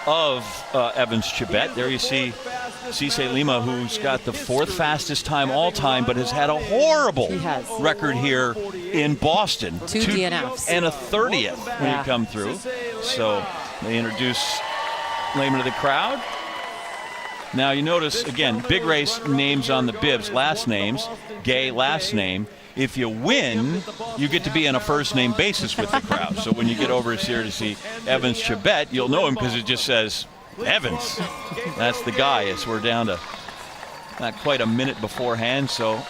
of Evans Chibet. There you see Cisse Lima, who's got the 4th fastest time all time, but has had a horrible record here in Boston. 2 DNFs. And a 30th when you come through. So they introduce Lehman to the crowd. Now you notice, again, big race names on the bibs, last names, Gay last name. If you win, you get to be on a first-name basis with the crowd. So when you get over here to see Evans Chibet, you'll know him because it just says Evans. That's the guy. As we're down to not quite a minute beforehand. So,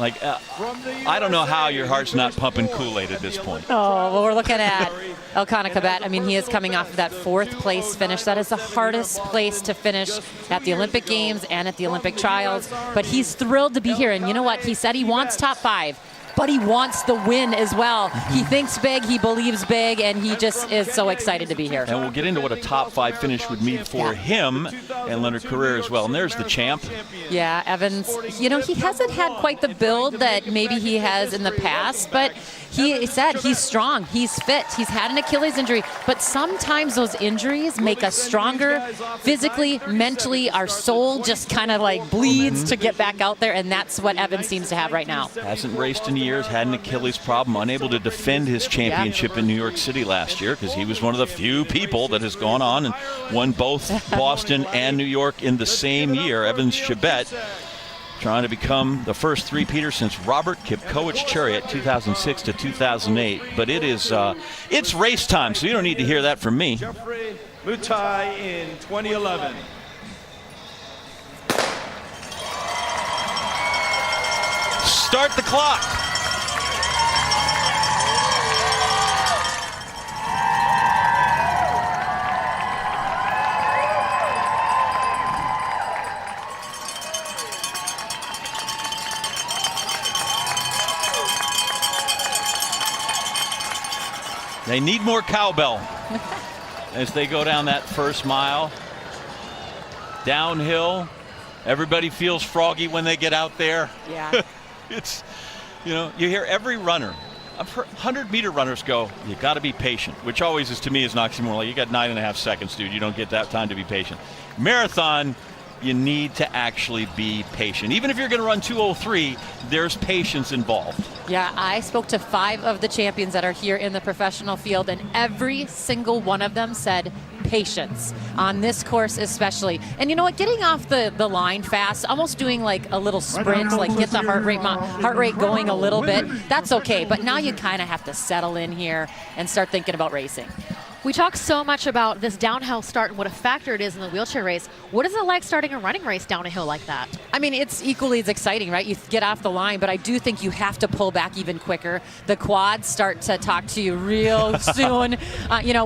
I don't know how your heart's not pumping Kool-Aid at this point. Oh, well, we're looking at Elkanah Kibet. I mean, he is coming off of that 4th place finish. That is the hardest place to finish at the Olympic Games and at the Olympic trials. But he's thrilled to be here. And you know what? He said he wants top 5. But he wants the win as well. He thinks big, he believes big, and he just is so excited to be here. And we'll get into what a top 5 finish would mean for him and Leonard Carrere as well. And there's the champ. Yeah, Evans, he hasn't had quite the build that maybe he has in the past, but he said he's strong, he's fit, he's had an Achilles injury, but sometimes those injuries make us stronger physically, mentally. Our soul just kind of bleeds to get back out there, and that's what Evans seems to have right now. Hasn't raced in years, had an Achilles problem, unable to defend his championship in New York City last year because he was one of the few people that has gone on and won both Boston and New York in the same year. Evans Chibet trying to become the first three-peater since Robert Kipkowich's Chariot 2006 to 2008. But it's race time, so you don't need to hear that from me. Jeffrey Mutai in 2011. Start the clock. They need more cowbell as they go down that first mile. Downhill. Everybody feels froggy when they get out there. Yeah. It's, you hear every runner. I've heard 100-meter runners go, you got to be patient, which always is, to me, is an oxymoron. You got 9.5 seconds, dude. You don't get that time to be patient. Marathon, you need to actually be patient. Even if you're going to run 2:03, there's patience involved. Yeah, I spoke to 5 of the champions that are here in the professional field, and every single one of them said patience on this course especially. And you know what, getting off the line fast, almost doing a little sprint, get the heart rate going a little bit, that's okay. But now you kind of have to settle in here and start thinking about racing. We talk so much about this downhill start and what a factor it is in the wheelchair race. What is it like starting a running race down a hill like that? I mean, it's equally as exciting, right? You get off the line, but I do think you have to pull back even quicker. The quads start to talk to you real soon.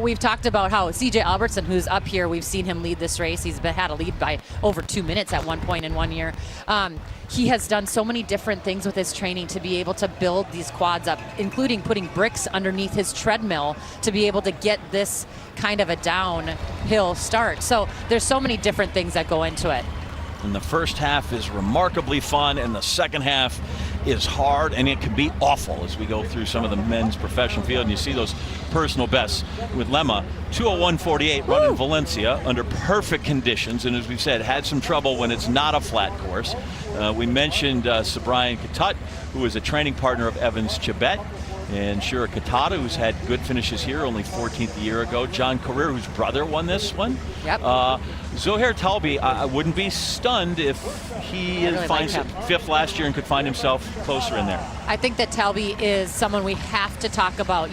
We've talked about how CJ Albertson, who's up here, we've seen him lead this race. He's had a lead by over 2 minutes at one point in 1 year. He has done so many different things with his training to be able to build these quads up, including putting bricks underneath his treadmill to be able to get this kind of a downhill start. So there's so many different things that go into it. And the first half is remarkably fun, and the second half is hard, and it can be awful as we go through some of the men's professional field. And you see those personal bests with Lema, 2:01:48 run in Valencia under perfect conditions, and as we've said, had some trouble when it's not a flat course. We mentioned Sabrian Katat, who is a training partner of Evans Chibet, and Shira Katada, who's had good finishes here, only 14th a year ago. John Carrere, whose brother won this one. Yep. Zohair Talbi, I wouldn't be stunned if he finds it 5th last year and could find himself closer in there. I think that Talbi is someone we have to talk about.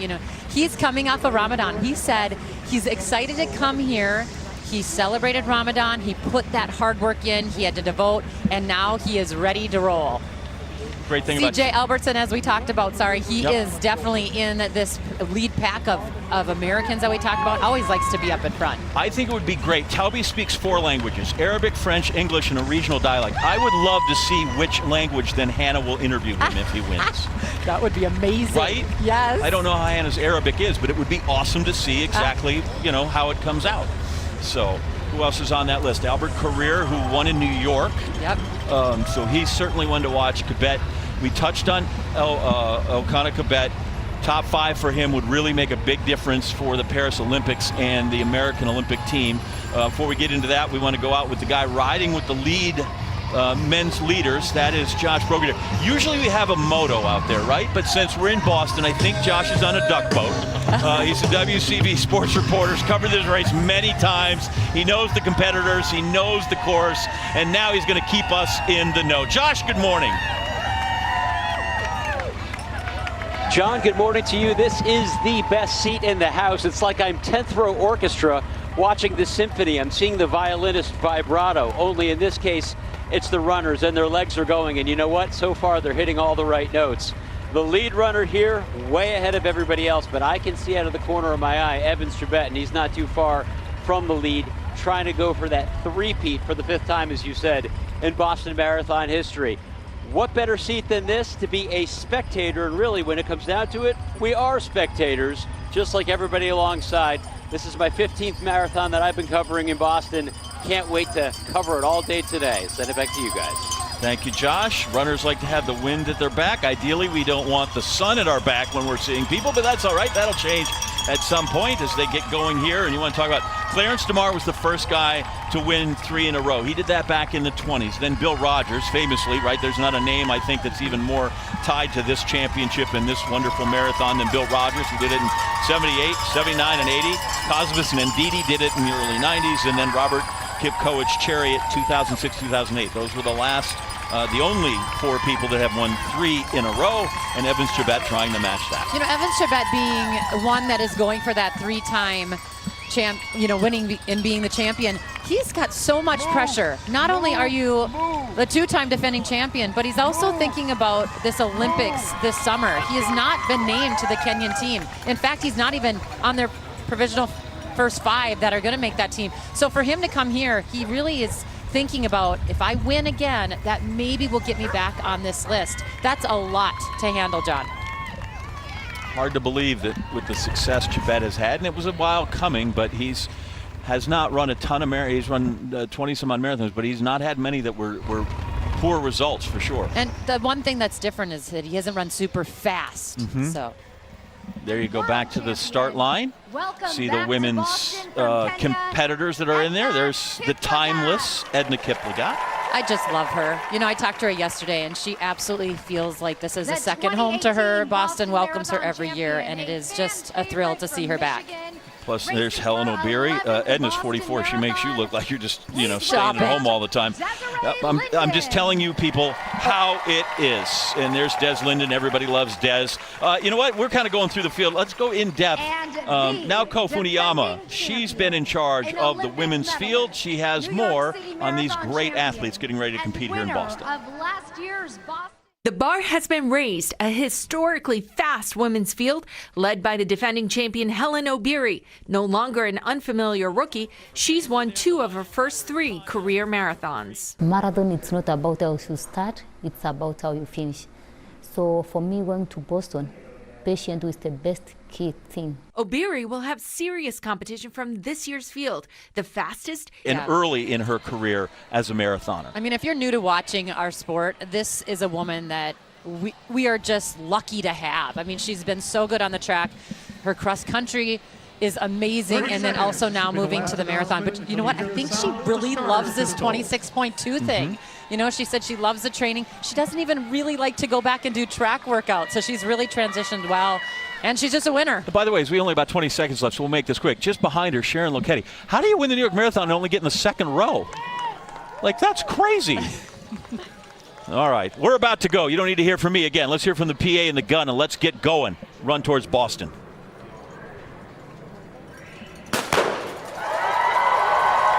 He's coming off of Ramadan. He said he's excited to come here. He celebrated Ramadan. He put that hard work in. He had to devote, and now he is ready to roll. Great thing CJ Albertson, as we talked about, he is definitely in this lead pack of Americans that we talked about. Always likes to be up in front. I think it would be great. Talbi speaks 4 languages, Arabic, French, English, and a regional dialect. I would love to see which language then Hannah will interview him if he wins. That would be amazing. Right? Yes. I don't know how Hannah's Arabic is, but it would be awesome to see exactly, how it comes out. So who else is on that list? Albert Carrere, who won in New York. Yep. So he's certainly one to watch. Kibet. We touched on Elkanah Kibet. Top 5 for him would really make a big difference for the Paris Olympics and the American Olympic team. Before we get into that, we want to go out with the guy riding with the lead men's leaders. That is Josh Brogan. Usually we have a moto out there, right? But since we're in Boston, I think Josh is on a duck boat. He's a WCB sports reporter. He's covered this race many times. He knows the competitors. He knows the course. And now he's going to keep us in the know. Josh, good morning. John, good morning to you. This is the best seat in the house. It's like I'm 10th row orchestra watching the symphony. I'm seeing the violinist vibrato, only in this case, it's the runners and their legs are going. And you know what? So far, they're hitting all the right notes. The lead runner here, way ahead of everybody else, but I can see out of the corner of my eye, Evans Chebet, and he's not too far from the lead, trying to go for that three-peat for the 5th time, as you said, in Boston Marathon history. What better seat than this to be a spectator? And really, when it comes down to it, we are spectators, just like everybody alongside. This is my 15th marathon that I've been covering in Boston. Can't wait to cover it all day today. Send it back to you guys. Thank you, Josh. Runners like to have the wind at their back. Ideally, we don't want the sun at our back when we're seeing people, but that's all right. That'll change at some point as they get going here. And you want to talk about Clarence DeMar was the first guy to win 3 in a row. He did that back in the 20s. Then Bill Rogers, famously, right? There's not a name, I think, that's even more tied to this championship and this wonderful marathon than Bill Rogers, who did it in 78, 79, and 80. Cosmas and Ndidi did it in the early 90s. And then Robert Kipkoech Chariot, 2006, 2008. Those were the last, the only 4 people that have won 3 in a row, and Evans Chebet trying to match that. You know, Evans Chebet being one that is going for that 3-time champ, winning and being the champion, he's got so much pressure. Not only are you the 2-time defending champion, but he's also thinking about this Olympics this summer. He has not been named to the Kenyan team. In fact, he's not even on their provisional first 5 that are going to make that team. So for him to come here, he really is thinking about, if I win again, that maybe will get me back on this list. That's a lot to handle, John. Hard to believe that with the success Chebet has had, and it was a while coming, but has not run a ton of marathons. He's run 20-some-odd marathons, but he's not had many that were poor results for sure. And the one thing that's different is that he hasn't run super fast. So there you go, back to the start line. See the women's competitors that are in there. There's the timeless Edna Kiplagat. I just love her. I talked to her yesterday, and she absolutely feels like this is a second home to her. Boston welcomes her every year, and it is just a thrill to see her back. Plus, there's Helen O'Beary. Edna's 44. She makes you look like you're just, staying at home all the time. I'm just telling you, people, how it is. And there's Des Linden. Everybody loves Des. You know what? We're kind of going through the field. Let's go in depth. Naoko Funiyama, she's been in charge of the women's field. She has more on these great athletes getting ready to compete here in Boston. The bar has been raised, a historically fast women's field led by the defending champion Helen O'Beary. No longer an unfamiliar rookie, she's won 2 of her first 3 career marathons. Marathon, it's not about how you start, it's about how you finish. So for me, going to Boston, patient is the best key thing. O'Beary will have serious competition from this year's field, the fastest and early in her career as a marathoner. I mean, if you're new to watching our sport, this is a woman that we are just lucky to have. I mean, she's been so good on the track. Her cross country is amazing, and then also now moving to the marathon. But you know what? I think she really loves this 26.2 thing. She said she loves the training. She doesn't even really like to go back and do track workouts, so she's really transitioned well, and she's just a winner. By the way, we only about 20 seconds left, so we'll make this quick. Just behind her, Sharon Lokedi. How do you win the New York Marathon and only get in the 2nd row? That's crazy. All right, we're about to go. You don't need to hear from me again. Let's hear from the PA and the gun, and let's get going. Run towards Boston.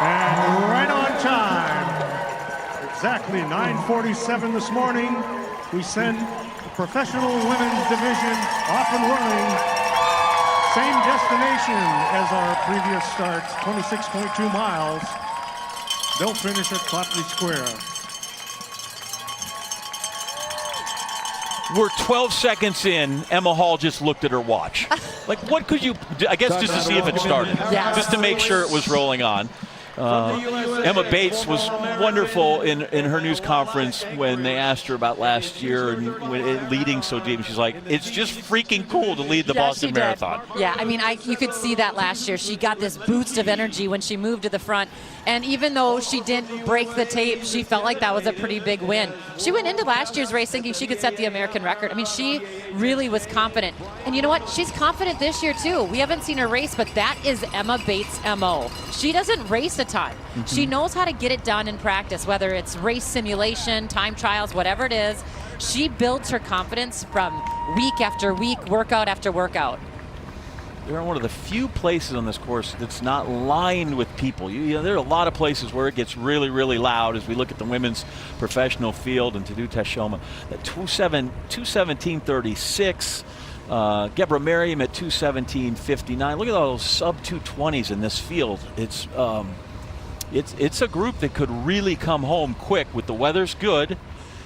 And right on time. Exactly 9:47 this morning. We send the professional women's division off and running. Same destination as our previous starts, 26.2 miles. They'll finish at Copley Square. We're 12 seconds in. Emma Hall just looked at her watch. What could you do? I guess just to see if it started. Yes. Just to make sure it was rolling on. Emma Bates was wonderful in her news conference when they asked her about last year and when leading so deep. She's like, it's just freaking cool to lead the Boston Marathon. Yeah, I mean, you could see that last year. She got this boost of energy when she moved to the front. And even though she didn't break the tape, she felt like that was a pretty big win. She went into last year's race thinking she could set the American record. I mean, she really was confident. And you know what? She's confident this year, too. We haven't seen her race, but that is Emma Bates' MO. She doesn't race a ton. She knows how to get it done in practice, whether it's race simulation, time trials, whatever it is. She builds her confidence from week after week, workout after workout. They're one of the few places on this course that's not lined with people. You know, there are a lot of places where it gets really, really loud as we look at the women's professional field and to do Teshoma. That 2:17:36. Gebra Merriam at 2:17:59. Look at all those sub 220s in this field. It's a group that could really come home quick with the weather's good.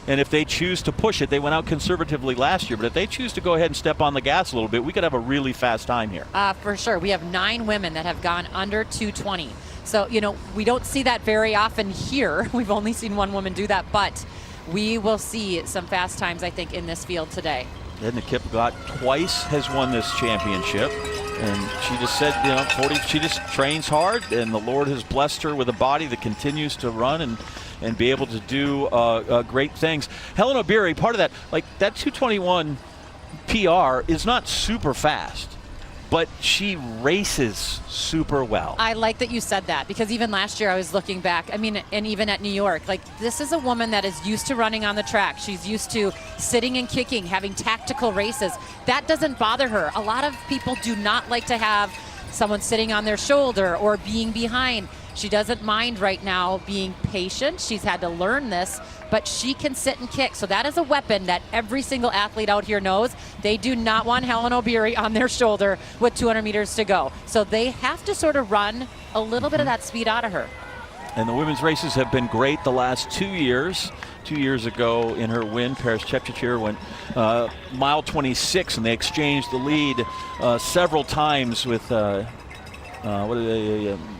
And if they choose to push it, they went out conservatively last year, but if they choose to go ahead and step on the gas a little bit, we could have a really fast time here. For sure. We have 9 women that have gone under 2:20. So, you know, we don't see that very often here. We've only seen one woman do that, but we will see some fast times, I think, in this field today. Edna Kiplagat twice has won this championship, and she just said, you know, she just trains hard, and the Lord has blessed her with a body that continues to run and be able to do great things. Helen O'Beary, part of that, like that 2:21 PR is not super fast, but she races super well. I like that you said that, because even last year I was looking back, I mean, and even at New York, like this is a woman that is used to running on the track. She's used to sitting and kicking, having tactical races. That doesn't bother her. A lot of people do not like to have someone sitting on their shoulder or being behind. She doesn't mind right now being patient. She's had to learn this, but she can sit and kick. So that is a weapon that every single athlete out here knows. They do not want Helen O'Beary on their shoulder with 200 meters to go. So they have to sort of run a little bit of that speed out of her. And the women's races have been great the last 2 years. 2 years ago in her win, Paris Chepchirchir went mile 26, and they exchanged the lead several times with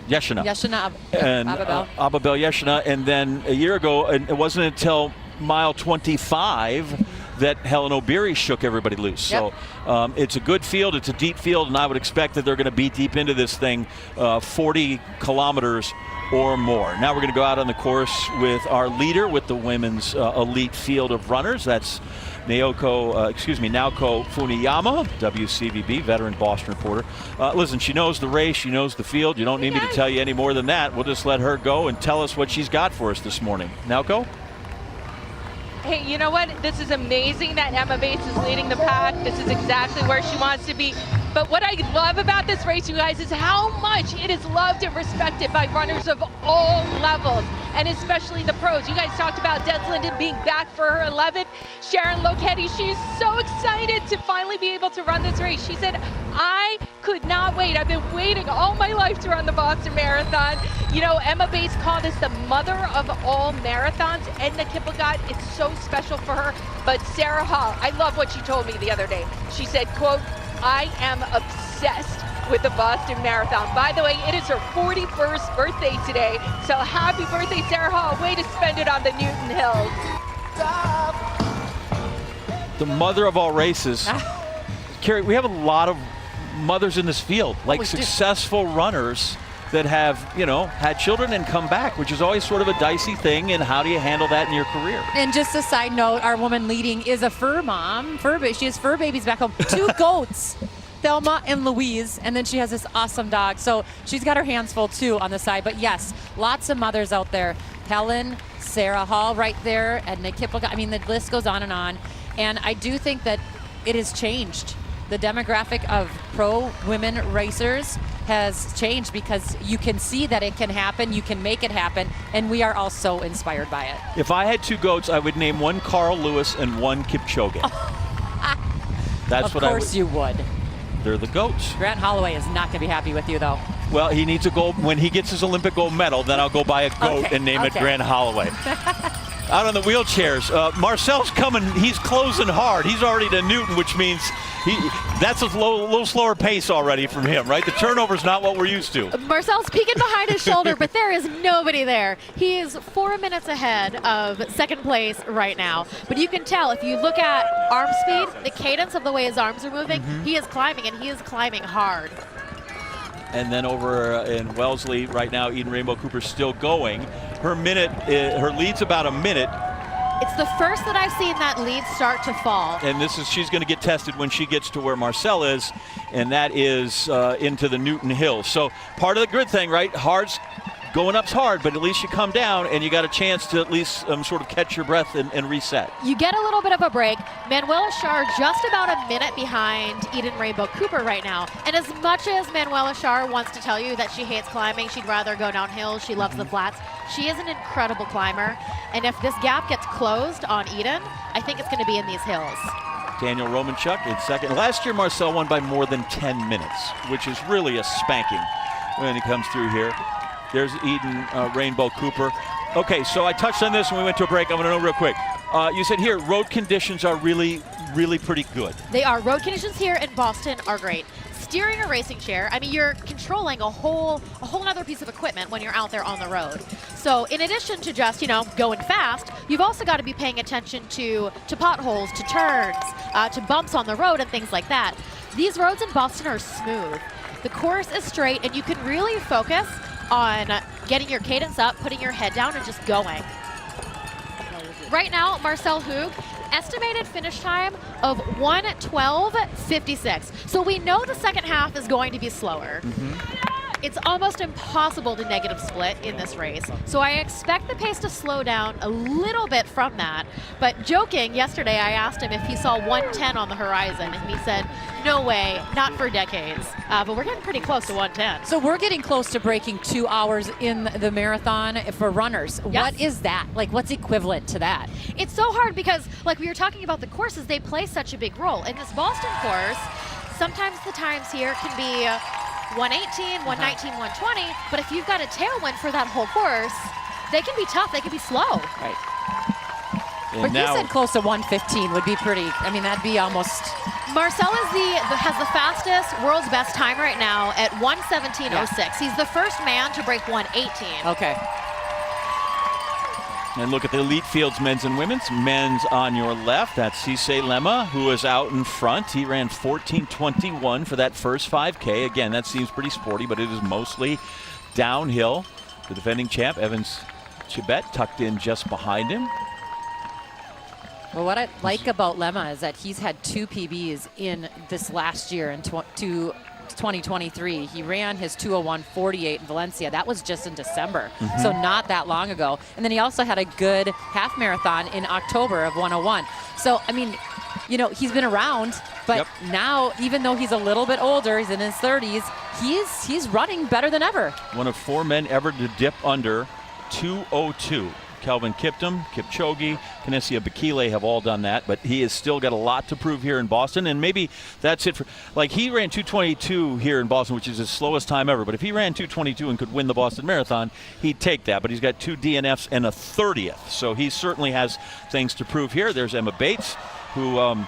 Yeshina. And Ababel Yeshina. And then a year ago, and it wasn't until mile 25 that Helen O'Beary shook everybody loose. Yep. So it's a good field, it's a deep field, and I would expect that they're going to be deep into this thing 40 kilometers or more. Now we're going to go out on the course with our leader with the women's elite field of runners. That's Naoko Funiyama, WCVB, veteran Boston reporter. Listen, she knows the race, she knows the field. You don't need me to tell you any more than that. We'll just let her go and tell us what she's got for us this morning. Naoko? Hey, you know what? This is amazing that Emma Bates is leading the pack. This is exactly where she wants to be. But what I love about this race, you guys, is how much it is loved and respected by runners of all levels, and especially the pros. You guys talked about Des Linden being back for her 11th. Sharon Lokedi, she's so excited to finally be able to run this race. She said, I could not wait. I've been waiting all my life to run the Boston Marathon. You know, Emma Bates called this the mother of all marathons. Edna Kiplagat, it's so special for her. But Sarah Hall, I love what she told me the other day. She said, quote, I am obsessed with the Boston Marathon. By the way, it is her 41st birthday today. So happy birthday, Sarah Hall. Way to spend it on the Newton Hills. The mother of all races. Carrie, we have a lot of mothers in this field, like successful runners that have, you know, had children and come back, which is always sort of a dicey thing. And how do you handle that in your career? And just a side note, our woman leading is a fur mom. She has fur babies back home. 2 goats, Thelma and Louise, and then she has this awesome dog. So she's got her hands full too on the side. But yes, lots of mothers out there. Helen, Sarah Hall right there, and Nick Kiplagat. I mean, the list goes on. And I do think that it has changed. The demographic of pro women racers has changed because you can see that it can happen, you can make it happen, and we are all so inspired by it. If I had 2 goats, I would name one Carl Lewis and one Kipchoge. That's what I would. Of course you would. They're the goats. Grant Holloway is not going to be happy with you, though. Well, he needs a gold. When he gets his Olympic gold medal, then I'll go buy a goat and name it Grant Holloway. Out on the wheelchairs, Marcel's coming. He's closing hard. He's already to Newton, which means that's a little slower pace already from him, right? The turnover's not what we're used to. Marcel's peeking behind his shoulder, but but there is nobody there. He is 4 minutes ahead of second place right now. But you can tell if you look at arm speed, the cadence of the way his arms are moving, he is climbing, and he is climbing hard. And then over in Wellesley right now, Eden Rainbow Cooper still going. Her lead's about a minute. It's the first that I've seen that lead start to fall. And she's going to get tested when she gets to where Marcel is, and that is into the Newton Hills. So part of the good thing, right? Going up's hard, but at least you come down and you got a chance to at least sort of catch your breath and reset. You get a little bit of a break. Manuela Schar just about a minute behind Eden Rainbow Cooper right now. And as much as Manuela Schar wants to tell you that she hates climbing, she'd rather go downhill, she loves the flats, she is an incredible climber. And if this gap gets closed on Eden, I think it's going to be in these hills. Daniel Romanchuk in second. Last year, Marcel won by more than 10 minutes, which is really a spanking when he comes through here. There's Eden Rainbow Cooper. Okay, so I touched on this when we went to a break. I want to know real quick. You said here road conditions are really pretty good. They are. Road conditions here in Boston are great. Steering a racing chair, I mean, you're controlling a whole other piece of equipment when you're out there on the road. So in addition to just, going fast, you've also got to be paying attention to potholes, to turns, to bumps on the road and things like that. These roads in Boston are smooth. The course is straight, and you can really focus on getting your cadence up, putting your head down, and just going. Right now, Marcel Hoog, estimated finish time of 1:12.56. So we know the second half is going to be slower. It's almost impossible to negative split in this race. So I expect the pace to slow down a little bit from that. But joking, yesterday I asked him if he saw 1:10 on the horizon, and he said, no way, not for decades. But we're getting pretty close to 1:10. So we're getting close to breaking 2 hours in the marathon for runners. Yes. What is that? Like, what's equivalent to that? It's so hard because, like we were talking about the courses, they play such a big role. In this Boston course, sometimes the times here can be 1:18, 1:19, 1:20, but if you've got a tailwind for that whole course, they can be tough, they can be slow. Right. And But now, you said close to 1:15 would be pretty, that'd be almost... Marcel has the fastest world's best time right now at 1:17.06. He's the first man to break 1:18. Okay. and look at the elite fields, men's and women's. Men's on your left, that's Cisse Lema, who is out in front. He ran 14:21 for that first 5K. Again, that seems pretty sporty, but it is mostly downhill. The defending champ, Evans Chibet, tucked in just behind him. Well, what I like about Lema is that he's had 2 PBs in this last year in 2023. He ran his 2:01:48 in Valencia. That was just in December, so not that long ago. And then he also had a good half marathon in October of 1:01. So, I mean, you know, he's been around, but now, even though he's a little bit older, he's in his 30s, he's running better than ever. One of 4 men ever to dip under 2:02. Kelvin Kiptum, Kipchoge, Kinesia Bekele have all done that, but he has still got a lot to prove here in Boston, and maybe that's it for, like, he ran 2:22 here in Boston, which is his slowest time ever, but if he ran 2:22 and could win the Boston Marathon, he'd take that, but he's got 2 DNFs and a 30th, so he certainly has things to prove here. There's Emma Bates, who, well,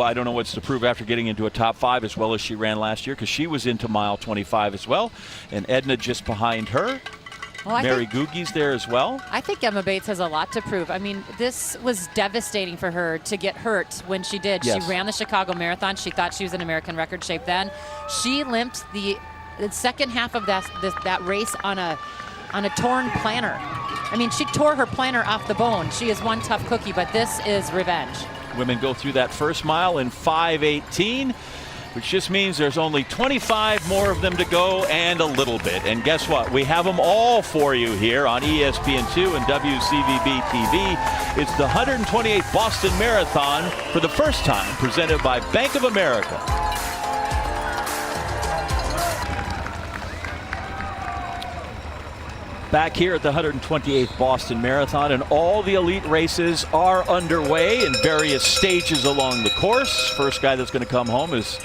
I don't know what's to prove after getting into a top 5 as well as she ran last year, because she was into mile 25 as well, and Edna just behind her. Well, Mary Gugi's there as well. I think Emma Bates has a lot to prove. I mean, this was devastating for her to get hurt when she did. Yes. She ran the Chicago Marathon. She thought she was in American record shape then. She limped the second half of that race on a torn plantar. I mean, she tore her plantar off the bone. She is one tough cookie, but this is revenge. Women go through that first mile in 5:18. Which just means there's only 25 more of them to go and a little bit. And guess what? We have them all for you here on ESPN2 and WCVB TV. It's the 128th Boston Marathon for the first time, presented by Bank of America. Back here at the 128th Boston Marathon, and all the elite races are underway in various stages along the course. First guy that's going to come home is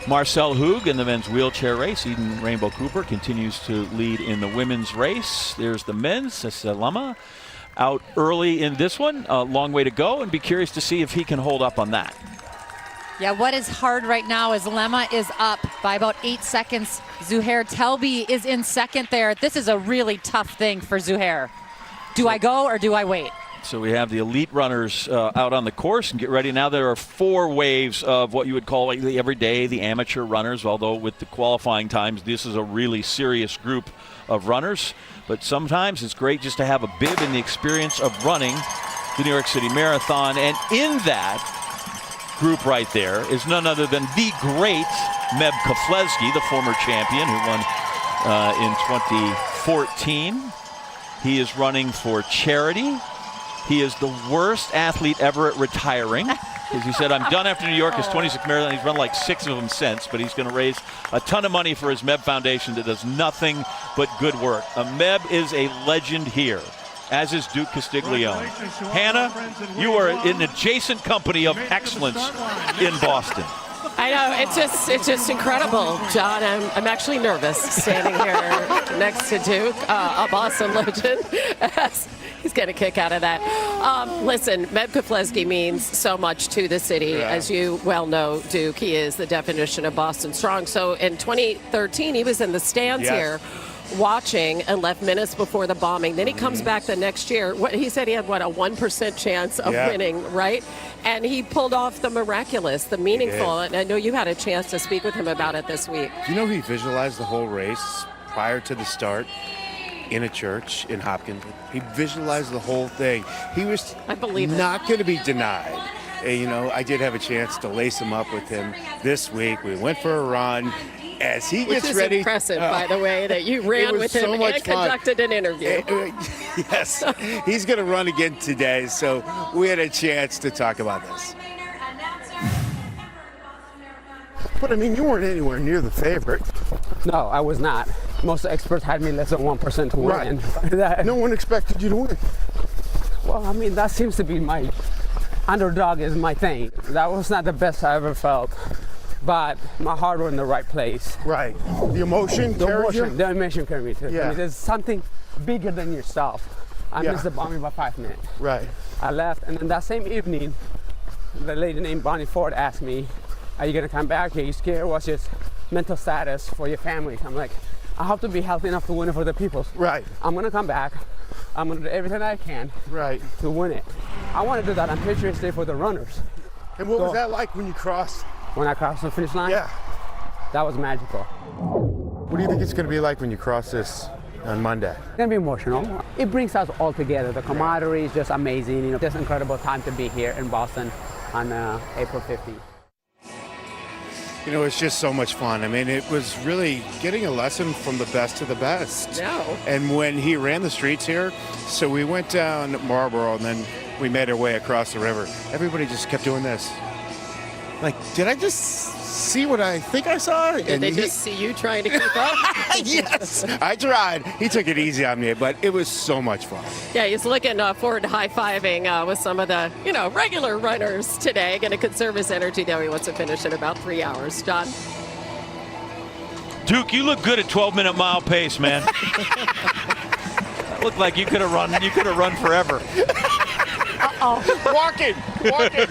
Marcel Hoog in the men's wheelchair race. Eden Rainbow Cooper continues to lead in the women's race. There's the men's. Cisse Lema out early in this one. A long way to go, and be curious to see if he can hold up on that. Yeah, what is hard right now is Lemma is up by about 8 seconds. Zuhair Telbi is in second there. This is a really tough thing for Zuhair. Do I go or do I wait? So we have the elite runners out on the course and get ready. Now there are 4 waves of what you would call like the everyday, the amateur runners, although with the qualifying times, this is a really serious group of runners. But sometimes it's great just to have a bib in the experience of running the New York City Marathon. And in that group right there is none other than the great Meb Keflezighi, the former champion who won in 2014. He is running for charity. He is the worst athlete ever at retiring. As he said, I'm done after New York. His 26th marathon, he's run like 6 of them since, but he's going to raise a ton of money for his Meb Foundation that does nothing but good work. Meb is a legend here, as is Duke Castiglione. Hannah, you are in an adjacent company of excellence in Boston. I know, it's just incredible, John. I'm actually nervous standing here next to Duke, a Boston legend. He's getting a kick out of that. Listen, Meb Keflezighi means so much to the city. Yeah. As you well know, Duke, he is the definition of Boston strong. So in 2013, he was in the stands here watching and left minutes before the bombing. Then he comes back the next year. What he said he had, a 1% chance of winning, right? And he pulled off the miraculous, the meaningful. And I know you had a chance to speak with him about it this week. Do you know he visualized the whole race prior to the start in a church in Hopkins? He visualized the whole thing. He was not going to be denied. I did have a chance to lace him up with him this week. We went for a run. As he gets ready. Which is impressive, by the way, that you ran with him and conducted an interview. Yes, he's going to run again today, so we had a chance to talk about this. But, you weren't anywhere near the favorite. No, I was not. Most experts had me less than 1% to win. Right. No one expected you to win. Well, that seems to be my underdog is my thing. That was not the best I ever felt. But my heart was in the right place. Right. The emotion carried you? The emotion carried me too. Yeah. There's something bigger than yourself. I missed the bombing by 5 minutes. Right. I left, and then that same evening, the lady named Bonnie Ford asked me, are you going to come back? Are you scared? What's your mental status for your family? I'm like, I have to be healthy enough to win it for the people. Right. I'm going to come back. I'm going to do everything I can to win it. I want to do that on Patriots Day for the runners. And what was that like when you crossed? When I crossed the finish line? Yeah. That was magical. What do you think it's going to be like when you cross this on Monday? It's going to be emotional. It brings us all together. The camaraderie is just amazing. Just an incredible time to be here in Boston on April 15th. It's just so much fun. It was really getting a lesson from the best of the best. No. And when he ran the streets here, so we went down Marlboro and then we made our way across the river. Everybody just kept doing this. Like, did I just see what I think I saw? Did they just see you trying to keep up? Yes, I tried. He took it easy on me, but it was so much fun. Yeah, he's looking forward to high-fiving with some of the, regular runners today. Going to conserve his energy, though. He wants to finish in about 3 hours. John? Duke, you look good at 12-minute mile pace, man. That looked like you could have run. You could have run forever. Walking. It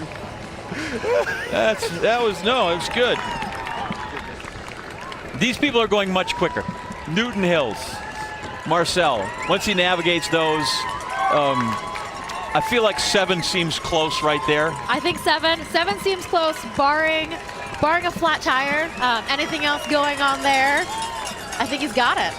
was good. These people are going much quicker. Newton Hills, Marcel, once he navigates those, I feel like 7 seems close right there. I think 7 seems close, barring a flat tire. Anything else going on there? I think he's got it.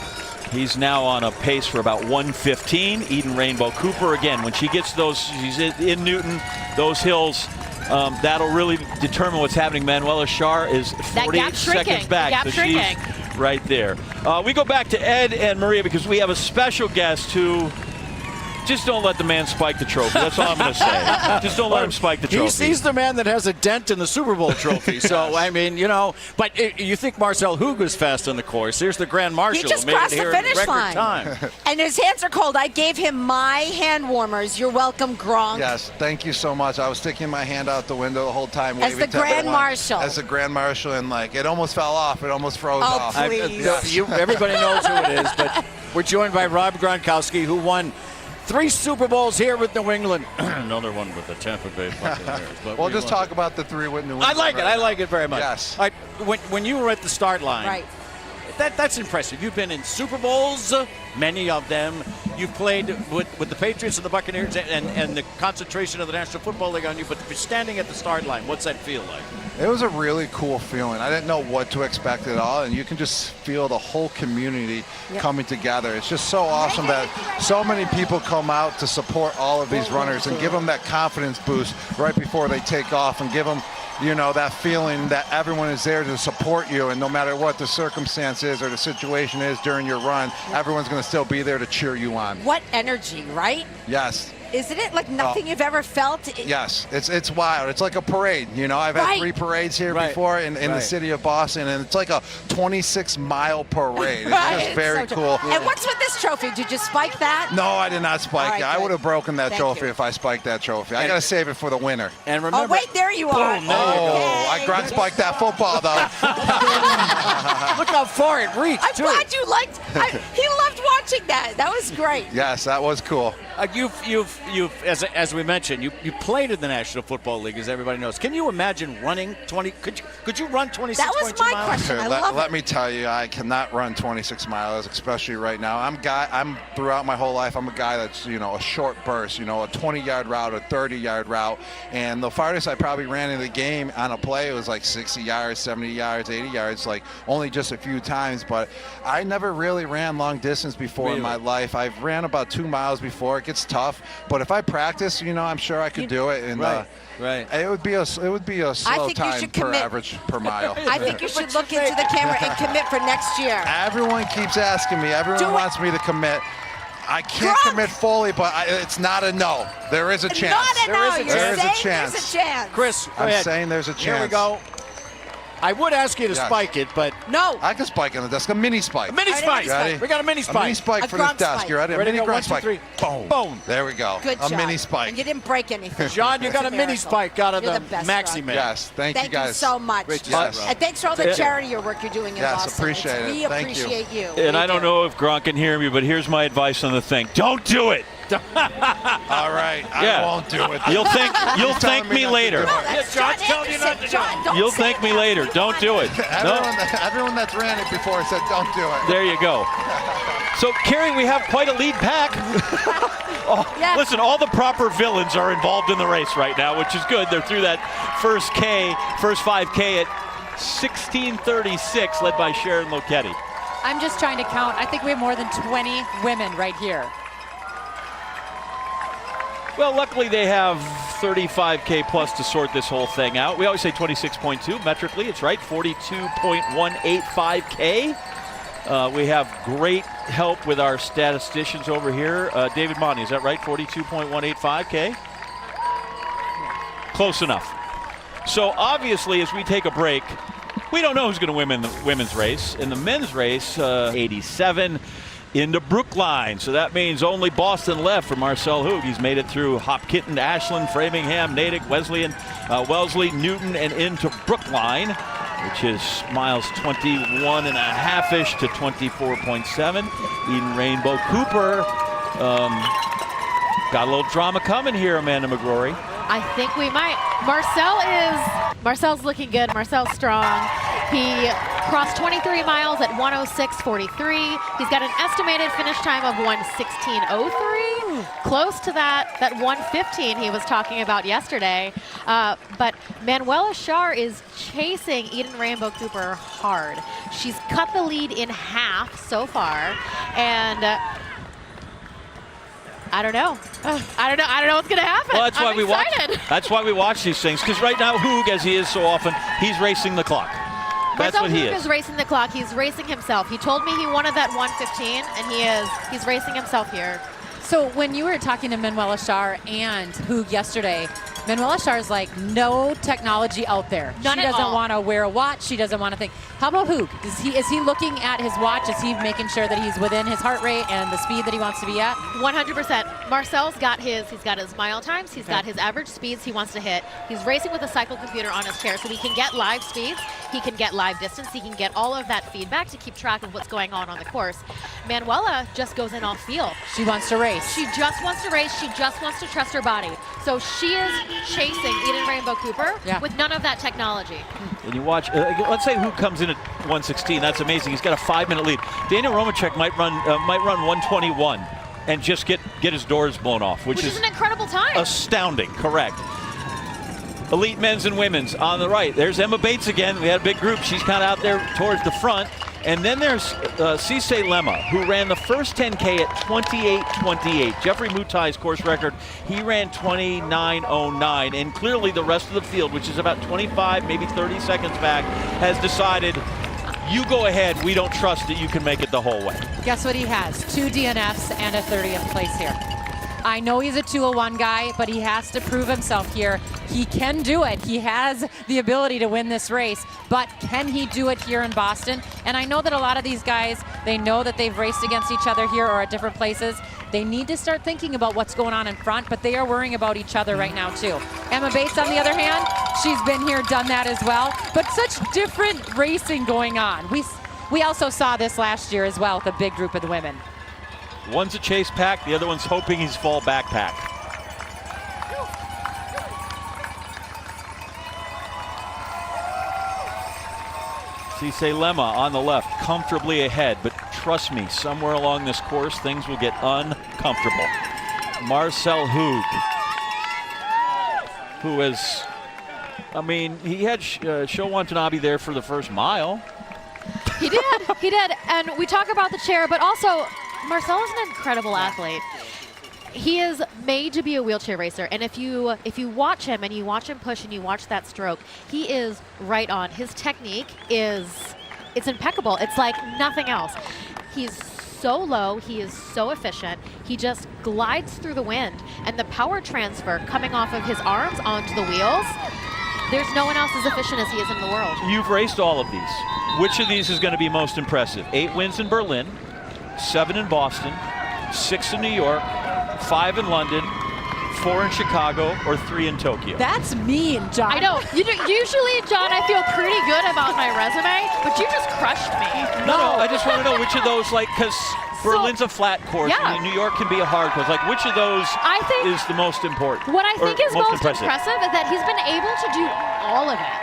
He's now on a pace for about 1:15. Eden Rainbow Cooper, again, when she gets those, she's in Newton, those hills, that'll really determine what's happening. Manuela Schar is 48 seconds back, so she's right there. We go back to Ed and Maria because we have a special guest who just don't let the man spike the trophy. That's all I'm going to say. Just don't let him spike the trophy. He's the man that has a dent in the Super Bowl trophy. So, but you think Marcel Hugo's fast on the course. Here's the Grand Marshal. He just crossed the finish line. Time. And his hands are cold. I gave him my hand warmers. You're welcome, Gronk. Yes, thank you so much. I was sticking my hand out the window the whole time. As the Grand Marshal. As the Grand Marshal, and it almost fell off. It almost froze off. Please. Everybody knows who it is, but we're joined by Rob Gronkowski, who won 3 Super Bowls here with New England. Another one with the Tampa Bay Buccaneers. But We'll just talk about the 3 with New England. I like it. I like it very much. Yes. All right, when you were at the start line, Right. that's impressive. You've been in Super Bowls, many of them. You've played with the Patriots and the Buccaneers and the concentration of the National Football League on you, but to be standing at the start line, what's that feel like? It was a really cool feeling. I didn't know what to expect at all, and you can just feel the whole community coming together. It's just so awesome that so many people come out to support all of these runners and give them that confidence boost right before they take off and give them, you know, that feeling that everyone is there to support you, and no matter what the circumstance is or the situation is during your run, everyone's going to still be there to cheer you on. What energy, right? Yes. Isn't it like nothing you've ever felt? Yes, it's wild. It's like a parade. You know, I've had 3 parades here before in the city of Boston, and it's like a 26-mile parade. It's just very cool. And what's with this trophy? Did you spike that? No, I did not spike it. I good. would have broken that Thank trophy you. if I spiked that trophy. I got to save it for the winner. And remember, oh, wait, there you are. Boom, there you go. I grunt spiked that football, though. Look how far it reached, I'm too. glad you liked. He loved watching that. That was great. Yes, that was cool. You've as we mentioned, you played in the National Football League, as everybody knows. Can you imagine running 20? Could you run 26.2 miles? That was my question. I love Let it. me tell you, I cannot run 26 miles, especially right now. I'm throughout my whole life, I'm a guy that's, you know, a short burst, you know, a 20-yard route, a 30-yard route, and the farthest I probably ran in the game on a play was like 60 yards, 70 yards, 80 yards, like only just a few times. But I never really ran long distance before in my life. I've ran about 2 miles before. It gets tough, but if I practice, you know, I'm sure I could do it. And it would be a slow time per mile. I think you should look into the camera and commit for next year. Everyone keeps asking me. Everyone wants me to commit. I can't commit fully, but it's not a no. There is a chance. Not a no. There is a chance. There's a chance. Chris, go I'm ahead. saying there's a chance. Here we go. I would ask you to spike it, but no. I can spike on the desk. A mini spike. A mini spike. Ready? We got a mini spike. A mini spike for this desk. You ready? A mini grunt spike. Boom. Boom. There we go. Good job. A mini spike. And you didn't break anything. John, you got a mini spike out of the Maxi Man. Yes. Thank you guys. Thank you so much. Yes. And thanks for all the charity your work you're doing in Boston. Yes, appreciate it. We Thank you. appreciate you. And I don't know if Gronk can hear me, but here's my advice on the thing: don't do it. All right, I won't do it. You'll thank me later. John's telling you not to do it. You'll thank me later. Don't do it. Everyone that's ran it before said don't do it. There you go. So, Carrie, we have quite a lead pack. Listen, all the proper villains are involved in the race right now, which is good. They're through that first 5K at 16:36, led by Sharon Loketti. I'm just trying to count. I think we have more than 20 women right here. Well, luckily they have 35K plus to sort this whole thing out. We always say 26.2 metrically. It's right, 42.185K. We have great help with our statisticians over here. David Monty, is that right? 42.185K? Close enough. So obviously, as we take a break, we don't know who's going to win in the women's race. In the men's race, 87 into Brookline. So that means only Boston left for Marcel Hoog. He's made it through Hopkinton, Ashland, Framingham, Natick, Wesleyan, Wellesley, Newton, and into Brookline, which is miles 21 and a half-ish to 24.7. Eden Rainbow Cooper. Got a little drama coming here, Amanda McGrory. I think we might. Marcel's looking good. Marcel's strong. He crossed 23 miles at 106.43. He's got an estimated finish time of 116.03. Close to that 115 he was talking about yesterday. But Manuela Schar is chasing Eden Rainbow Cooper hard. She's cut the lead in half so far. And I don't know. I don't know what's going to happen. Well, that's why we watch. excited. That's why we watch these things, because right now Hoog, as he is so often, he's racing the clock. That's Marcel what he Hoog is. is racing the clock. He's racing himself. He told me he wanted that 115, and he's racing himself here. So when you were talking to Manuela Schar and Hoog yesterday, Manuela Schar is like, no technology out there. None she at doesn't all. want to wear a watch. She doesn't want to think. How about Hoog? Is he looking at his watch? Is he making sure that he's within his heart rate and the speed that he wants to be at? 100%. Marcel's got his mile times. He's got his average speeds he wants to hit. He's racing with a cycle computer on his chair, so he can get live speeds. He can get live distance. He can get all of that feedback to keep track of what's going on the course. Manuela just goes in off field. She wants to race. She just wants to race. She just wants to trust her body. So she is chasing Eden Rainbow Cooper with none of that technology. And you watch, let's say who comes in at 116. That's amazing. He's got a 5-minute lead. Daniel Romachek might run 121 and just get his doors blown off, which is an incredible time. Astounding, correct. Elite men's and women's on the right. There's Emma Bates again. We had a big group. She's kind of out there towards the front. And then there's Cisse Lema, who ran the first 10K at 28:28. Jeffrey Mutai's course record, he ran 29:09. And clearly the rest of the field, which is about 25, maybe 30 seconds back, has decided, you go ahead. We don't trust that you can make it the whole way. Guess what he has? 2 DNFs and a 30th place here. I know he's a 201 guy, but he has to prove himself here. He can do it. He has the ability to win this race, but can he do it here in Boston? And I know that a lot of these guys, they know that they've raced against each other here or at different places. They need to start thinking about what's going on in front, but they are worrying about each other right now too. Emma Bates, on the other hand, she's been here, done that as well, but such different racing going on. We also saw this last year as well with a big group of the women. One's a chase pack, the other one's hoping he's fall backpack. Cisse Lema on the left, comfortably ahead, but trust me, somewhere along this course, things will get uncomfortable. Marcel Hug, who is, I mean, he had Sho Watanabe there for the first mile. He did, and we talk about the chair, but also Marcel is an incredible athlete. He is made to be a wheelchair racer, and if you watch him and you watch him push and you watch that stroke, he is right on. His technique it's impeccable. It's like nothing else. He's so low, he is so efficient. He just glides through the wind, and the power transfer coming off of his arms onto the wheels, there's no one else as efficient as he is in the world. You've raced all of these. Which of these is going to be most impressive? 8 wins in Berlin, 7 in Boston, 6 in New York, 5 in London, 4 in Chicago, or 3 in Tokyo. That's mean, John. I know. Usually, John, I feel pretty good about my resume, but you just crushed me. No, I just want to know which of those, like, because Berlin's a flat course, yeah. and New York can be a hard course. Like, which of those is the most important? What I think is most impressive is that he's been able to do all of it.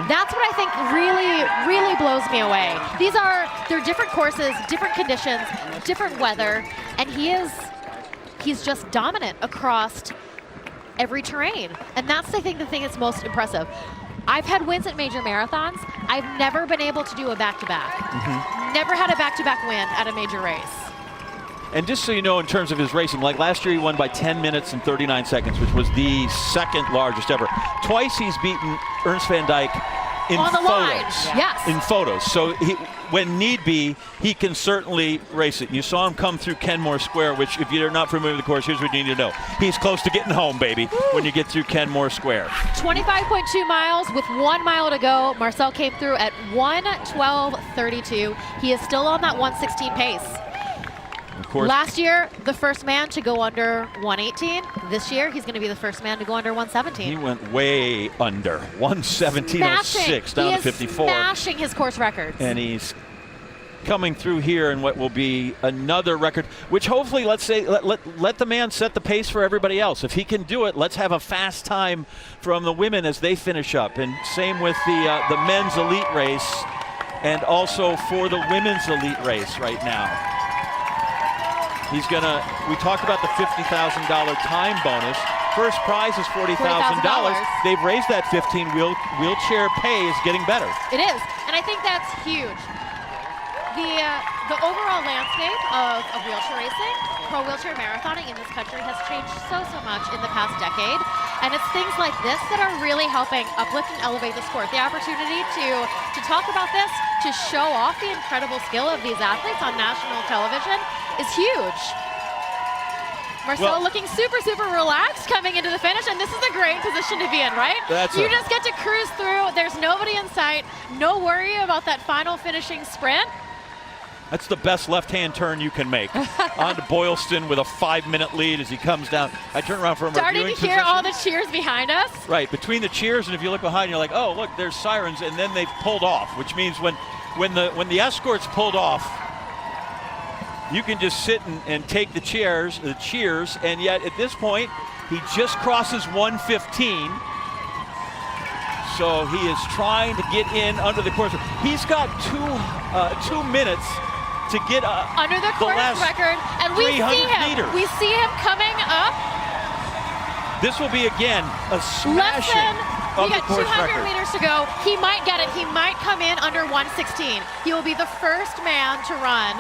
That's what I think really blows me away. They're different courses, different conditions, different weather, and he's just dominant across every terrain. And that's, I think, the thing that's most impressive. I've had wins at major marathons. I've never been able to do a back-to-back. Never had a back-to-back win at a major race. And just so you know, in terms of his racing, like last year he won by 10 minutes and 39 seconds, which was the second largest ever. Twice he's beaten Ernst van Dijk in on the photos. line. Yes. In photos. So when need be, he can certainly race it. You saw him come through Kenmore Square, which if you're not familiar with the course, here's what you need to know. He's close to getting home, baby, when you get through Kenmore Square. 25.2 miles with 1 mile to go. Marcel came through at 1:12:32. He is still on that 1:16 pace. Of course. Last year, the first man to go under 1:18. This year, he's going to be the first man to go under 1:17. He went way under 1:17.06 down to 54. Smashing his course records. And he's coming through here in what will be another record, which hopefully, let's say, let the man set the pace for everybody else. If he can do it, let's have a fast time from the women as they finish up. And same with the men's elite race, and also for the women's elite race right now. We talked about the $50,000 time bonus. First prize is $40,000. They've raised that 15. Wheelchair pay is getting better. It is, and I think that's huge. The overall landscape of wheelchair racing, pro wheelchair marathoning in this country has changed so much in the past decade. And it's things like this that are really helping uplift and elevate the sport. The opportunity to talk about this, to show off the incredible skill of these athletes on national television is huge. Marcel looking super relaxed coming into the finish, and this is a great position to be in, right? You just get to cruise through. There's nobody in sight. No worry about that final finishing sprint. That's the best left-hand turn you can make. On to Boylston with a 5-minute lead as he comes down. I turn around from starting to hear all the cheers behind us. Right, between the cheers, and if you look behind, you're like, oh, look, there's sirens, and then they pulled off, which means when the escorts pulled off, you can just sit and take the cheers, and yet at this point, he just crosses 115. So he is trying to get in under the course. He's got 2 minutes to get under the course record, and we see him. Meters. We see him coming up. This will be again a smashing of the course record. We got 200 meters to go. He might get it. He might come in under 116. He will be the first man to run.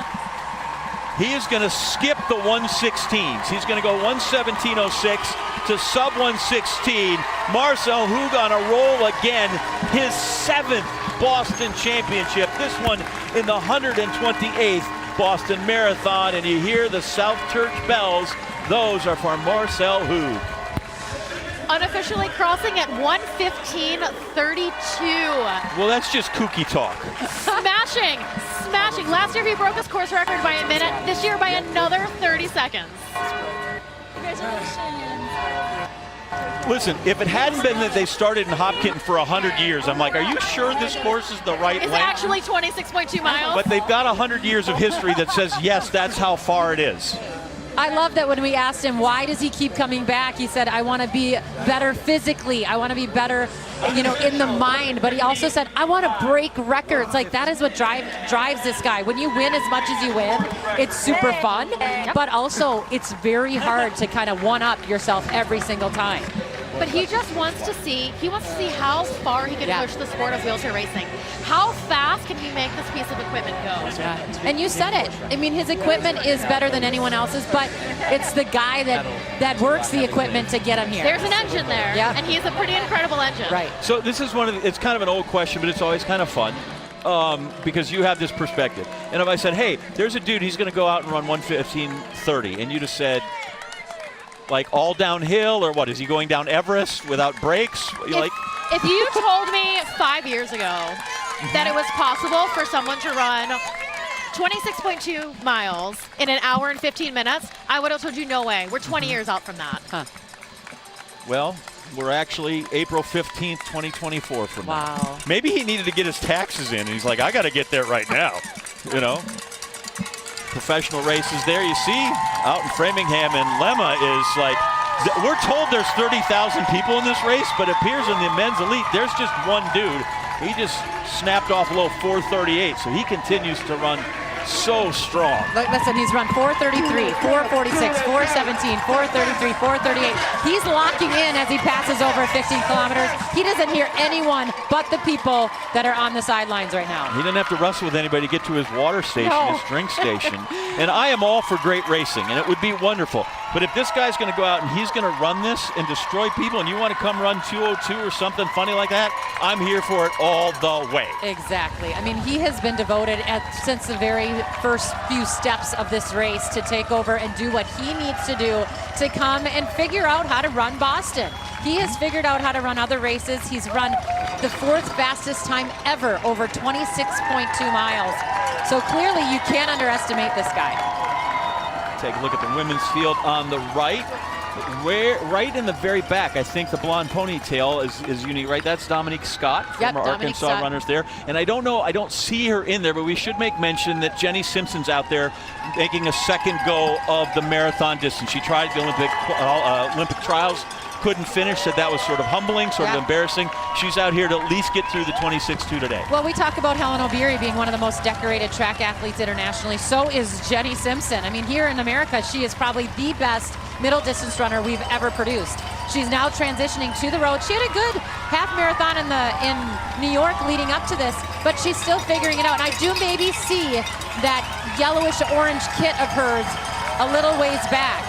He is going to skip the 116s. He's going to go 117.06 to sub 116. Marcel Hug on a roll again. His 7th Boston Championship. This one in the 128th Boston Marathon. And you hear the South Church bells. Those are for Marcel Hug. Unofficially crossing at 1:15:32. Well, that's just kooky talk. Smashing. Last year he broke his course record by a minute. This year by another 30 seconds. Congratulations. Listen, if it hadn't been that they started in Hopkinton for 100 years, I'm like, are you sure this course is the right length? It's actually 26.2 miles. But they've got 100 years of history that says, yes, that's how far it is. I love that when we asked him, why does he keep coming back? He said, I want to be better physically. I want to be better, in the mind. But he also said, I want to break records. Like, that is what drives this guy. When you win as much as you win, it's super fun. But also, it's very hard to kind of one-up yourself every single time. But he just wants to see how far he can push the sport of wheelchair racing. How fast can he make this piece of equipment go? Yeah. And you said it. I mean, his equipment is better than anyone else's, but it's the guy that works the equipment to get him here. There's an engine there, and he's a pretty incredible engine. Right. So this is it's kind of an old question, but it's always kind of fun. Because you have this perspective. And if I said, hey, there's a dude, he's going to go out and run 1:15:30, and you just said, like all downhill, or what? Is he going down Everest without brakes? If you told me 5 years ago that it was possible for someone to run 26.2 miles in an hour and 15 minutes, I would have told you no way. We're 20 years out from that. Huh. Well, we're actually April 15th, 2024 from now. Wow. Maybe he needed to get his taxes in, and he's like, I got to get there right now, Professional races there, you see, out in Framingham, and Lemma is like, we're told there's 30,000 people in this race, but it appears in the men's elite, there's just one dude. He just snapped off a little 4:38, so he continues to run so strong. Look, listen, he's run 4:33, 4:46, 4:17, 4:33, 4:38. He's locking in as he passes over 15 kilometers. He doesn't hear anyone but the people that are on the sidelines right now. He didn't have to wrestle with anybody to get to his water station, his drink station. And I am all for great racing, and it would be wonderful. But if this guy's going to go out and he's going to run this and destroy people, and you want to come run 2:02 or something funny like that, I'm here for it all the way. Exactly. I mean, he has been devoted since the very first few steps of this race to take over and do what he needs to do to come and figure out how to run Boston. He has figured out how to run other races. He's run the 4th fastest time ever, over 26.2 miles. So clearly you can't underestimate this guy. Take a look at the women's field on the right. Right in the very back, I think the blonde ponytail is unique, right? That's Dominique Scott, former Arkansas runners there. And I don't see her in there, but we should make mention that Jenny Simpson's out there making a second go of the marathon distance. She tried the Olympic trials, couldn't finish, said that was sort of humbling, sort of embarrassing. She's out here to at least get through the 26.2 today. Well, we talk about Helen O'Beary being one of the most decorated track athletes internationally. So is Jenny Simpson. I mean, here in America, she is probably the best middle distance runner we've ever produced. She's now transitioning to the road. She had a good half marathon in New York leading up to this, but she's still figuring it out. And I do maybe see that yellowish orange kit of hers a little ways back.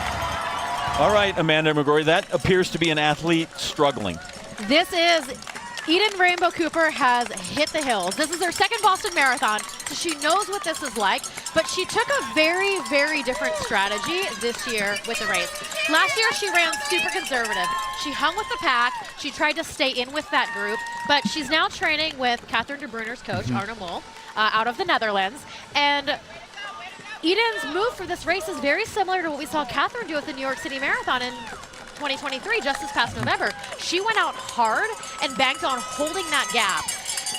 All right, Amanda McGrory, that appears to be an athlete struggling. This is Eden Rainbow Cooper has hit the hills. This is her second Boston Marathon, so she knows what this is like, but she took a very, very different strategy this year with the race. Last year, she ran super conservative. She hung with the pack. She tried to stay in with that group, but she's now training with Catherine de Bruyne's coach, Arno Mol, out of the Netherlands, and Eden's move for this race is very similar to what we saw Catherine do at the New York City Marathon in 2023, just this past November. She went out hard and banked on holding that gap.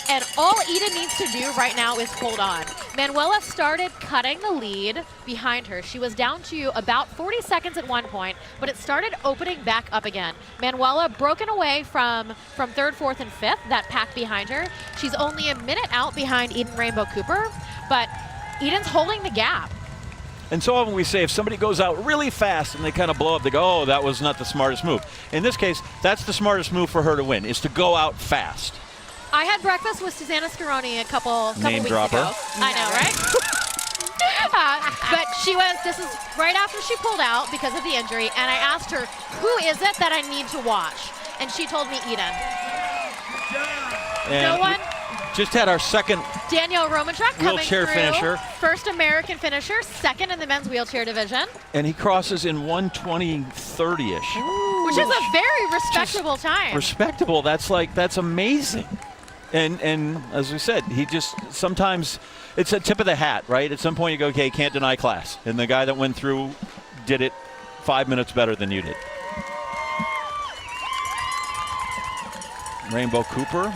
And all Eden needs to do right now is hold on. Manuela started cutting the lead behind her. She was down to about 40 seconds at one point, but it started opening back up again. Manuela broken away from third, fourth, and fifth, that pack behind her. She's only a minute out behind Eden Rainbow Cooper, but Eden's holding the gap. And so often we say if somebody goes out really fast and they kind of blow up, they go, oh, that was not the smartest move. In this case, that's the smartest move for her to win, is to go out fast. I had breakfast with Susanna Scaroni a couple Name weeks dropper. ago. I know, right? But this is right after she pulled out because of the injury, and I asked her, who is it that I need to watch? And she told me Eden. And no one? Just had our second Danielle Romanchuk coming wheelchair through. finisher. First American finisher, second in the men's wheelchair division. And he crosses in 1:20:30-ish. Which is a very respectable time. Respectable, that's amazing. And as we said, he just sometimes it's a tip of the hat, right? At some point you go, okay, can't deny class. And the guy that went through did it 5 minutes better than you did. Rainbow Cooper.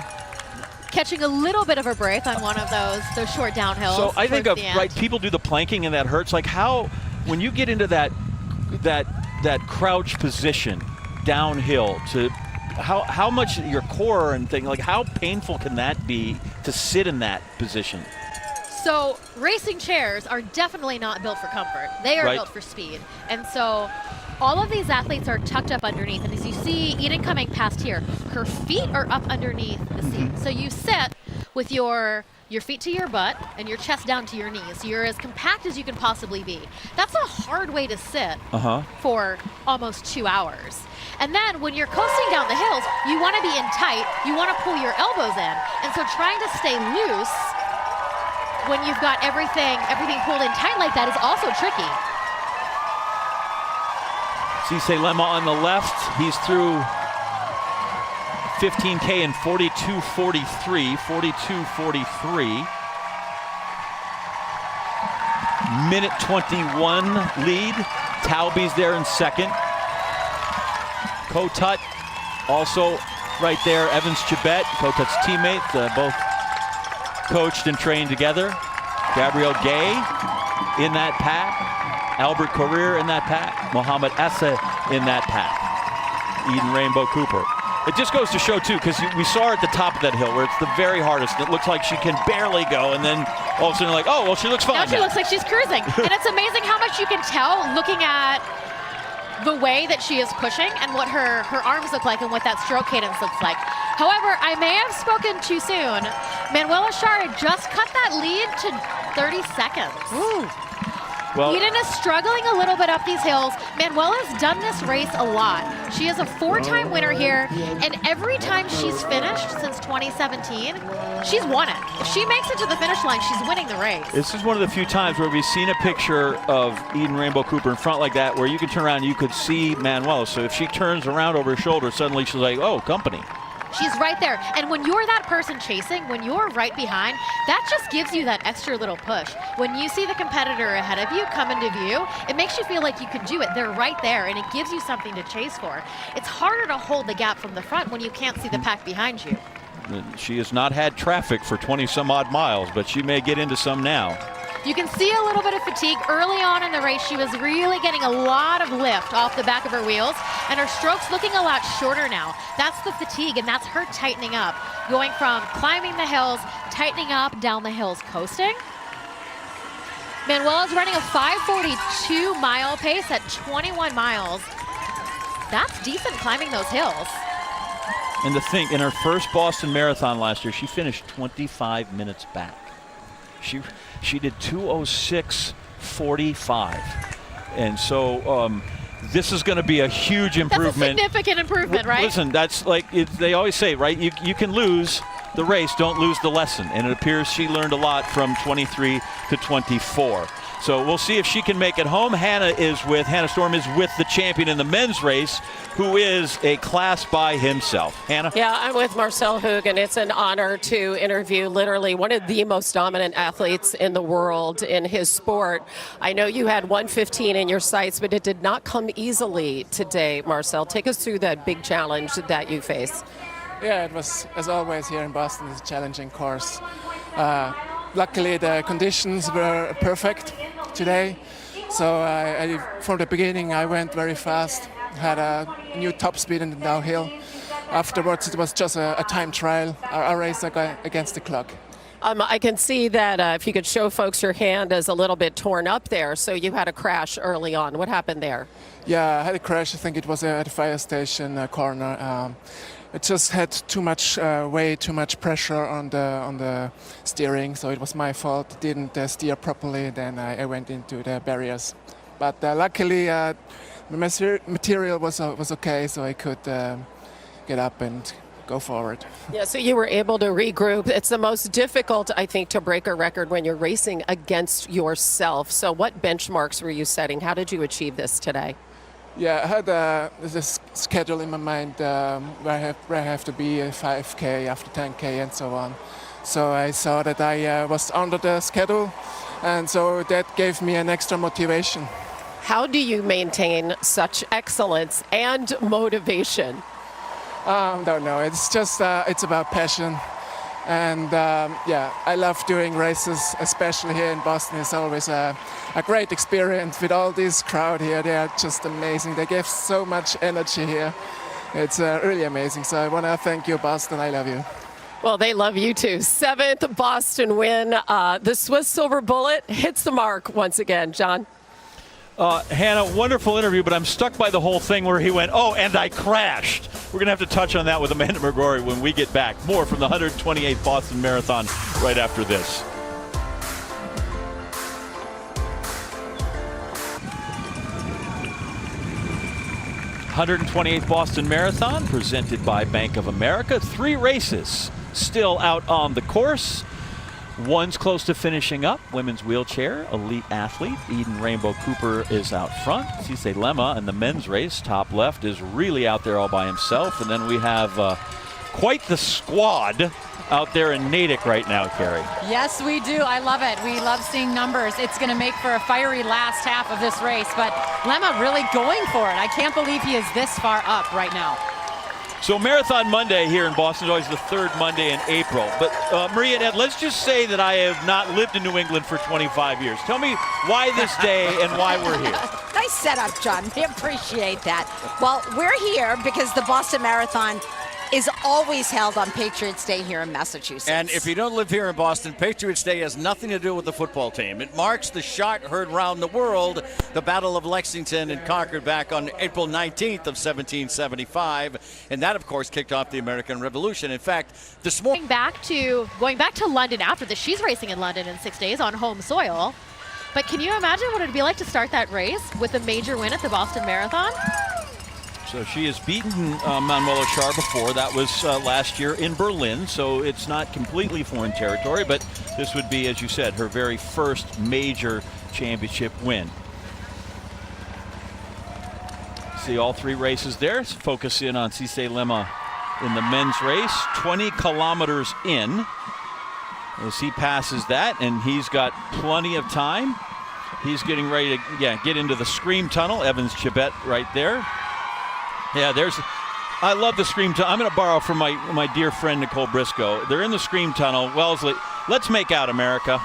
Catching a little bit of a break on one of those short downhills. So I think towards the end. right, people do the planking and that hurts. Like how, when you get into that crouch position downhill to how much your core and thing, like how painful can that be to sit in that position? So racing chairs are definitely not built for comfort. They are Right. built for speed. And so all of these athletes are tucked up underneath. And as you see Eden coming past here, her feet are up underneath the seat. So you sit with your feet to your butt and your chest down to your knees. You're as compact as you can possibly be. That's a hard way to sit for almost 2 hours. And then when you're coasting down the hills, you want to be in tight, you want to pull your elbows in. And so trying to stay loose when you've got everything pulled in tight like that is also tricky. Cisse Lema on the left, he's through 15K in 42:43. Minute 21 lead. Talby's there in second. Kotut also right there. Evans Chibet, Kotut's teammate, both coached and trained together. Gabrielle Gay in that pack. Albert Corrier in that pack. Mohamed Essa in that pack. Eden Rainbow Cooper. It just goes to show, too, because we saw her at the top of that hill where it's the very hardest. And it looks like she can barely go, and then all of a sudden, like, oh, well, she looks fine. Now she looks like she's cruising. And it's amazing how much you can tell looking at the way that she is pushing and what her arms look like and what that stroke cadence looks like. However, I may have spoken too soon. Manuela Schar just cut that lead to 30 seconds. Well, Eden is struggling a little bit up these hills. Manuela's done this race a lot. She is a 4-time winner here, and every time she's finished since 2017, she's won it. If she makes it to the finish line, she's winning the race. This is one of the few times where we've seen a picture of Eden Rainbow Cooper in front like that where you can turn around and you could see Manuela. So if she turns around over her shoulder, suddenly she's like, oh, company. She's right there. And when you're that person chasing, when you're right behind, that just gives you that extra little push. When you see the competitor ahead of you come into view, it makes you feel like you can do it. They're right there, and it gives you something to chase for. It's harder to hold the gap from the front when you can't see the pack behind you. She has not had traffic for 20-some-odd miles, but she may get into some now. You can see a little bit of fatigue. Early on in the race, she was really getting a lot of lift off the back of her wheels, and her stroke's looking a lot shorter now. That's the fatigue, and that's her tightening up. Going from climbing the hills, tightening up, down the hills, coasting. Manuela's running a 5:42-mile pace at 21 miles. That's decent climbing those hills. And to think, in her first Boston Marathon last year, she finished 25 minutes back. She did 2:06:45, and so this is going to be a huge improvement. That's a significant improvement, right? Listen, that's like they always say, right? You can lose the race, don't lose the lesson, and it appears she learned a lot from 23 to 24. So we'll see if she can make it home. Hannah Storm is with the champion in the men's race, who is a class by himself. Hannah? Yeah, I'm with Marcel Hoog, and it's an honor to interview literally one of the most dominant athletes in the world in his sport. I know you had 1:15 in your sights, but it did not come easily today, Marcel. Take us through that big challenge that you face. Yeah, it was, as always, here in Boston, it's a challenging course. luckily the conditions were perfect today. So from the beginning I went very fast, had a new top speed in the downhill. Afterwards it was just a time trial, a race against the clock. I can see that if you could show folks, your hand is a little bit torn up there, so you had a crash early on. What happened there? Yeah, I had a crash. I think it was at the fire station corner. It just had too much way too much pressure on the steering, so it was my fault. Didn't steer properly. Then I went into the barriers, but luckily the material was okay, so I could get up and go forward. Yeah, so you were able to regroup. It's the most difficult, I think, to break a record when you're racing against yourself. So what benchmarks were you setting? How did you achieve this today? Yeah, I had this schedule in my mind where I have to be 5K after 10K and so on. So I saw that I was under the schedule, and so that gave me an extra motivation. How do you maintain such excellence and motivation? Don't know. It's just it's about passion, and yeah, I love doing races, especially here in Boston. It's always a great experience with all this crowd here. They are just amazing. They give so much energy here. It's really amazing. So I want to thank you, Boston. I love you. Well, they love you too. 7th Boston win. The Swiss Silver Bullet hits the mark once again. John. Hannah, wonderful interview, but I'm stuck by the whole thing where he went, oh, and I crashed. We're going to have to touch on that with Amanda McGrory when we get back. More from the 128th Boston Marathon right after this. '128th Boston Marathon presented by Bank of America. 3 races still out on the course. One's close to finishing up. Women's wheelchair, elite athlete Eden Rainbow Cooper is out front. Cisse Lema in the men's race, top left, is really out there all by himself. And then we have quite the squad out there in Natick right now, Carrie. Yes, we do. I love it. We love seeing numbers. It's going to make for a fiery last half of this race, but Lema really going for it. I can't believe he is this far up right now. So Marathon Monday here in Boston is always the 3rd Monday in April. But Maria and Ed, let's just say that I have not lived in New England for 25 years. Tell me why this day and why we're here. Nice setup, John. We appreciate that. Well, we're here because the Boston Marathon is always held on Patriots Day here in Massachusetts. And if you don't live here in Boston, Patriots Day has nothing to do with the football team. It marks the shot heard round the world, the Battle of Lexington and Concord back on April 19th of 1775. And that, of course, kicked off the American Revolution. In fact, this morning... Going back to London after this, she's racing in London in 6 days on home soil. But can you imagine what it'd be like to start that race with a major win at the Boston Marathon? So she has beaten Manuela Schär before. That was last year in Berlin, so it's not completely foreign territory, but this would be, as you said, her very first major championship win. See all 3 races there. Focus in on Cisse Lema in the men's race. 20 kilometers in as he passes that, and he's got plenty of time. He's getting ready to get into the Scream Tunnel. Evans Chibet right there. Yeah, I love the Scream Tunnel. I'm going to borrow from my dear friend Nicole Briscoe. They're in the Scream Tunnel. Wellesley, let's make out, America.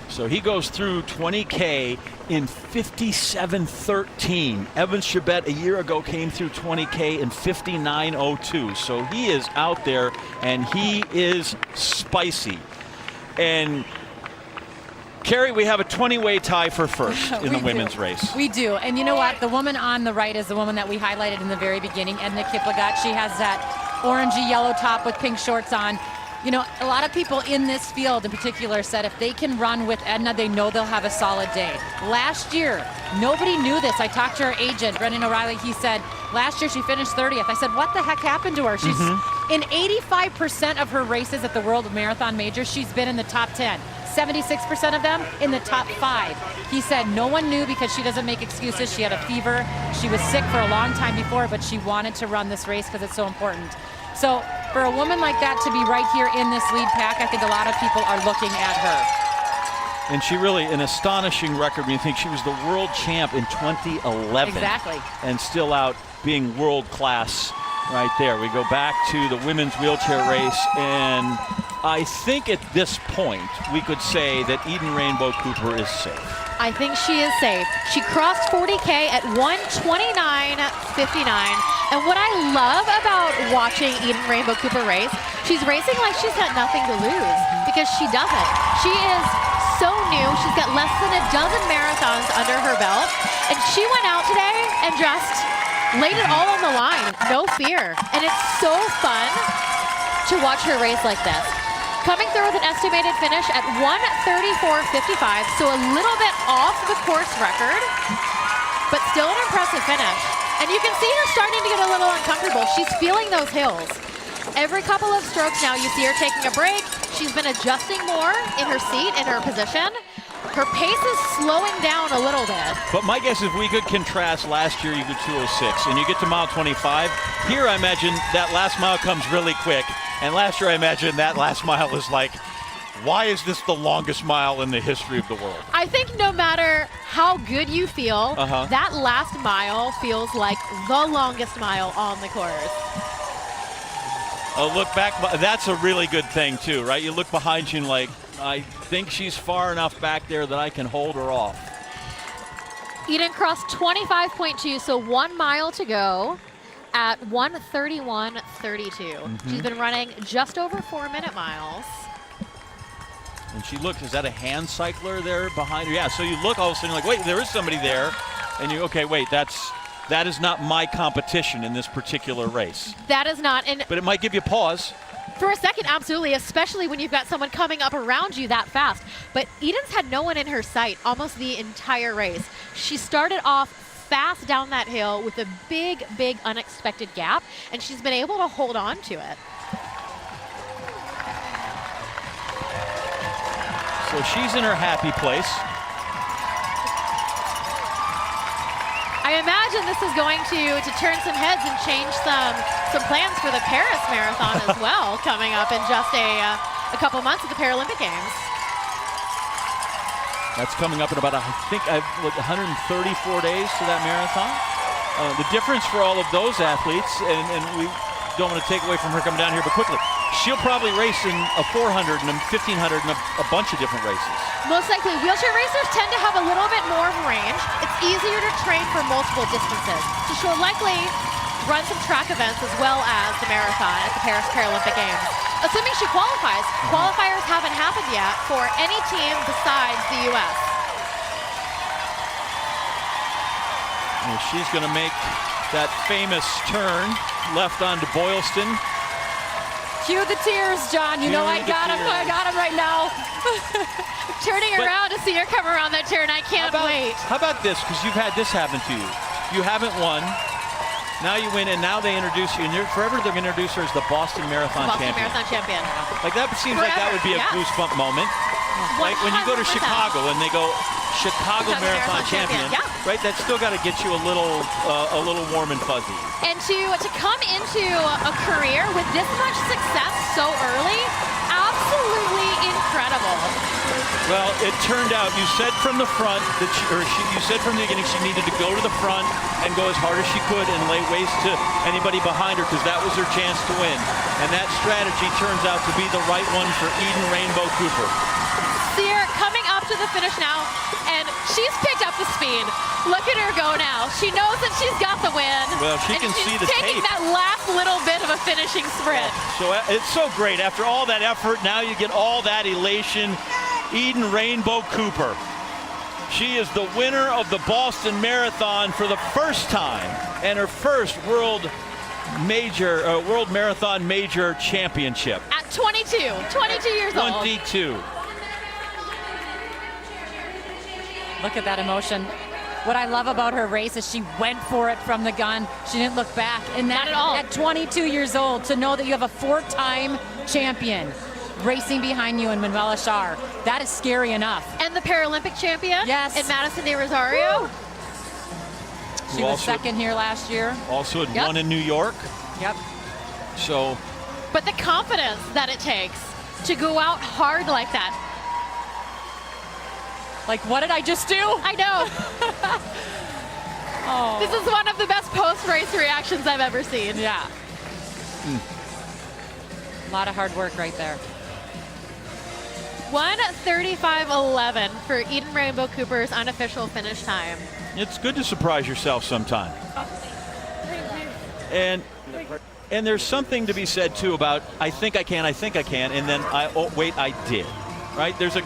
So he goes through 20K in 57:13. Evans Chibet a year ago came through 20K in 59:02. So he is out there and he is spicy. And Carrie, we have a 20-way tie for first in the women's race. We do. And you know what? The woman on the right is the woman that we highlighted in the very beginning, Edna Kiplagat. She has that orangey yellow top with pink shorts on. You know, a lot of people in this field in particular said if they can run with Edna, they know they'll have a solid day. Last year, nobody knew this. I talked to her agent, Brendan O'Reilly. He said, last year she finished 30th. I said, what the heck happened to her? She's in 85% of her races at the World Marathon Majors, she's been in the top 10. 76% of them in the top 5. He said no one knew because she doesn't make excuses. She had a fever. She was sick for a long time before, but she wanted to run this race because it's so important. So for a woman like that to be right here in this lead pack, I think a lot of people are looking at her. And she really, an astonishing record when you think she was the world champ in 2011. Exactly. And still out being world class right there. We go back to the women's wheelchair race, and I think at this point we could say that Eden Rainbow Cooper is safe. I think she is safe. She crossed 40K at 1:29.59. And what I love about watching Eden Rainbow Cooper race, she's racing like she's got nothing to lose, because she doesn't. She is so new. She's got less than a dozen marathons under her belt. And she went out today and just laid it all on the line. No fear. And it's so fun to watch her race like this. Coming through with an estimated finish at 1:34.55, so a little bit off the course record, but still an impressive finish. And you can see her starting to get a little uncomfortable. She's feeling those hills. Every couple of strokes now, you see her taking a break. She's been adjusting more in her seat, in her position. Her pace is slowing down a little bit. But my guess is we could contrast last year, you go 2:06, and you get to mile 25. Here, I imagine that last mile comes really quick. And last year, I imagine that last mile is like, why is this the longest mile in the history of the world? I think no matter how good you feel, that last mile feels like the longest mile on the course. Oh, look back. That's a really good thing, too, right? You look behind you and like, I think she's far enough back there that I can hold her off. Eden crossed 25.2, so 1 mile to go at 1:31.32. She's been running just over 4-minute miles. And she looked, is that a hand cycler there behind her? Yeah, so you look all of a sudden, you're like, wait, there is somebody there. And you, okay, wait, that is not my competition in this particular race. That is not. But it might give you pause. For a second, absolutely, especially when you've got someone coming up around you that fast. But Eden's had no one in her sight almost the entire race. She started off fast down that hill with a big, big unexpected gap, and she's been able to hold on to it. So she's in her happy place. I imagine this is going to turn some heads and change some plans for the Paris Marathon as well, coming up in just a couple months at the Paralympic Games. That's coming up in about, I think, 134 days to that marathon. The difference for all of those athletes, and we don't want to take away from her coming down here, but quickly, she'll probably race in a 400 and a 1500 and a bunch of different races. Most likely, wheelchair racers tend to have a little bit more range. It's easier to train for multiple distances. So she'll likely run some track events as well as the marathon at the Paris Paralympic Games. Assuming she qualifies. Qualifiers haven't happened yet for any team besides the U.S. And she's going to make that famous turn left onto Boylston. Cue the tears, John. You know I got him. I got him right now. Turning around to see her come around that turn. I can't wait. How about this? Because you've had this happen to you. You haven't won. Now you win, and now they introduce you, and forever they're going to introduce her as the Boston Marathon champion. Marathon champion. Like that seems like that would be a goosebump moment. Like when you go to Chicago and they go Chicago Marathon champion, right? That's still got to get you a little warm and fuzzy. And to come into a career with this much success so early, absolutely incredible. Well, it turned out you said from the front that you said from the beginning she needed to go to the front and go as hard as she could and lay waste to anybody behind her because that was her chance to win. And that strategy turns out to be the right one for Eden Rainbow Cooper. See her coming up to the finish now, and she's picked up the speed. Look at her go now. She knows that she's got the win. Well, she can see the taking tape. that last little bit of a finishing sprint. So it's so great. After all that effort, now you get all that elation. Eden Rainbow Cooper. She is the winner of the Boston Marathon for the first time and her first World Marathon Major Championship. At 22 years old. 22. Look at that emotion. What I love about her race is she went for it from the gun. She didn't look back. And that Not at all. At 22 years old, to know that you have a 4-time champion. racing behind you in Manuela Schar. That is scary enough. And the Paralympic champion in Madison De Rosario. Woo! She was second here last year. Also had won in New York. Yep. So. But the confidence that it takes to go out hard like that. Like, what did I just do? I know. Oh. This is one of the best post-race reactions I've ever seen. Yeah. A lot of hard work right there. 1:35.11 for Eden Rainbow Cooper's unofficial finish time. It's good to surprise yourself sometime. And there's something to be said too about I think I can, and then wait, I did. Right? There's a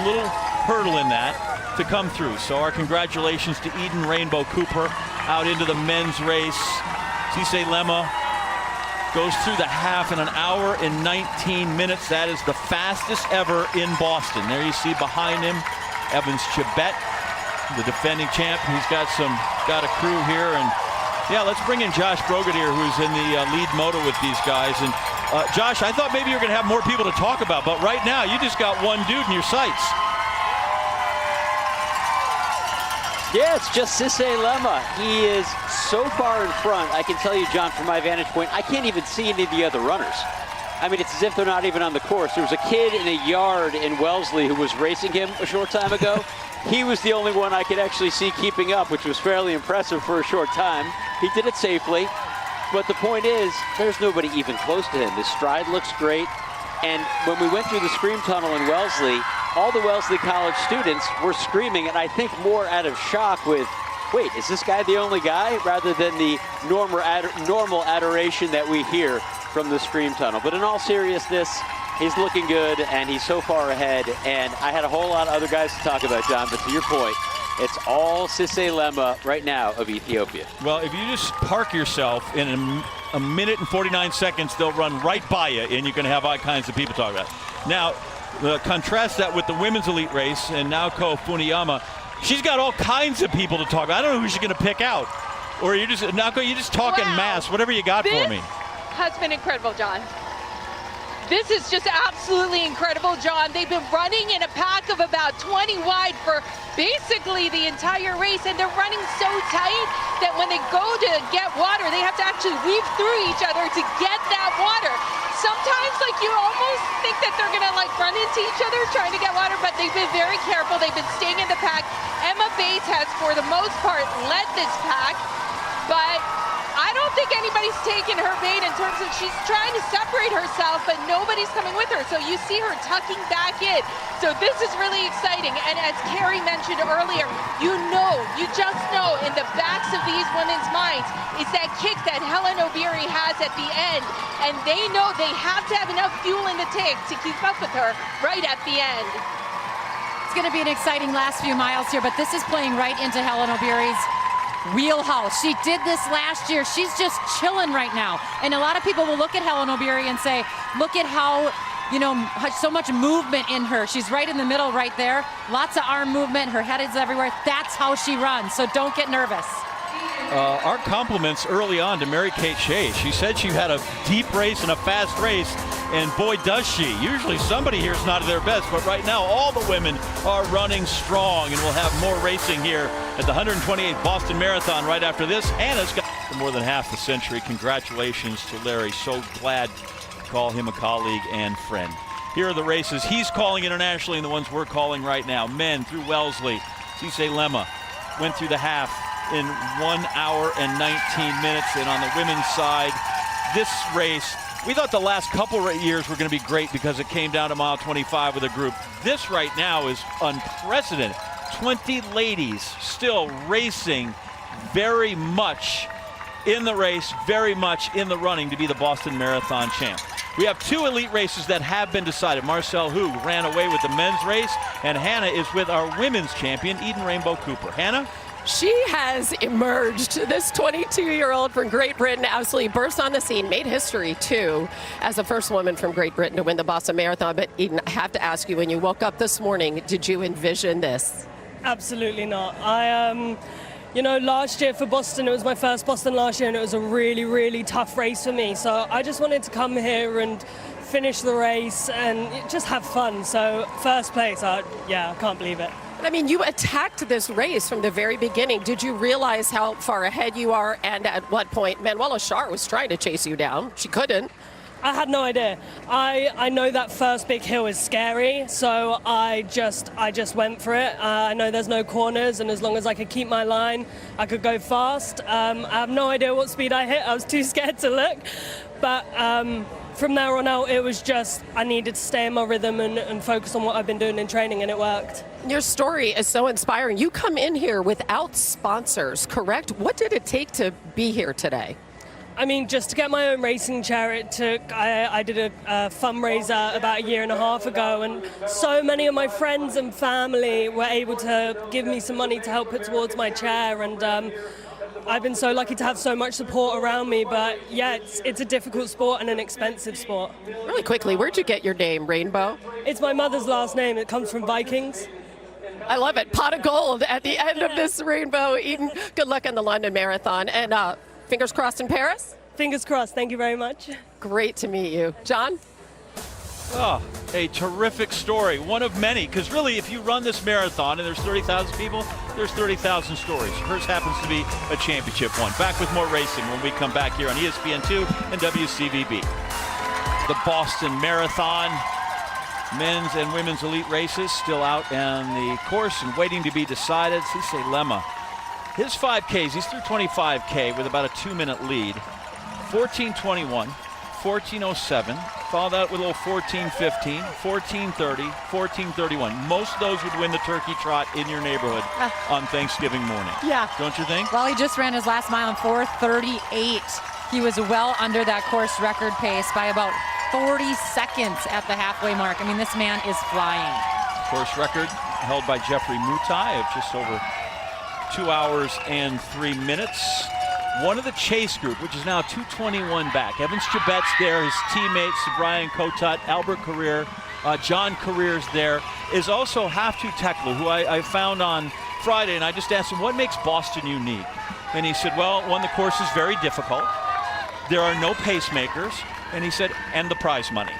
little hurdle in that to come through. So our congratulations to Eden Rainbow Cooper out into the men's race. Cisse Lema goes through the half in 1 hour and 19 minutes. That is the fastest ever in Boston. There you see behind him Evans Chibet, the defending champ. He's got a crew here, and yeah, let's bring in Josh Brogadier, who's in the lead moto with these guys. And Josh, I thought maybe you were going to have more people to talk about, but right now you just got one dude in your sights. Yeah, it's just Cisse Lema. He is so far in front. I can tell you, John, from my vantage point, I can't even see any of the other runners. I mean, it's as if they're not even on the course. There was a kid in a yard in Wellesley who was racing him a short time ago. He was the only one I could actually see keeping up, which was fairly impressive for a short time. He did it safely. But the point is, there's nobody even close to him. His stride looks great. And when we went through the Scream Tunnel in Wellesley, all the Wellesley College students were screaming, and I think more out of shock with, wait, is this guy the only guy? Rather than the normal adoration that we hear from the Scream Tunnel. But in all seriousness, he's looking good, and he's so far ahead. And I had a whole lot of other guys to talk about, John, but to your point, it's all Cisse Lema right now of Ethiopia. Well, if you just park yourself in a minute and 49 seconds, they'll run right by you, and you're going to have all kinds of people talking about it. Now, contrast that with the women's elite race, and Naoko Funiyama. She's got all kinds of people to talk about. I don't know who she's going to pick out. Or you're just, Naoko, you're just talking mass, whatever you got for me. Has been incredible, John. This is just absolutely incredible, John. They've been running in a pack of about 20 wide for basically the entire race, and they're running so tight that when they go to get water, they have to actually weave through each other to get that water. Sometimes, like, you almost think that they're gonna like run into each other trying to get water, but they've been very careful. They've been staying in the pack. Emma Bates has, for the most part, led this pack, but I don't think anybody's taken her bait in terms of she's trying to separate herself, but nobody's coming with her. So you see her tucking back in. So this is really exciting. And as Carrie mentioned earlier, you just know in the backs of these women's minds is that kick that Helen Obiri has at the end. And they know they have to have enough fuel in the tank to keep up with her right at the end. It's going to be an exciting last few miles here, but this is playing right into Helen Obiri's wheelhouse. She did this last year. She's just chilling right now. And a lot of people will look at Helen Obiri and say, look at how, so much movement in her. She's right in the middle right there. Lots of arm movement. Her head is everywhere. That's how she runs. So don't get nervous. Our compliments early on to Mary Kate Shea. She said she had a deep race and a fast race, and boy, does she. Usually somebody here is not at their best, but right now all the women are running strong, and we'll have more racing here at the 128th Boston Marathon right after this. Hannah's got for more than half a century. Congratulations to Larry. So glad to call him a colleague and friend. Here are the races he's calling internationally and the ones we're calling right now. Men through Wellesley. Cisse Lema went through the half in 1 hour and 19 minutes. And on the women's side, this race, we thought the last couple of years were going to be great because it came down to mile 25 with a group. This right now is unprecedented. 20 ladies still racing very much in the race, very much in the running to be the Boston Marathon champ. We have two elite races that have been decided. Marcel Hu ran away with the men's race, and Hannah is with our women's champion, Eden Rainbow Cooper. Hannah? She has emerged. This 22-year-old from Great Britain absolutely burst on the scene, made history, too, as the first woman from Great Britain to win the Boston Marathon. But, Eden, I have to ask you, when you woke up this morning, did you envision this? Absolutely not. Last year for Boston, it was my first Boston last year, and it was a really, really tough race for me. So I just wanted to come here and finish the race and just have fun. So first place, I can't believe it. I mean, you attacked this race from the very beginning. Did you realize how far ahead you are? And at what point Manuela Schär was trying to chase you down? She couldn't. I had no idea. I know that first big hill is scary, so I just went for it. I know there's no corners, and as long as I could keep my line, I could go fast. I have no idea what speed I hit. I was too scared to look. But from there on out, it was just I needed to stay in my rhythm and focus on what I've been doing in training, and it worked. Your story is so inspiring. You come in here without sponsors, correct? What did it take to be here today? I mean, just to get my own racing chair, it took, I did a fundraiser about 1.5 years ago, and so many of my friends and family were able to give me some money to help put towards my chair, and I've been so lucky to have so much support around me. But yeah, it's a difficult sport and an expensive sport. Really quickly, where'd you get your name, Rainbow? It's my mother's last name. It comes from Vikings. I love it. Pot of gold at the end of this rainbow. Eden, good luck on the London Marathon. And fingers crossed in Paris? Fingers crossed. Thank you very much. Great to meet you. John? Oh, a terrific story. One of many, because really, if you run this marathon and there's 30,000 people, there's 30,000 stories. Hers happens to be a championship one. Back with more racing when we come back here on ESPN2 and WCVB. The Boston Marathon, men's and women's elite races still out on the course and waiting to be decided. Cisse Lemma, his 5Ks, he's through 25K with about a 2-minute lead. 14:21, 14:07, followed out with a little 14:15, 14:30, 14:31. Most of those would win the turkey trot in your neighborhood on Thanksgiving morning. Yeah. Don't you think? Well, he just ran his last mile in 4:38. He was well under that course record pace by about 40 seconds at the halfway mark. I mean, this man is flying. Course record held by Jeffrey Mutai of just over 2 hours and 3 minutes. One of the chase group, which is now 2:21 back. Evans Chebet's there, his teammates, Brian Cotot, Albert Carrier, John Carrier's there, is also Haftu Tekla, who I found on Friday, and I just asked him, what makes Boston unique? And he said, well, one, the course is very difficult. There are no pacemakers. And he said, and the prize money.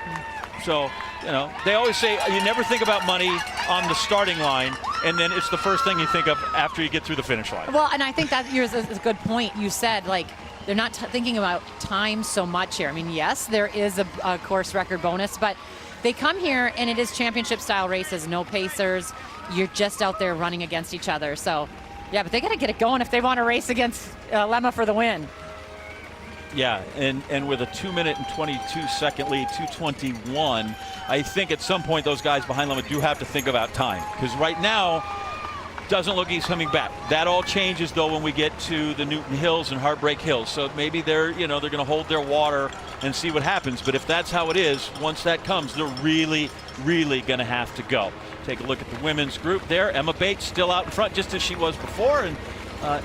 So, you know, they always say you never think about money on the starting line, and then it's the first thing you think of after you get through the finish line. Well, and I think that here's a good point. You said, like, they're not thinking about time so much here. I mean, yes, there is a course record bonus, but they come here and it is championship-style races, no pacers. You're just out there running against each other. So, yeah, but they got to get it going if they want to race against Lemma for the win. Yeah, and with a 2-minute and 22-second lead, 2:21, I think at some point those guys behind Lemma do have to think about time, because right now doesn't look he's coming back. That all changes though when we get to the Newton Hills and Heartbreak Hills. So maybe they're going to hold their water and see what happens. But if that's how it is, once that comes, they're really, really going to have to go. Take a look at the women's group there. Emma Bates still out in front, just as she was before, and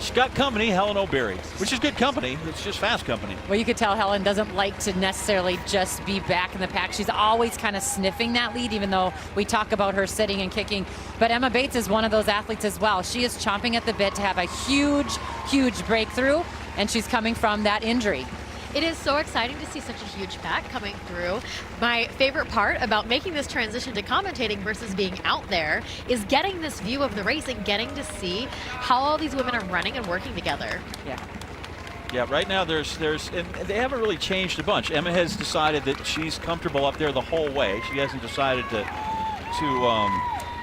she's got company, Helen O'Beary, which is good company. It's just fast company. Well, you could tell Helen doesn't like to necessarily just be back in the pack. She's always kind of sniffing that lead, even though we talk about her sitting and kicking. But Emma Bates is one of those athletes as well. She is chomping at the bit to have a huge, huge breakthrough, and she's coming from that injury. It is so exciting to see such a huge pack coming through. My favorite part about making this transition to commentating versus being out there is getting this view of the race and getting to see how all these women are running and working together. Yeah, right now and they haven't really changed a bunch. Emma has decided that she's comfortable up there the whole way. She hasn't decided to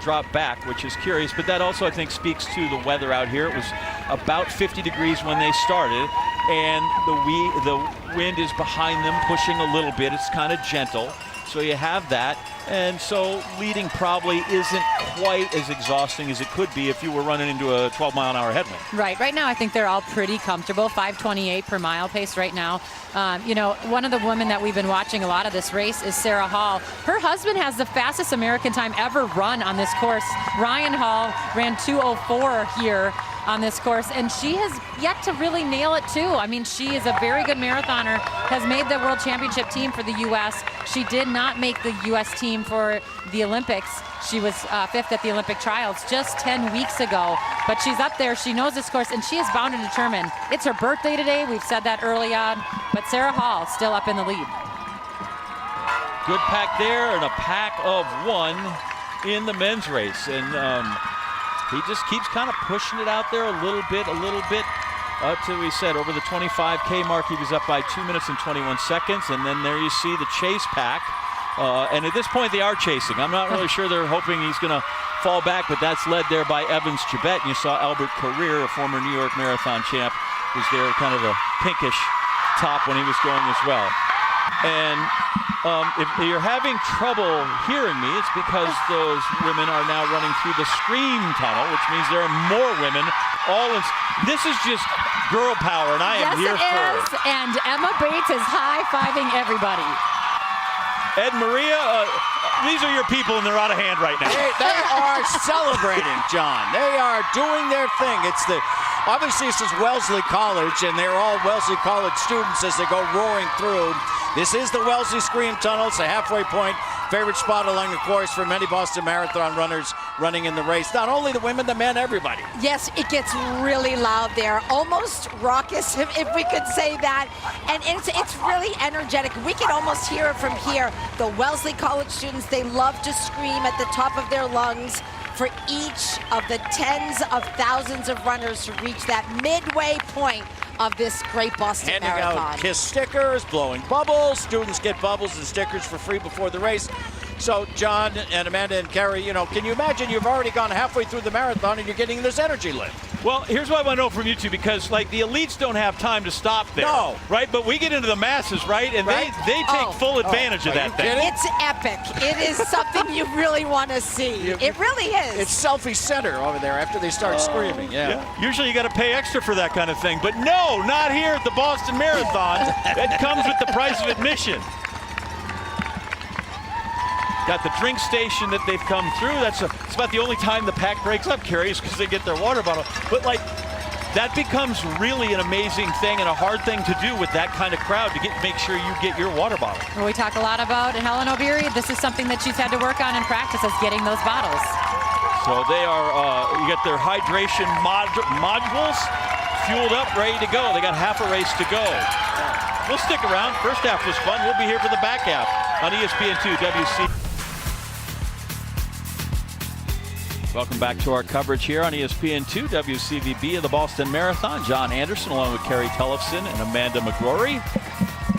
drop back, which is curious, but that also I think speaks to the weather out here. It was about 50 degrees when they started, and the wind is behind them, pushing a little bit. It's kind of gentle, so you have that, and so leading probably isn't quite as exhausting as it could be if you were running into a 12-mile-an-hour headwind. Right now I think they're all pretty comfortable. 5:28 per mile pace right now. One of the women that we've been watching a lot of this race is Sarah Hall. Her husband has the fastest American time ever run on this course. Ryan Hall ran 2:04 here on this course, and she has yet to really nail it too. I mean, she is a very good marathoner, has made the World Championship team for the U.S. She did not make the U.S. team for the Olympics. She was 5th at the Olympic trials just 10 weeks ago, but she's up there. She knows this course, and she is bound and determined. It's her birthday today. We've said that early on, but Sarah Hall still up in the lead. good pack there and a pack of one in the men's race. And he just keeps kind of pushing it out there a little bit. Up to, we said, over the 25K mark, he was up by 2 minutes and 21 seconds. And then there you see the chase pack. And at this point, they are chasing. I'm not really sure they're hoping he's going to fall back, but that's led there by Evans Chibet. And you saw Albert Carrier, a former New York Marathon champ, was there, kind of a pinkish top when he was going as well. And if you're having trouble hearing me, it's because those women are now running through the scream tunnel, which means there are more women all in. This is just girl power, and I am here for it. Yes, it is. And Emma Bates is high-fiving everybody. Ed Maria, these are your people, and they're out of hand right now. They are celebrating, John. They are doing their thing. Obviously, this is Wellesley College, and they're all Wellesley College students as they go roaring through. This is the Wellesley Scream Tunnel. It's a halfway point. Favorite spot along the course for many Boston Marathon runners running in the race. Not only the women, the men, everybody. Yes, it gets really loud there, almost raucous, if we could say that. And it's really energetic. We can almost hear it from here. The Wellesley College students, they love to scream at the top of their lungs for each of the tens of thousands of runners to reach that midway point of this great Boston Marathon. Handing out KISS stickers, blowing bubbles. Students get bubbles and stickers for free before the race. So, John and Amanda and Carrie, can you imagine you've already gone halfway through the marathon and you're getting this energy lift? Well, here's what I want to know from you two, because the elites don't have time to stop there. No. Right? But we get into the masses, right? And they take full advantage of that thing. It's epic. It is something you really want to see. It really is. It's selfie center over there after they start screaming. Yeah. Usually you got to pay extra for that kind of thing. But no, not here at the Boston Marathon. It comes with the price of admission. Got the drink station that they've come through. It's about the only time the pack breaks up, Carrie, is because they get their water bottle. But that becomes really an amazing thing and a hard thing to do with that kind of crowd, to make sure you get your water bottle. Well, we talk a lot about Helen O'Beary. This is something that she's had to work on in practice, is getting those bottles. So they are, you get their hydration modules fueled up, ready to go. They got half a race to go. We'll stick around. First half was fun. We'll be here for the back half on ESPN2 WC. Welcome back to our coverage here on ESPN2 WCVB of the Boston Marathon. John Anderson along with Carrie Tellefson and Amanda McGrory.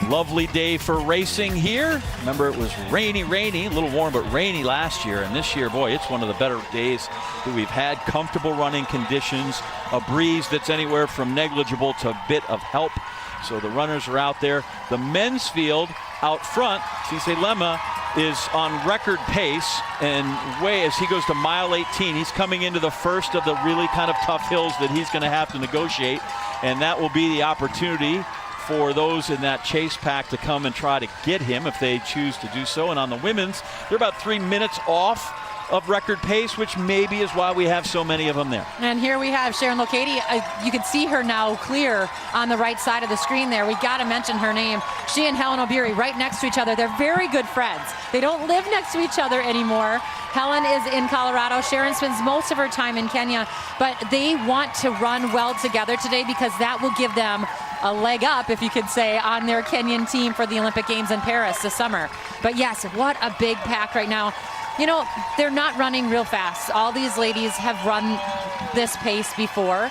Lovely day for racing here. Remember, it was rainy, a little warm, but rainy last year. And this year, boy, it's one of the better days that we've had. Comfortable running conditions, a breeze that's anywhere from negligible to a bit of help. So the runners are out there. The men's field out front, Cisse Lema is on record pace, and as he goes to mile 18, he's coming into the first of the really kind of tough hills that he's going to have to negotiate, and that will be the opportunity for those in that chase pack to come and try to get him if they choose to do so. And on the women's, they're about 3 minutes off of record pace, which maybe is why we have so many of them there. And here we have Sharon Lokedi. You can see her now clear on the right side of the screen there. We got to mention her name. She and Helen O'Beary right next to each other. They're very good friends. They don't live next to each other anymore. Helen is in Colorado. Sharon spends most of her time in Kenya, but they want to run well together today because that will give them a leg up, if you could say, on their Kenyan team for the Olympic Games in Paris this summer. But yes, what a big pack right now. They're not running real fast. All these ladies have run this pace before.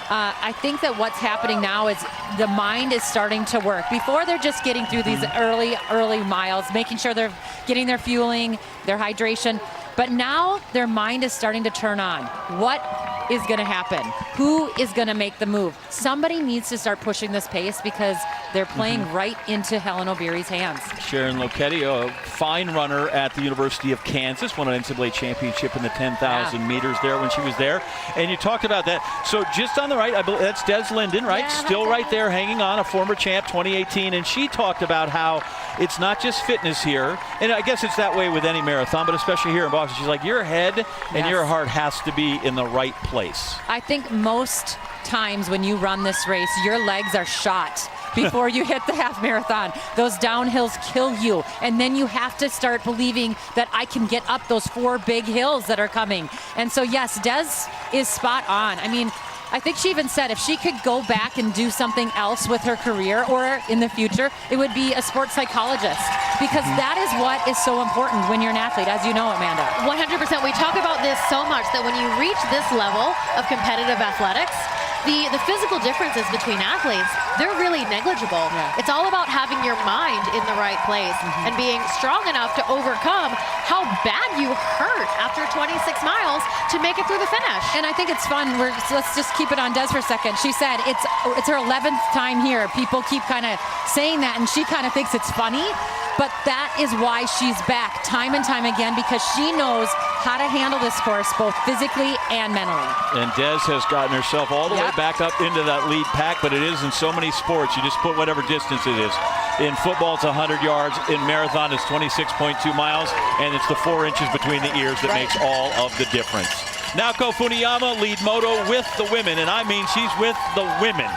I think that what's happening now is the mind is starting to work. Before, they're just getting through these early miles, making sure they're getting their fueling, their hydration. But now their mind is starting to turn on. What is going to happen? Who is going to make the move? Somebody needs to start pushing this pace because they're playing right into Helen O'Beary's hands. Sharon Lokedi, a fine runner at the University of Kansas, won an NCAA championship in the 10,000 meters there when she was there. And you talked about that. So just on the right, I believe that's Des Linden, right? Yeah, still right there hanging on, a former champ, 2018. And she talked about how it's not just fitness here. And I guess it's that way with any marathon, but especially here in Boston. She's like, your head and your heart has to be in the right place. I think most times when you run this race, your legs are shot before you hit the half marathon. Those downhills kill you. And then you have to start believing that I can get up those 4 big hills that are coming. And so, yes, Des is spot on. I mean, I think she even said if she could go back and do something else with her career or in the future, it would be a sports psychologist, because that is what is so important when you're an athlete, as you know, Amanda. 100%. We talk about this so much that when you reach this level of competitive athletics, the physical differences between athletes, they're really negligible. It's all about having your mind in the right place and being strong enough to overcome how bad you hurt after 26 miles to make it through the finish. And I think it's fun. Let's just keep it on Des for a second. She said it's her 11th time here. People keep kind of saying that, and she kind of thinks it's funny. But that is why she's back time and time again, because she knows how to handle this course both physically and mentally. And Des has gotten herself all the way back up into that lead pack, but it is in so many sports. You just put whatever distance it is. In football, it's 100 yards. In marathon, it's 26.2 miles, and it's the 4 inches between the ears that makes all of the difference. Naoko Funiyama, lead moto with the women, and I mean she's with the women.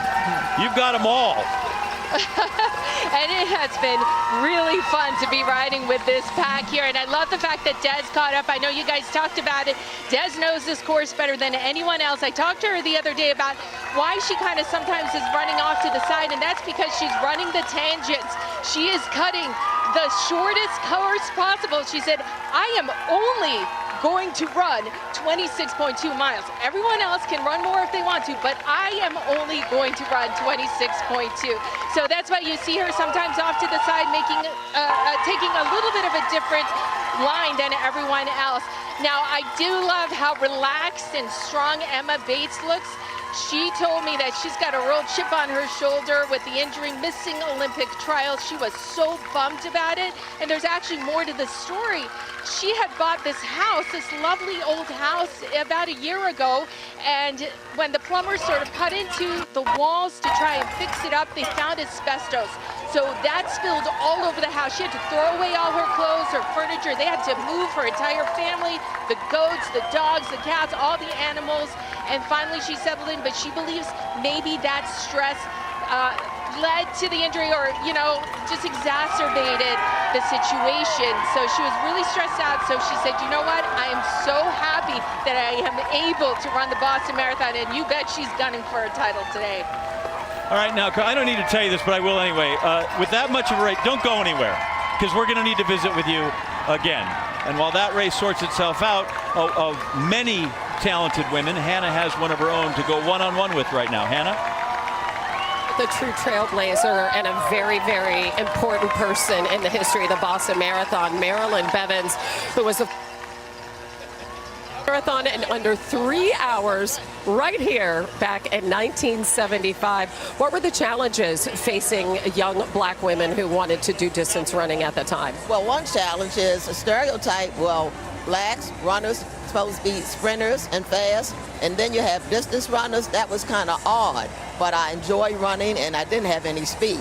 You've got them all. And it has been really fun to be riding with this pack here. And I love the fact that Des caught up. I know you guys talked about it. Des knows this course better than anyone else. I talked to her the other day about why she kind of sometimes is running off to the side, and that's because she's running the tangents. She is cutting the shortest course possible. She said, I am only going to run 26.2 miles. Everyone else can run more if they want to, but I am only going to run 26.2. So that's why you see her sometimes off to the side, making taking a little bit of a different line than everyone else. Now, I do love how relaxed and strong Emma Bates looks. She told me that she's got a real chip on her shoulder with the injury, missing Olympic trials. She was so bummed about it. And there's actually more to the story. She had bought this house, this lovely old house, about a year ago. And when the plumbers sort of cut into the walls to try and fix it up, they found asbestos. So that spilled all over the house. She had to throw away all her clothes, her furniture. They had to move her entire family, the goats, the dogs, the cats, all the animals. And finally she settled in, but she believes maybe that stress led to the injury, or, you know, just exacerbated the situation. So she was really stressed out. So she said, you know what? I am so happy that I am able to run the Boston Marathon, and you bet she's gunning for a title today. All right, now, I don't need to tell you this, but I will anyway. With that much of a race, don't go anywhere, because we're going to need to visit with you again. And while that race sorts itself out, of many talented women, Hannah has one of her own to go one-on-one with right now. Hannah? The true trailblazer and a very, very important person in the history of the Boston Marathon, Marilyn Bevans, who was a marathon in under 3 hours right here back in 1975. What were the challenges facing young black women who wanted to do distance running at the time? Well, one challenge is a stereotype. Well, blacks, runners, supposed to be sprinters and fast, and then you have distance runners. That was kind of odd, but I enjoy running and I didn't have any speed.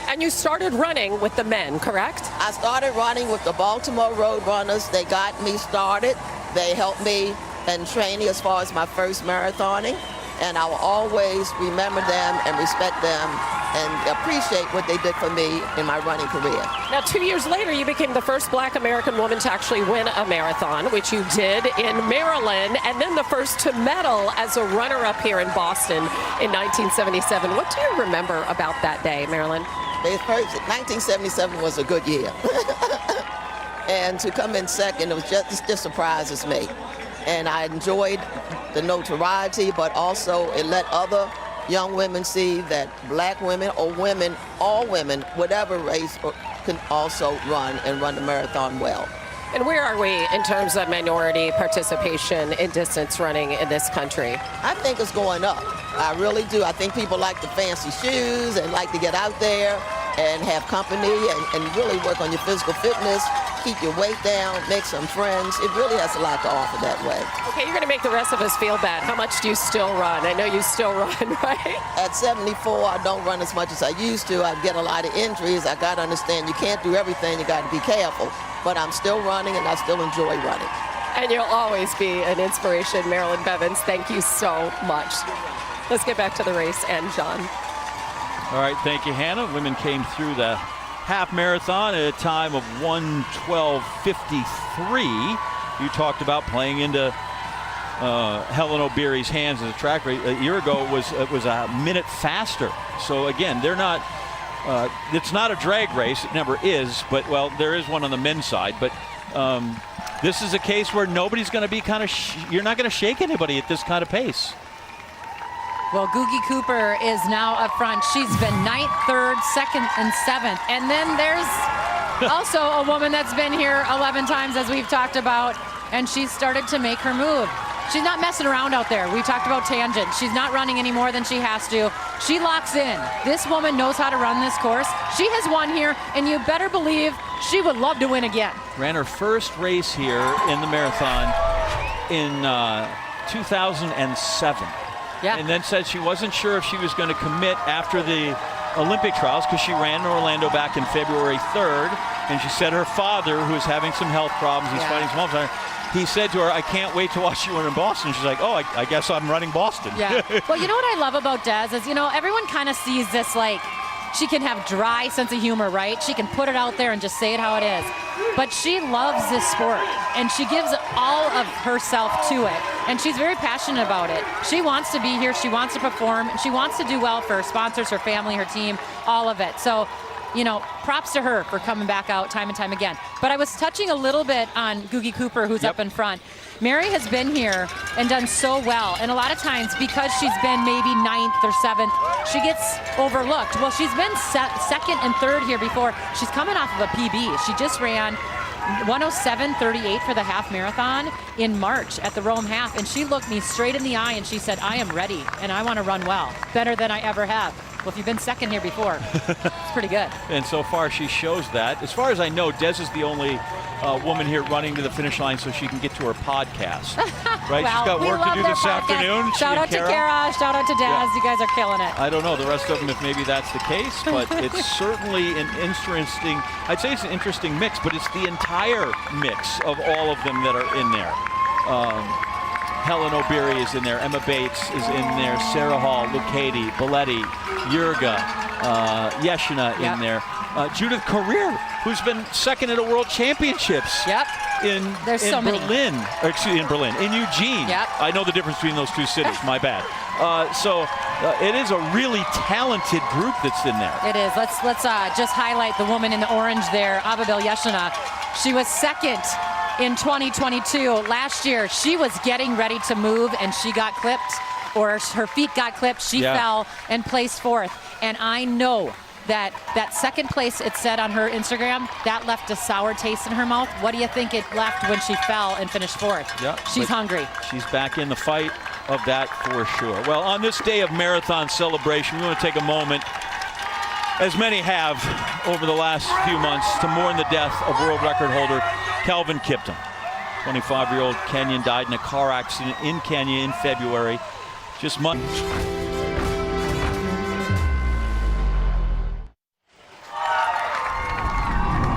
And you started running with the men, correct? I started running with the Baltimore Road Runners. They got me started. They helped me in training as far as my first marathoning, and I will always remember them and respect them and appreciate what they did for me in my running career. Now, 2 years later, you became the first black American woman to actually win a marathon, which you did in Maryland, and then the first to medal as a runner-up here in Boston in 1977. What do you remember about that day, Marilyn? 1977 was a good year. And to come in second, it was just surprises me. And I enjoyed the notoriety, but also it let other young women see that black women or women, all women, whatever race, can also run and run the marathon well. And where are we in terms of minority participation in distance running in this country? I think it's going up. I really do. I think people like the fancy shoes and like to get out there and have company and really work on your physical fitness, keep your weight down, make some friends. It really has a lot to offer that way. Okay, you're going to make the rest of us feel bad. How much do you still run? I know you still run, right? At 74, I don't run as much as I used to. I get a lot of injuries. I got to understand you can't do everything. You got to be careful. But I'm still running, and I still enjoy running. And you'll always be an inspiration, Marilyn Bevans. Thank you so much. Let's get back to the race and John. All right, thank you, Hannah. Women came through the half marathon at a time of 1:12:53. You talked about playing into Helen O'Beary's hands as a track race. A year ago it was a minute faster. So again, they're not. It's not a drag race. It never is. But well, there is one on the men's side. But this is a case where nobody's going to be you're not going to shake anybody at this kind of pace. Well, Googie Cooper is now up front. She's been 9th, 3rd, 2nd, and 7th. And then there's also a woman that's been here 11 times, as we've talked about, and she's started to make her move. She's not messing around out there. We talked about tangent. She's not running any more than she has to. She locks in. This woman knows how to run this course. She has won here, and you better believe she would love to win again. Ran her first race here in the marathon in 2007. Yeah. And then said she wasn't sure if she was going to commit after the Olympic trials because she ran in Orlando back in February 3rd. And she said her father, who is having some health problems, he's fighting some Alzheimer's, he said to her, I can't wait to watch you run in Boston. She's like, oh, I guess I'm running Boston. Yeah. Well, you know what I love about Des is, everyone kind of sees this like, she can have dry sense of humor, right? She can put it out there and just say it how it is. But she loves this sport, and she gives all of herself to it, and she's very passionate about it. She wants to be here. She wants to perform. And she wants to do well for her sponsors, her family, her team, all of it. So, props to her for coming back out time and time again. But I was touching a little bit on Googie Cooper, who's up in front. Mary has been here and done so well, and a lot of times because she's been maybe 9th or 7th, she gets overlooked. Well, she's been 2nd and 3rd here before. She's coming off of a PB. She just ran 107.38 for the half marathon in March at the Rome Half, and she looked me straight in the eye and she said, I am ready and I want to run well, better than I ever have. Well, if you've been 2nd here before, it's pretty good. And so far she shows that. As far as I know, Des is the only woman here running to the finish line so she can get to her podcast. Right? Well, she's got work to do this afternoon. Shout out to Kara. Shout out to Des. Yeah. You guys are killing it. I don't know the rest of them if maybe that's the case, but it's certainly an interesting, I'd say it's an interesting mix, but it's the entire mix of all of them that are in there. Helen O'Beary is in there, Emma Bates is in there, Sarah Hall, Lucchesi, Belletti, Jurga, Yeshina in there. Judith Carrier, who's been 2nd at a World Championships in Berlin, or excuse me, in Eugene. I know the difference between those two cities, my bad. So it is a really talented group that's in there. It is. Let's just highlight the woman in the orange there, Ababel Yeshina. She was 2nd in 2022. Last year, she was getting ready to move and she got clipped, or her feet got clipped. She fell and placed 4th. And I know that 2nd place, it said on her Instagram, that left a sour taste in her mouth. What do you think it left when she fell and finished 4th? She's hungry. She's back in the fight of that for sure. Well, on this day of marathon celebration, we want to take a moment, as many have over the last few months, to mourn the death of world record holder Kelvin Kiptum. 25-year-old Kenyan died in a car accident in Kenya in February, just months.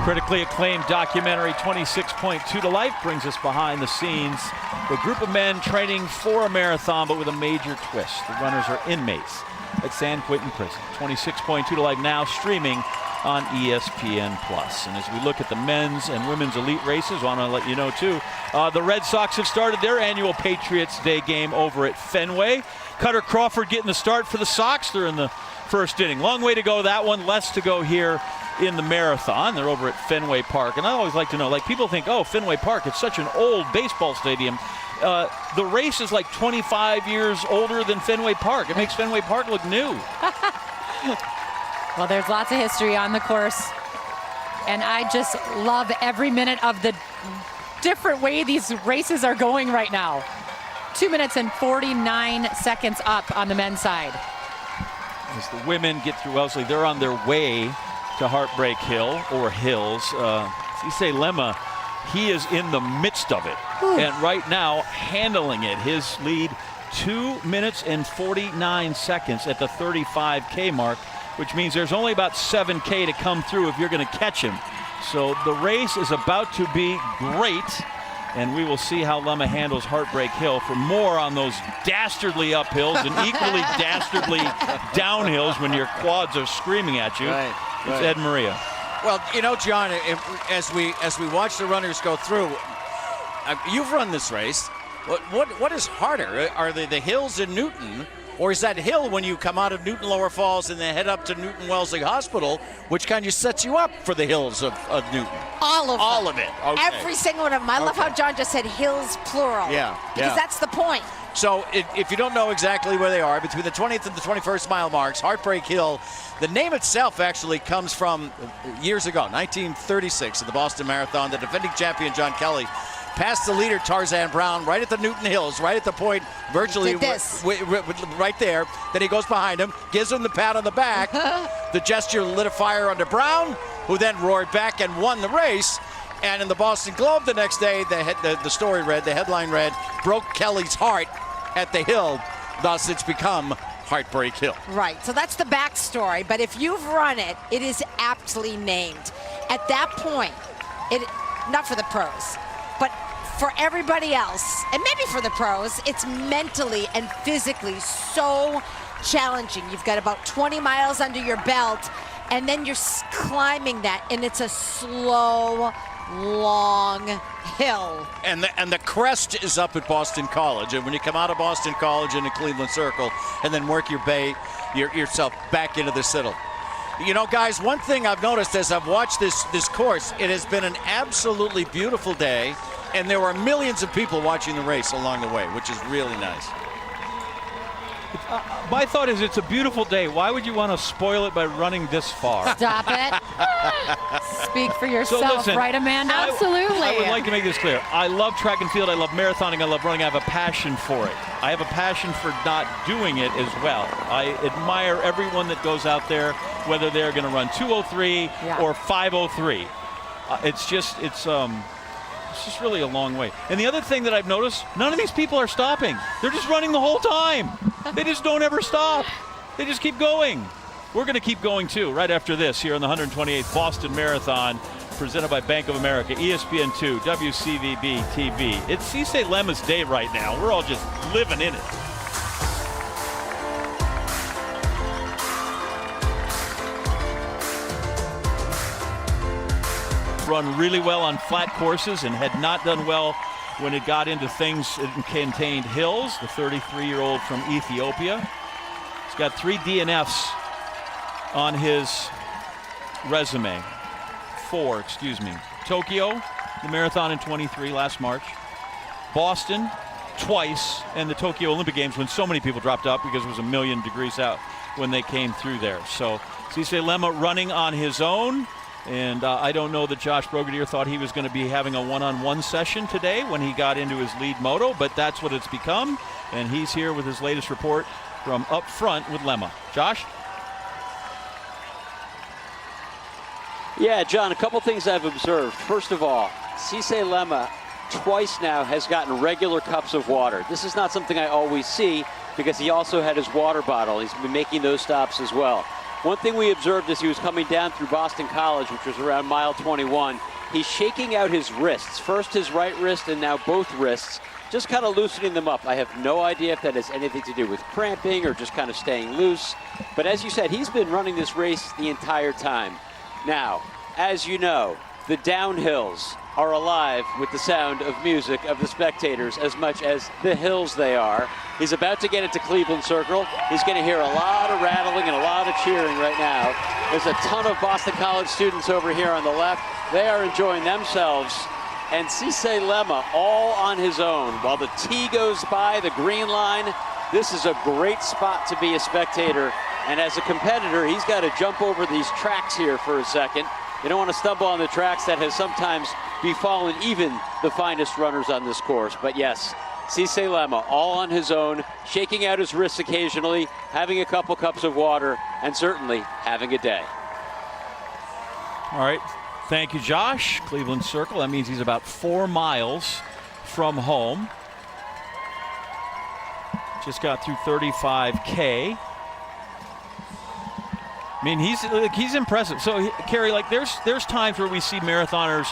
Critically acclaimed documentary 26.2 to Life brings us behind the scenes. The group of men training for a marathon, but with a major twist. The runners are inmates at San Quentin Prison. 26.2 to Life now streaming on ESPN+. And as we look at the men's and women's elite races, I want to let you know too, the Red Sox have started their annual Patriots Day game over at Fenway. Cutter Crawford getting the start for the Sox. They're in the first inning. Long way to go that one, less to go here in the marathon. They're over at Fenway Park. And I always like to know, like, people think, oh, Fenway Park, it's such an old baseball stadium. The race is like 25 years older than Fenway Park. It makes Fenway Park look new. Well, there's lots of history on the course, and I just love every minute of the different way these races are going right now. 2 minutes and 49 seconds up on the men's side. As the women get through Wellesley, they're on their way to Heartbreak Hill, or Hills. Cisse Lemma, he is in the midst of it. And right now, handling it. His lead, 2 minutes and 49 seconds at the 35K mark, which means there's only about 7K to come through if you're going to catch him. So the race is about to be great, and we will see how Lemma handles Heartbreak Hill. For more on those dastardly uphills and equally dastardly downhills when your quads are screaming at you, it's Ed Maria. Well, you know, John, as we watch the runners go through, you've run this race. What is harder? Are they the hills in Newton, or is that hill when you come out of Newton Lower Falls and then head up to Newton Wellesley Hospital, which kind of sets you up for the hills of Newton? All of it. Okay. Every single one of them. I love how John just said hills plural. Yeah. Because that's the point. So if you don't know exactly where they are, between the 20th and the 21st mile marks, Heartbreak Hill, the name itself actually comes from years ago, 1936, at the Boston Marathon. The defending champion, John Kelly, passed the leader, Tarzan Brown, right at the Newton Hills, right at the point, virtually right there. Then he goes behind him, gives him the pat on the back. The gesture lit a fire under Brown, who then roared back and won the race. And in the Boston Globe the next day, the story read, the headline read, broke Kelly's heart at the hill. Thus, it's become Heartbreak Hill. Right, so that's the backstory. But if you've run it, it is aptly named. At that point, not for the pros, but for everybody else, and maybe for the pros, it's mentally and physically so challenging. You've got about 20 miles under your belt, and then you're climbing that, and it's a slow, long hill. And the crest is up at Boston College. And when you come out of Boston College into Cleveland Circle and then work yourself back into the Citadel. You know, guys, one thing I've noticed as I've watched this course, it has been an absolutely beautiful day, and there were millions of people watching the race along the way, which is really nice. My thought is it's a beautiful day. Why would you want to spoil it by running this far? Stop it. Speak for yourself, So listen, right, Amanda? Absolutely. I would like to make this clear. I love track and field. I love marathoning. I love running. I have a passion for it. I have a passion for not doing it as well. I admire everyone that goes out there, whether they're going to run 2:03 or 5:03. It's just really a long way. And the other thing that I've noticed, none of these people are stopping. They're just running the whole time. They just don't ever stop. They just keep going. We're going to keep going too right after this here on the 128th Boston Marathon, presented by Bank of America, ESPN2, WCVB TV. It's Cisse Lema's day right now. We're all just living in it. Run really well on flat courses and had not done well when it got into things that contained hills. The 33-year-old from Ethiopia. He's got 3 DNFs on his resume. 4, excuse me. Tokyo, the marathon in 23 last March. Boston, twice, and the Tokyo Olympic Games when so many people dropped out because it was 1,000,000 degrees out when they came through there. So Cisse Lema running on his own. And I don't know that Josh Brogadier thought he was going to be having a one-on-one session today when he got into his lead moto, but that's what it's become. And he's here with his latest report from up front with Lema. Josh? Yeah, John, a couple things I've observed. First of all, Cisse Lema twice now has gotten regular cups of water. This is not something I always see because he also had his water bottle. He's been making those stops as well. One thing we observed as he was coming down through Boston College, which was around mile 21, he's shaking out his wrists. First his right wrist and now both wrists, just kind of loosening them up. I have no idea if that has anything to do with cramping or just kind of staying loose. But as you said, he's been running this race the entire time. Now, as you know, the downhills are alive with the sound of music of the spectators as much as the hills they are. He's about to get into Cleveland Circle. He's going to hear a lot of rattling and a lot of cheering right now. There's a ton of Boston College students over here on the left. They are enjoying themselves. And Cisse Lema all on his own. While the T goes by, the green line, this is a great spot to be a spectator. And as a competitor, he's got to jump over these tracks here for a second. You don't want to stumble on the tracks that has sometimes befallen even the finest runners on this course. But yes, Cisse Lema all on his own, shaking out his wrists occasionally, having a couple cups of water, and certainly having a day. All right. Thank you, Josh. Cleveland Circle. That means he's about 4 miles from home. Just got through 35K. I mean, he's impressive. So, Kerry, like there's times where we see marathoners,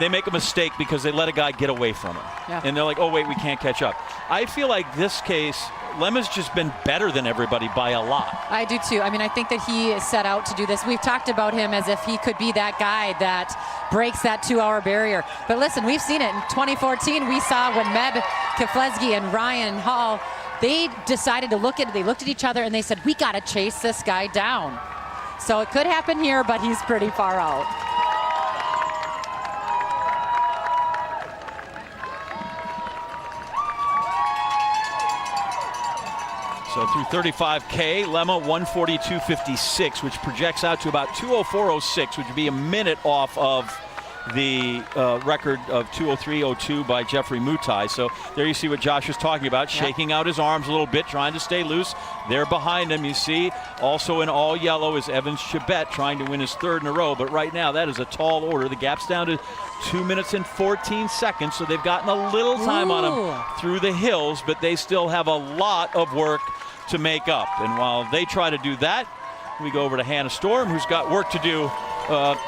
they make a mistake because they let a guy get away from him. Yeah. And they're like, oh, wait, we can't catch up. I feel like this case, Lema's just been better than everybody by a lot. I do too. I mean, I think that he set out to do this. We've talked about him as if he could be that guy that breaks that 2-hour barrier. But listen, we've seen it. In 2014, we saw when Meb Keflezighi and Ryan Hall, they decided to they looked at each other and they said, we got to chase this guy down. So it could happen here, but he's pretty far out. So through 35K, Lemma 142.56, which projects out to about 204.06, which would be a minute off of the record of 203.02 by Jeffrey Mutai. So there you see what Josh was talking about, shaking out his arms a little bit, trying to stay loose. There behind him, you see, also in all yellow is Evans Chibet, trying to win his third in a row. But right now, that is a tall order. The gap's down to 2 minutes and 14 seconds, so they've gotten a little time on him through the hills, but they still have a lot of work to make up. And while they try to do that, we go over to Hannah Storm, who's got work to do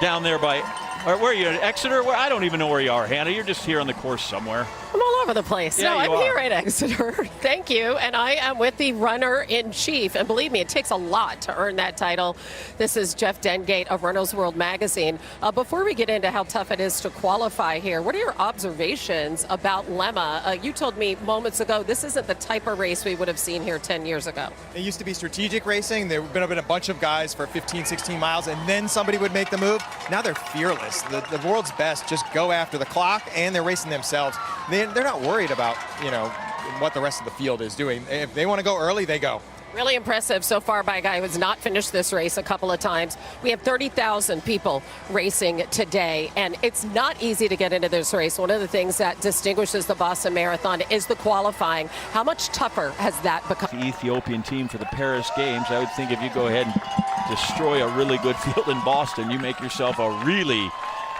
down there by, where are you, Exeter? I don't even know where you are, Hannah. You're just here on the course somewhere. I'm all over the place. Yeah, no, I'm here at Exeter. Thank you. And I am with the runner-in-chief. And believe me, it takes a lot to earn that title. This is Jeff Dengate of Runner's World magazine. Before we get into how tough it is to qualify here, what are your observations about Lemma? You told me moments ago this isn't the type of race we would have seen here 10 years ago. It used to be strategic racing. There would have been a bunch of guys for 15, 16 miles, and then somebody would make the move. Now they're fearless. The world's best just go after the clock, and they're racing themselves. They're not worried about, what the rest of the field is doing. If they want to go early, they go. Really impressive so far by a guy who has not finished this race a couple of times. We have 30,000 people racing today, and it's not easy to get into this race. One of the things that distinguishes the Boston Marathon is the qualifying. How much tougher has that become? The Ethiopian team for the Paris Games. I would think if you go ahead and destroy a really good field in Boston, you make yourself a really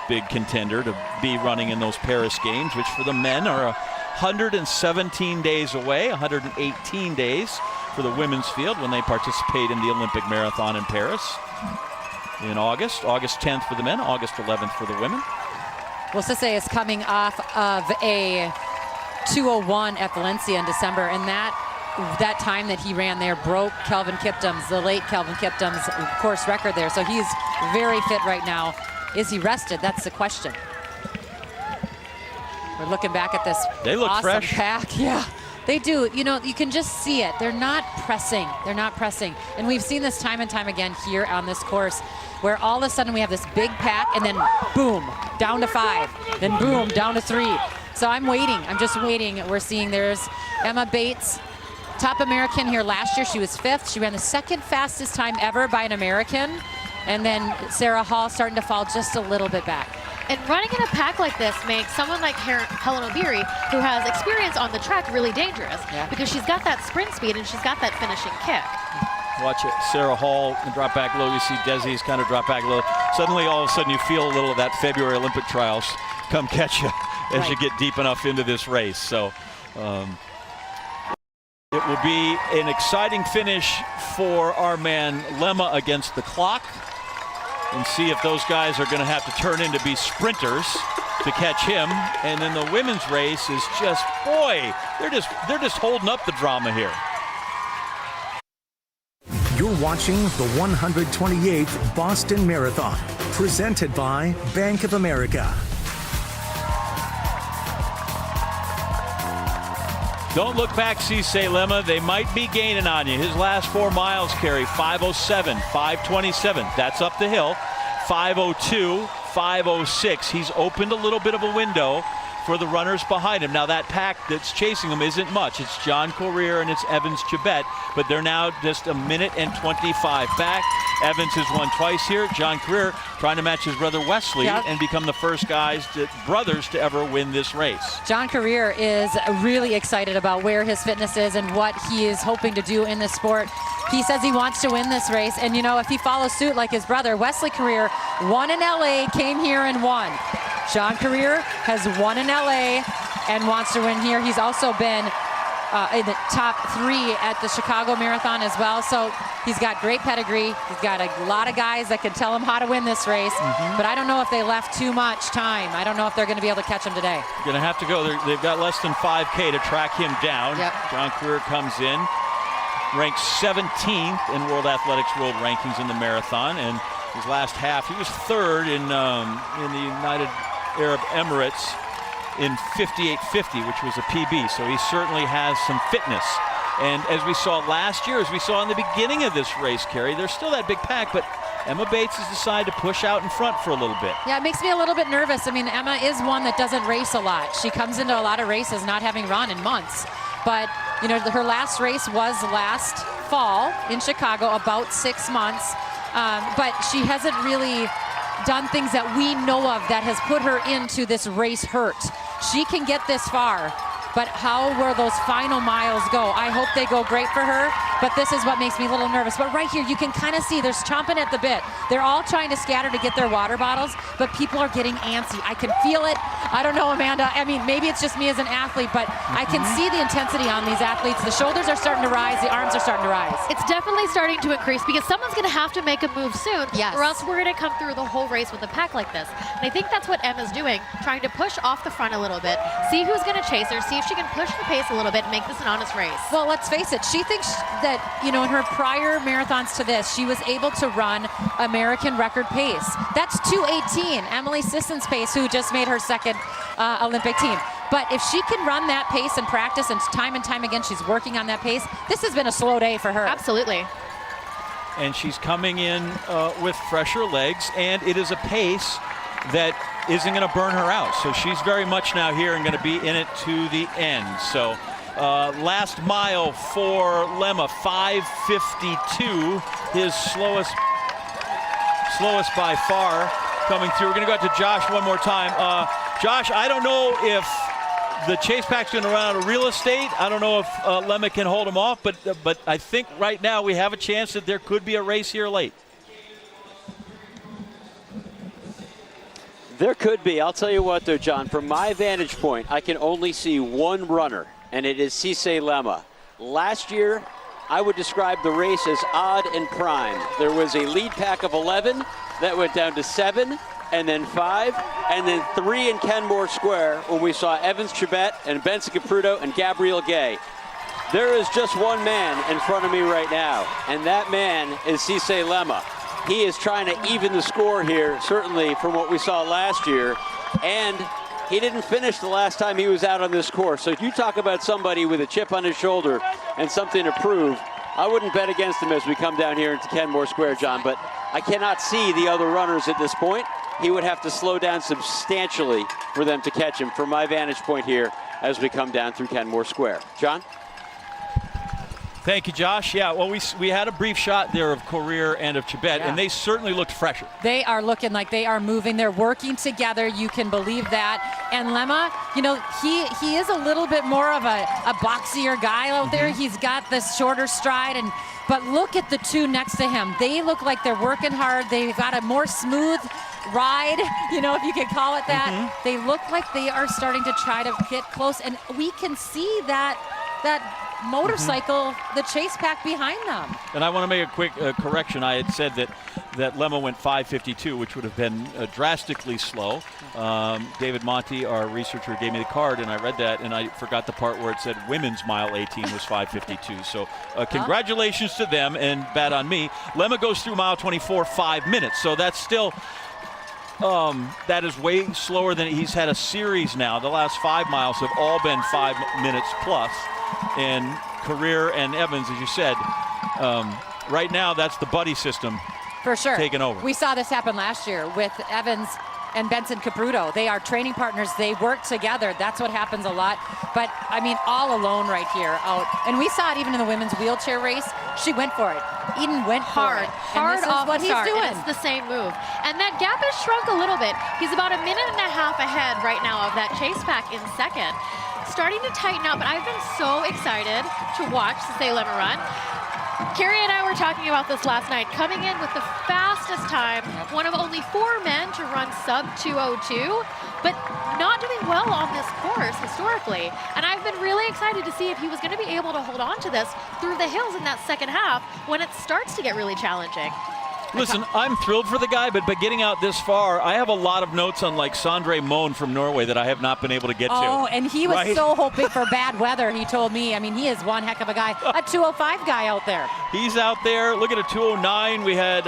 big contender to be running in those Paris Games, which for the men are 117 days away, 118 days for the women's field when they participate in the Olympic Marathon in Paris in August 10th for the men, August 11th for the women. Well, Sisse is coming off of a 2:01 at Valencia in December, and that time that he ran there broke the late Kelvin Kiptum's course record there. So he's very fit right now. Is he rested? That's the question. We're looking back at this. They look awesome fresh. Pack. Yeah, they do. You can just see it. They're not pressing. And we've seen this time and time again here on this course, where all of a sudden we have this big pack and then boom, down to 5, then boom, down to 3. So I'm waiting. I'm just waiting. We're seeing there's Emma Bates, top American here last year. She was 5th. She ran the 2nd fastest time ever by an American. And then Sarah Hall starting to fall just a little bit back. And running in a pack like this makes someone like Helen Obiri, who has experience on the track, really dangerous. Because she's got that sprint speed and she's got that finishing kick. Watch it. Sarah Hall drop back low. You see Desi's kind of drop back low. Suddenly, all of a sudden, you feel a little of that February Olympic trials come catch you as you get deep enough into this race. So it will be an exciting finish for our man Lemma against the clock. And see if those guys are going to have to turn in to be sprinters to catch him. And then the women's race is just, boy, they're just holding up the drama here. You're watching the 128th Boston Marathon, presented by Bank of America. Don't look back, Cisse Lemma. They might be gaining on you. His last 4 miles carry 5:07, 5:27. That's up the hill. 5:02, 5:06. He's opened a little bit of a window for the runners behind him. Now that pack that's chasing him isn't much. It's John Courier and it's Evans Chibet, but they're now just a minute and 25 back. Evans has won twice here. John Courier trying to match his brother Wesley and become the first brothers to ever win this race. John Courier is really excited about where his fitness is and what he is hoping to do in this sport. He says he wants to win this race, and if he follows suit like his brother, Wesley Courier won in LA, came here and won. John Courier has won in LA and wants to win here. He's also been in the top 3 at the Chicago Marathon as well. So he's got great pedigree. He's got a lot of guys that can tell him how to win this race. But I don't know if they left too much time. I don't know if they're going to be able to catch him today. Going to have to go. They've got less than 5K to track him down. John Courier comes in, ranked 17th in World Athletics World Rankings in the marathon. And his last half, he was 3rd in the United Arab Emirates in 58.50, which was a PB. So he certainly has some fitness. And as we saw last year, as we saw in the beginning of this race, Carrie, there's still that big pack, but Emma Bates has decided to push out in front for a little bit. Yeah, it makes me a little bit nervous. I mean, Emma is one that doesn't race a lot. She comes into a lot of races not having run in months. But, you know, her last race was last fall in Chicago, about 6 months. But she hasn't really done things that we know of that has put her into this race hurt. She can get this far, but how will those final miles go? I hope they go great for her, but this is what makes me a little nervous. But right here, you can kind of see there's chomping at the bit. They're all trying to scatter to get their water bottles, but people are getting antsy. I can feel it. I don't know, Amanda. I mean, maybe it's just me as an athlete, but I can see the intensity on these athletes. The shoulders are starting to rise. The arms are starting to rise. It's definitely starting to increase because someone's going to have to make a move soon, yes, or else we're going to come through the whole race with a pack like this. And I think that's what Emma's doing, trying to push off the front a little bit, see who's going to chase her, see if she can push the pace a little bit and make this an honest race. Well, let's face it, she thinks that, you know, in her prior marathons to this, she was able to run American record pace. That's 2:18, Emily Sisson's pace, who just made her second Olympic team. But if she can run that pace and practice, and time again she's working on that pace, this has been a slow day for her. Absolutely. And she's coming in with fresher legs, and it is a pace that isn't going to burn her out. So she's very much now here and going to be in it to the end. So last mile for Lemma, 5:52, his slowest by far coming through. We're going to go out to Josh one more time. Josh, I don't know if the chase pack's going to run out of real estate. I don't know if Lemma can hold him off, but I think right now we have a chance that there could be a race here late. There could be. I'll tell you what, though, John, from my vantage point, I can only see one runner, and it is Cisse Lemma. Last year, I would describe the race as odd and prime. There was a lead pack of 11 that went down to 7, and then 5, and then 3 in Kenmore Square when we saw Evans Chibet and Benson Caputo and Gabrielle Gay. There is just one man in front of me right now, and that man is Cisse Lemma. He is trying to even the score here, certainly from what we saw last year, and he didn't finish the last time he was out on this course. So if you talk about somebody with a chip on his shoulder and something to prove, I wouldn't bet against him as we come down here into Kenmore Square, John, but I cannot see the other runners at this point. He would have to slow down substantially for them to catch him from my vantage point here as we come down through Kenmore Square. John? Thank you, Josh. Yeah, well, we had a brief shot there of Courier and of Chibet, and they certainly looked fresher. They are looking like they are moving. They're working together. You can believe that. And Lemma, you know, he is a little bit more of a boxier guy out there. He's got this shorter stride, but look at the two next to him. They look like they're working hard. They've got a more smooth ride, you know, if you could call it that. They look like they are starting to try to get close, and we can see that motorcycle, the chase pack behind them. And I want to make a quick correction. I had said that Lemma went 5:52, which would have been drastically slow. David Monty, our researcher, gave me the card, and I read that, and I forgot the part where it said women's mile 18 was 5:52. So congratulations to them, and bad on me. Lemma goes through mile 24 5 minutes, so that's still that is way slower than he's had a series now. The last 5 miles have all been 5 minutes plus. And Courier and Evans, as you said, right now that's the buddy system for sure taking over. We saw this happen last year with Evans and Benson Caputo. They are training partners. They work together. That's what happens a lot. But, I mean, all alone right here out. And we saw it even in the women's wheelchair race. She went for it. Eden went hard off what the he's start, doing. and it's the same move. And that gap has shrunk a little bit. He's about a minute and a half ahead right now of that chase pack in second. Starting to tighten up, but I've been so excited to watch Cisse Lemma run. Carrie and I were talking about this last night, coming in with the fastest time, one of only 4 men to run sub 2:02, but not doing well on this course historically. And I've been really excited to see if he was going to be able to hold on to this through the hills in that second half when it starts to get really challenging. Listen, I'm thrilled for the guy, but by getting out this far, I have a lot of notes on like Sondre Moen from Norway that I have not been able to get to. Oh, and he was so hoping for bad weather, he told me. I mean, he is one heck of a guy, a 2:05 guy out there. He's out there. Look at a 2:09. We had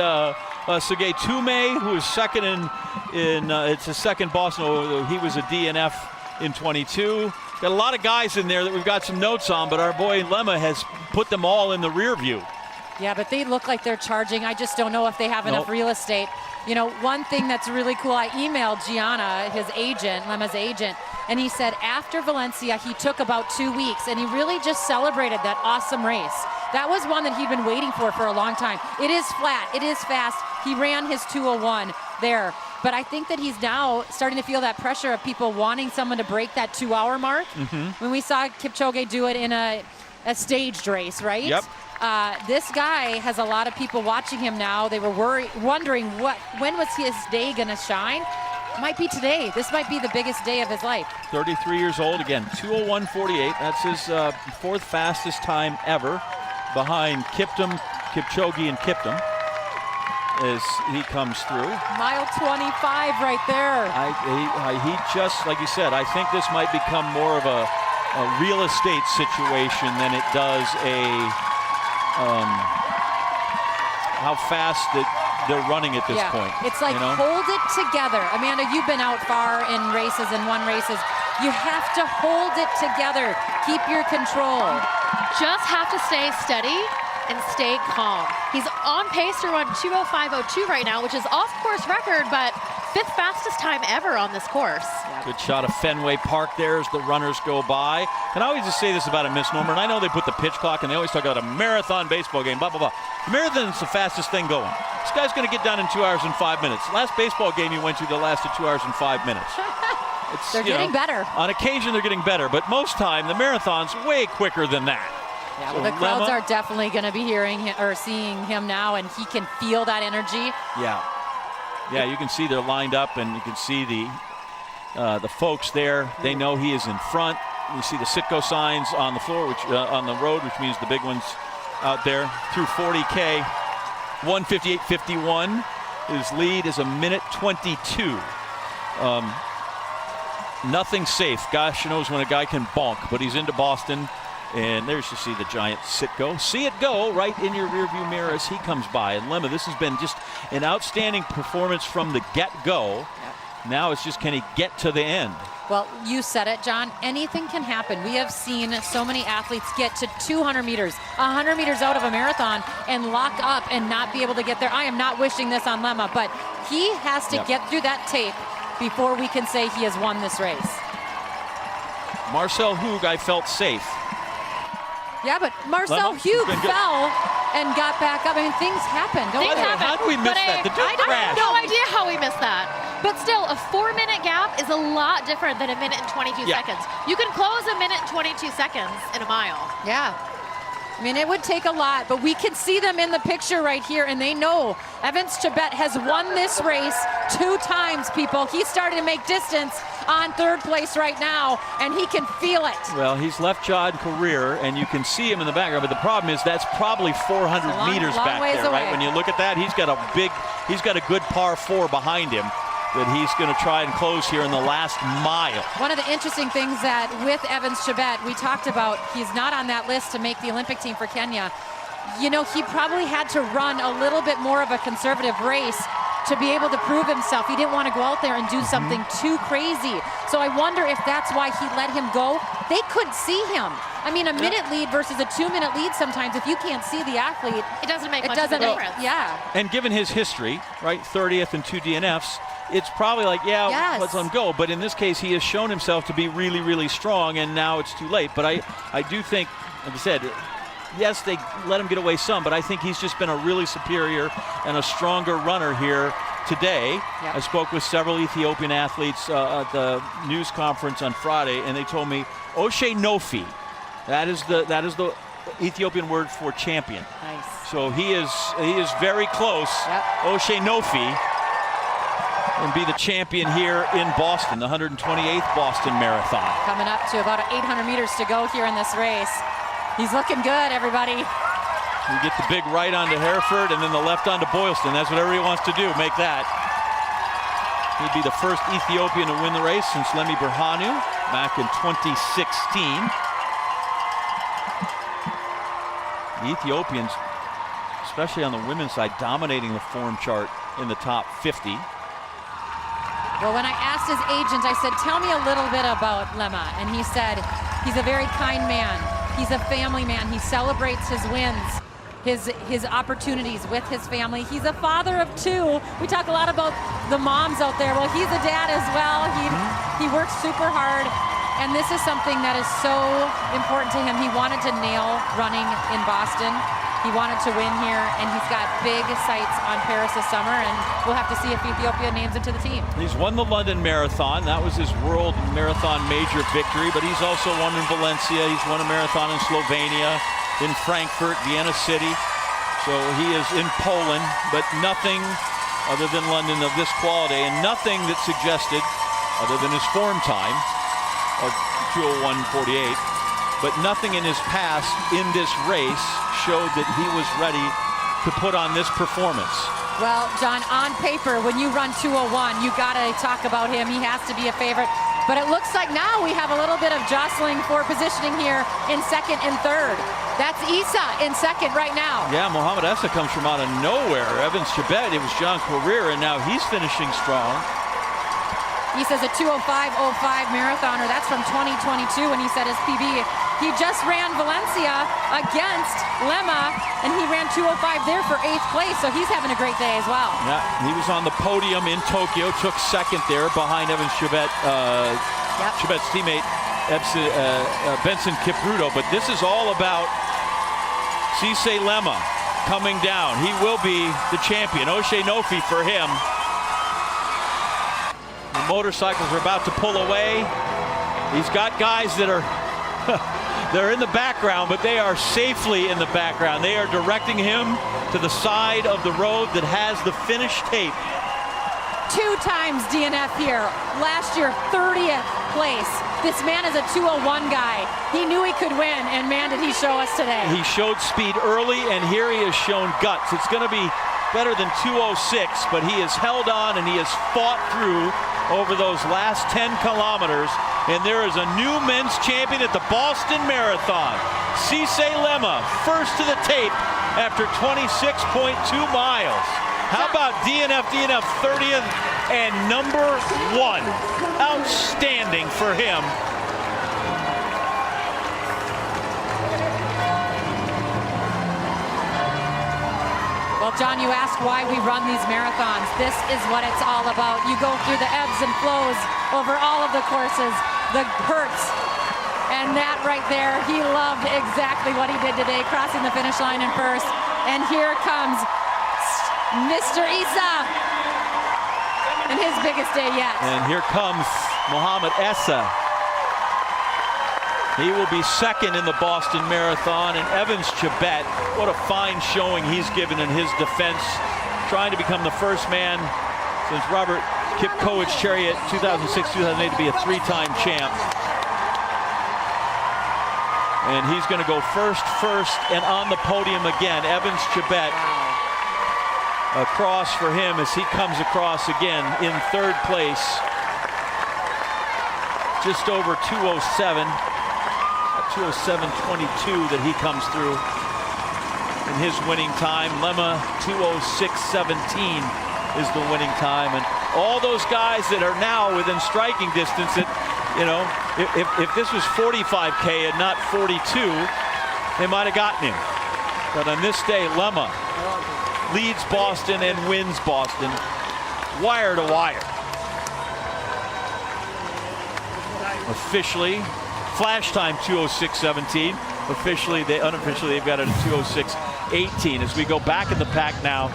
Sergei Tume, who was second in it's his second Boston. He was a DNF in 22. Got a lot of guys in there that we've got some notes on, but our boy Lemma has put them all in the rear view. Yeah, but they look like they're charging. I just don't know if they have enough real estate. You know, one thing that's really cool, I emailed Gianna, his agent, Lemma's agent, and he said after Valencia, he took about 2 weeks, and he really just celebrated that awesome race. That was one that he'd been waiting for a long time. It is flat. It is fast. He ran his 2:01 there. But I think that he's now starting to feel that pressure of people wanting someone to break that 2-hour mark. When we saw Kipchoge do it in a staged race, right? Yep. This guy has a lot of people watching him now. They were wondering when was his day going to shine. Might be today. This might be the biggest day of his life. 33 years old, again, 2:01.48. That's his fourth fastest time ever, behind Kiptum, Kipchoge, and Kiptum as he comes through. Mile 25 right there. He just, like you said, I think this might become more of a real estate situation than it does how fast they're running at this point. It's like, hold it together. Amanda, you've been out far in races and won races. You have to hold it together. Keep your control. Just have to stay steady and stay calm. He's on pace to run 2:05.02 right now, which is off-course record, but 5th fastest time ever on this course. Good shot of Fenway Park there as the runners go by. And I always just say this about a misnomer, and I know they put the pitch clock, and they always talk about a marathon baseball game, blah, blah, blah. The marathon's the fastest thing going. This guy's going to get done in 2 hours and 5 minutes. Last baseball game you went to that lasted 2 hours and 5 minutes. They're getting better. On occasion they're getting better, but most time the marathon's way quicker than that. Yeah, well, the crowds are definitely going to be hearing him, or seeing him now, and he can feel that energy. Yeah, you can see they're lined up, and you can see the folks there. They know he is in front. You see the Sitco signs on the floor, which on the road, which means the big ones out there through 40K. 1:58.51. His lead is 1:22. Nothing safe. Gosh knows when a guy can bonk, but he's into Boston. And there's you see the giant Sitco. See it go right in your rearview mirror as he comes by. And Lemma, this has been just an outstanding performance from the get-go. Yep. Now it's just, can he get to the end? Well, you said it, John. Anything can happen. We have seen so many athletes get to 200 meters, 100 meters out of a marathon and lock up and not be able to get there. I am not wishing this on Lemma, but he has to get through that tape before we can say he has won this race. Marcel Hoog, I felt safe. Yeah, but Marcel Hoog fell and got back up. I mean, things happen. How do we miss that? The dude crashed. I have no idea how we missed that. But still, a 4-minute gap is a lot different than 1 minute and 22 seconds. You can close 1 minute and 22 seconds in a mile. Yeah. I mean, it would take a lot, but we can see them in the picture right here, and they know Evans Chebet has won this race 2 times, people. He's starting to make distance on 3rd place right now, and he can feel it. Well, he's left-jawed career, and you can see him in the background, but the problem is that's probably 400 meters back there, right? When you look at that, he's got a good par 4 behind him that he's going to try and close here in the last mile. One of the interesting things that with Evans Chebet, we talked about, he's not on that list to make the Olympic team for Kenya. You know, he probably had to run a little bit more of a conservative race to be able to prove himself. He didn't want to go out there and do something too crazy. So I wonder if that's why he let him go. They could see him. I mean, a minute lead versus a 2-minute lead sometimes, if you can't see the athlete, it doesn't make much of a difference. Yeah. And given his history, right, 30th and 2 DNFs, it's probably like, let's let him go. But in this case, he has shown himself to be really, really strong, and now it's too late. But I do think, like I said, yes, they let him get away some, but I think he's just been a really superior and a stronger runner here today. Yep. I spoke with several Ethiopian athletes at the news conference on Friday, and they told me, Oshe Nofi, that is the Ethiopian word for champion. Nice. So he is very close. Yep. Oshe Nofi. And be the champion here in Boston, the 128th Boston Marathon. Coming up to about 800 meters to go here in this race. He's looking good, everybody. You get the big right onto Hereford and then the left onto Boylston. That's what everybody wants to do, make that. He'd be the first Ethiopian to win the race since Lemmy Berhanu back in 2016. The Ethiopians, especially on the women's side, dominating the form chart in the top 50. Well, when I asked his agent, I said, tell me a little bit about Lemma. And he said, he's a very kind man. He's a family man. He celebrates his wins, his opportunities with his family. He's a father of 2. We talk a lot about the moms out there. Well, he's a dad as well. He works super hard. And this is something that is so important to him. He wanted to nail running in Boston. He wanted to win here, and he's got big sights on Paris this summer, and we'll have to see if Ethiopia names him to the team. He's won the London Marathon. That was his world marathon major victory, but he's also won in Valencia. He's won a marathon in Slovenia, in Frankfurt, Vienna City. So he is in Poland, but nothing other than London of this quality, and nothing that suggested, other than his form time of 2:01:48, but nothing in his past in this race showed that he was ready to put on this performance. Well, John, on paper, when you run 2:01, you got to talk about him. He has to be a favorite. But it looks like now we have a little bit of jostling for positioning here in second and third. That's Issa in second right now. Yeah, Mohamed Essa comes from out of nowhere. Evans Chebet, it was John Courier, and now he's finishing strong. Issa's a 2:05:05 marathoner. That's from 2022 when he set his PB. He just ran Valencia against Lemma, and he ran 2:05 there for 8th place, so he's having a great day as well. Yeah, he was on the podium in Tokyo, took second there behind Evans Chebet, Chebet's teammate Benson Kipruto. But this is all about Cisse Lemma coming down. He will be the champion. Oshe Nofi for him. The motorcycles are about to pull away. He's got guys that are they're in the background, but they are safely in the background. They are directing him to the side of the road that has the finish tape. 2 times DNF here. Last year, 30th place. This man is a 2:01 guy. He knew he could win, and man, did he show us today. He showed speed early, and here he has shown guts. It's going to be better than 2:06, but he has held on, and he has fought through over those last 10 kilometers. And there is a new men's champion at the Boston Marathon. Cisse Lemma, first to the tape after 26.2 miles. How about DNF 30th and number 1? Outstanding for him. Well, John, you asked why we run these marathons. This is what it's all about. You go through the ebbs and flows over all of the courses, the hurts. And that right there, he loved exactly what he did today, crossing the finish line in first. And here comes Mr. Issa in his biggest day yet. And here comes Mohamed Essa. He will be second in the Boston Marathon, and Evans Chebet, what a fine showing he's given in his defense, trying to become the first man since Robert Kipkowicz's Chariot 2006-2008 to be a 3-time champ. And he's going to go first, and on the podium again. Evans Chebet across for him as he comes across again in 3rd place. Just over 2:07. 2:07:22 that he comes through in his winning time. Lemma 2:06:17 is the winning time, and all those guys that are now within striking distance, that, you know, if this was 45K and not 42, they might have gotten him. But on this day, Lemma leads Boston and wins Boston wire to wire. Officially, flash time 2:06:17. Unofficially, they've got it at 2:06:18. As we go back in the pack now,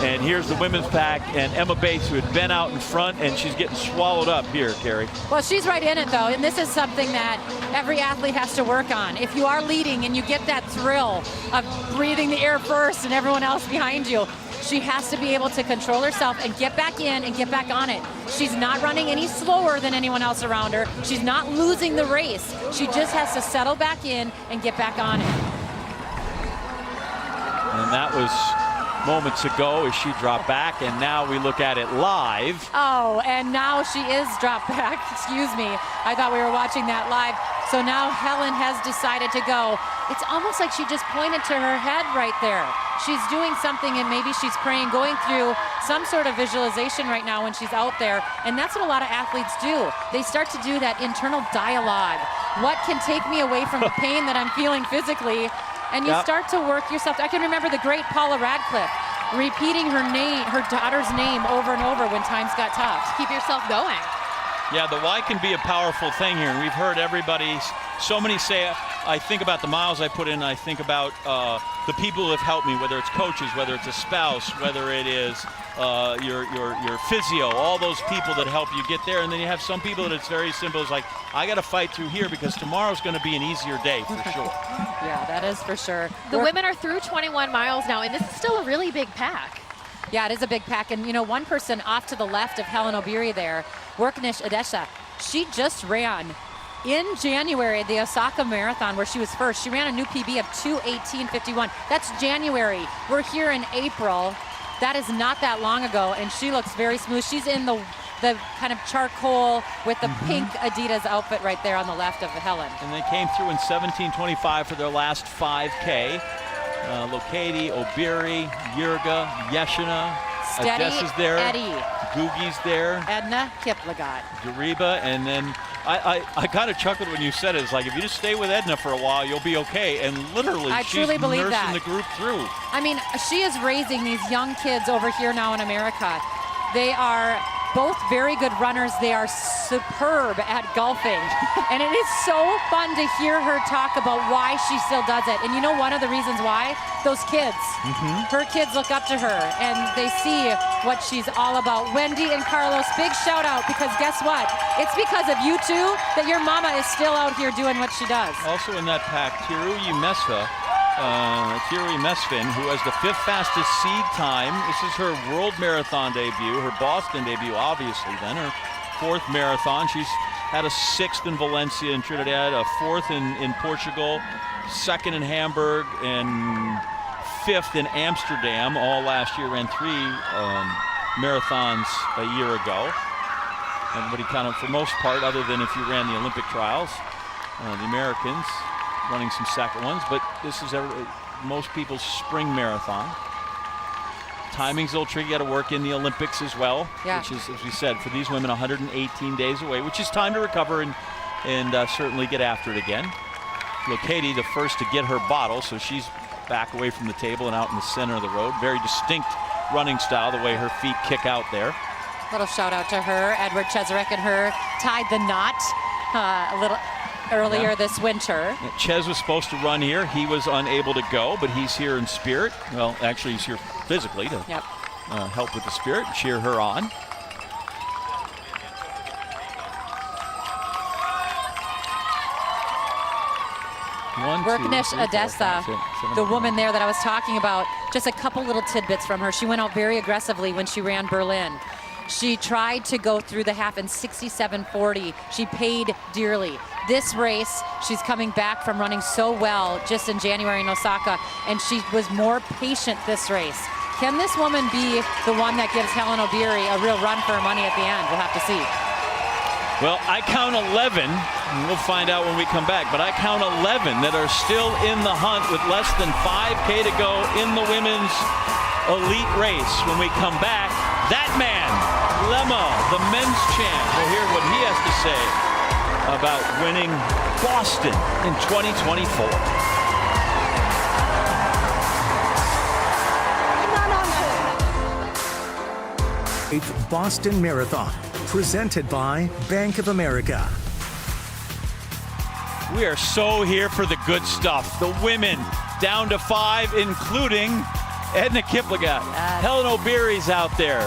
and here's the women's pack, and Emma Bates, who had been out in front, and she's getting swallowed up here, Carrie. Well, she's right in it, though, and this is something that every athlete has to work on. If you are leading and you get that thrill of breathing the air first and everyone else behind you, she has to be able to control herself and get back in and get back on it. She's not running any slower than anyone else around her. She's not losing the race. She just has to settle back in and get back on it. And that was moments ago as she dropped back, and now we look at it live. Oh, and now she is dropped back. Excuse me. I thought we were watching that live. So now Helen has decided to go. It's almost like she just pointed to her head right there. She's doing something, and maybe she's praying, going through some sort of visualization right now when she's out there. And that's what a lot of athletes do. They start to do that internal dialogue. What can take me away from the pain that I'm feeling physically? And you start to work yourself. I can remember the great Paula Radcliffe repeating her name, her daughter's name over and over when times got tough. Keep yourself going. Yeah, the why can be a powerful thing here. And we've heard everybody, so many say, I think about the miles I put in, I think about the people who have helped me, whether it's coaches, whether it's a spouse, whether it is your physio, all those people that help you get there. And then you have some people that it's very simple. It's like, I got to fight through here because tomorrow's going to be an easier day for sure. Yeah, that is for sure. The women are through 21 miles now, and this is still a really big pack. Yeah, it is a big pack. And, you know, one person off to the left of Helen Obiri there, Worknish Adesha, she just ran in January at the Osaka Marathon where she was first. She ran a new PB of 2:18:51. That's January. We're here in April. That is not that long ago, and she looks very smooth. She's in the kind of charcoal with the pink Adidas outfit right there on the left of Helen. And they came through in 17:25 for their last 5K. Lokedi, Obiri, Yurga, Yeshina, Steady Adessa's there, Eddie. Gugi's there, Edna Kiplagat, Dariba, and then I kind of chuckled when you said it. It's like, if you just stay with Edna for a while, you'll be okay. And literally, I she's truly believe nursing that. the group through. I mean, she is raising these young kids over here now in America. They are both very good runners. They are superb at golfing. And it is so fun to hear her talk about why she still does it. And you know one of the reasons why? Those kids. Her kids look up to her and they see what she's all about. Wendy and Carlos, big shout out, because guess what? It's because of you two that your mama is still out here doing what she does. Also in that pack, Tiruyi Mesfin, who has the 5th fastest seed time. This is her World Marathon debut, her Boston debut, obviously, then her 4th marathon. She's had a 6th in Valencia and Trinidad, a 4th in Portugal, 2nd in Hamburg, and 5th in Amsterdam. All last year, ran 3 marathons a year ago. Everybody kind of, for most part, other than if you ran the Olympic trials, the Americans running some second ones, but this is most people's spring marathon. Timing's a little tricky. You got to work in the Olympics as well, which is, as we said, for these women, 118 days away, which is time to recover and certainly get after it again. Lokedi, the first to get her bottle, so she's back away from the table and out in the center of the road. Very distinct running style, the way her feet kick out there. Little shout out to her. Edward Cheserek and her tied the knot a little earlier this winter. Ches was supposed to run here. He was unable to go, but he's here in spirit. Well, actually, he's here physically to help with the spirit, cheer her on. Worknish Adessa, the woman there that I was talking about, just a couple little tidbits from her. She went out very aggressively when she ran Berlin. She tried to go through the half in 67:40. She paid dearly. This race, she's coming back from running so well just in January in Osaka, and she was more patient this race. Can this woman be the one that gives Helen Obiri a real run for her money at the end? We'll have to see. Well, I count 11, and we'll find out when we come back, but I count 11 that are still in the hunt with less than 5K to go in the women's elite race. When we come back, that man, Lemma, the men's champ, we'll hear what he has to say about winning Boston in 2024. Boston Marathon, presented by Bank of America. We are so here for the good stuff. The women down to 5, including Edna Kiplagat. Helen Obiri's out there.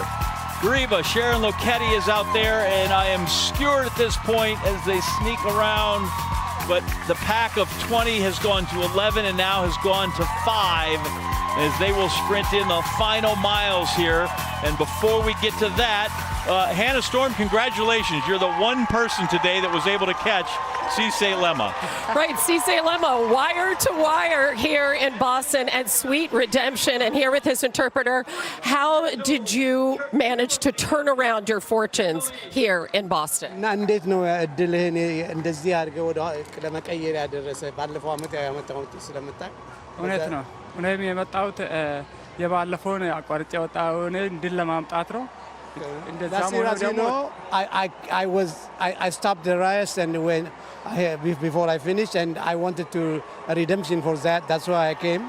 Griba, Sharon Lokedi is out there, and I am skewered at this point as they sneak around. But the pack of 20 has gone to 11 and now has gone to 5 as they will sprint in the final miles here. And before we get to that, Hannah Storm, congratulations. You're the one person today that was able to catch Cisse Lemma. Right, Cisse Lemma, wire to wire here in Boston at Sweet Redemption. And here with his interpreter, how did you manage to turn around your fortunes here in Boston? እንዴት ነው እድልህን እንደዚህ አድርገህ ወደ ለመቀየር ያደረሰ? ባለፈው ዓመት ያመጣሁት ስለምታይ እውነት ነው። እኔም የመጣሁት የባለፈውን አቋርጬ ወጣውን ድል ለማምጣት ነው። That's it, you know, I stopped the race and before I finished, and I wanted to a redemption for that. That's why I came.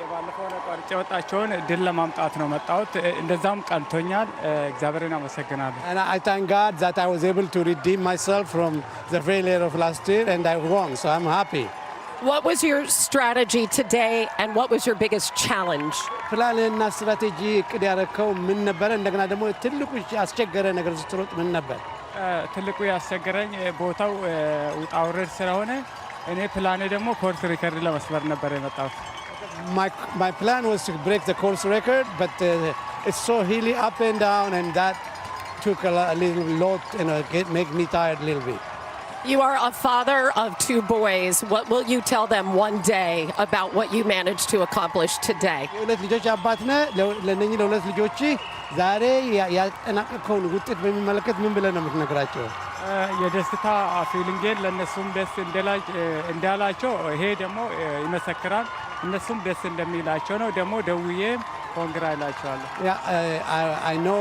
የባለፈውን አቋርጬ ወጣቸውን ድል ለማምጣት ነው መጣሁት። እንደዛም ቀንቶኛል። እግዚአብሔርን አመሰግናለሁ። And I thank God that I was able to redeem myself from the failure of last year, and I won, so I'm happy. What was your strategy today, and what was your biggest challenge? ፕላንና ስትራቴጂ እቅድ ያደረከው ምን ነበረ? እንደገና ደግሞ ትልቁ ያስቸገረ ነገር ስትሮጥ ምን ነበር? ትልቁ ያስቸገረኝ ቦታው ውጣ ውረድ ስለሆነ እኔ ፕላኔ ደግሞ ኮርስ ሪከርድ ለመስበር ነበር የመጣሁት። My plan was to break the course record, but it's so hilly up and down, and that took a little lot, make me tired a little bit. You are a father of 2 boys. What will you tell them one day about what you managed to accomplish today? የሁለት ልጆች አባት ነህ። ለእነኚህ ለሁለት ልጆች ዛሬ ያጠናቀቀውን ውጤት በሚመለከት ምን ብለህ ነው የምትነግራቸው? የደስታ ፊሊንጌን ለእነሱም ደስ እንዳላቸው ይሄ ደግሞ ይመሰክራል። እነሱም ደስ እንደሚላቸው ነው። ደግሞ ደውዬ ኮንግራ እላቸዋለሁ። I know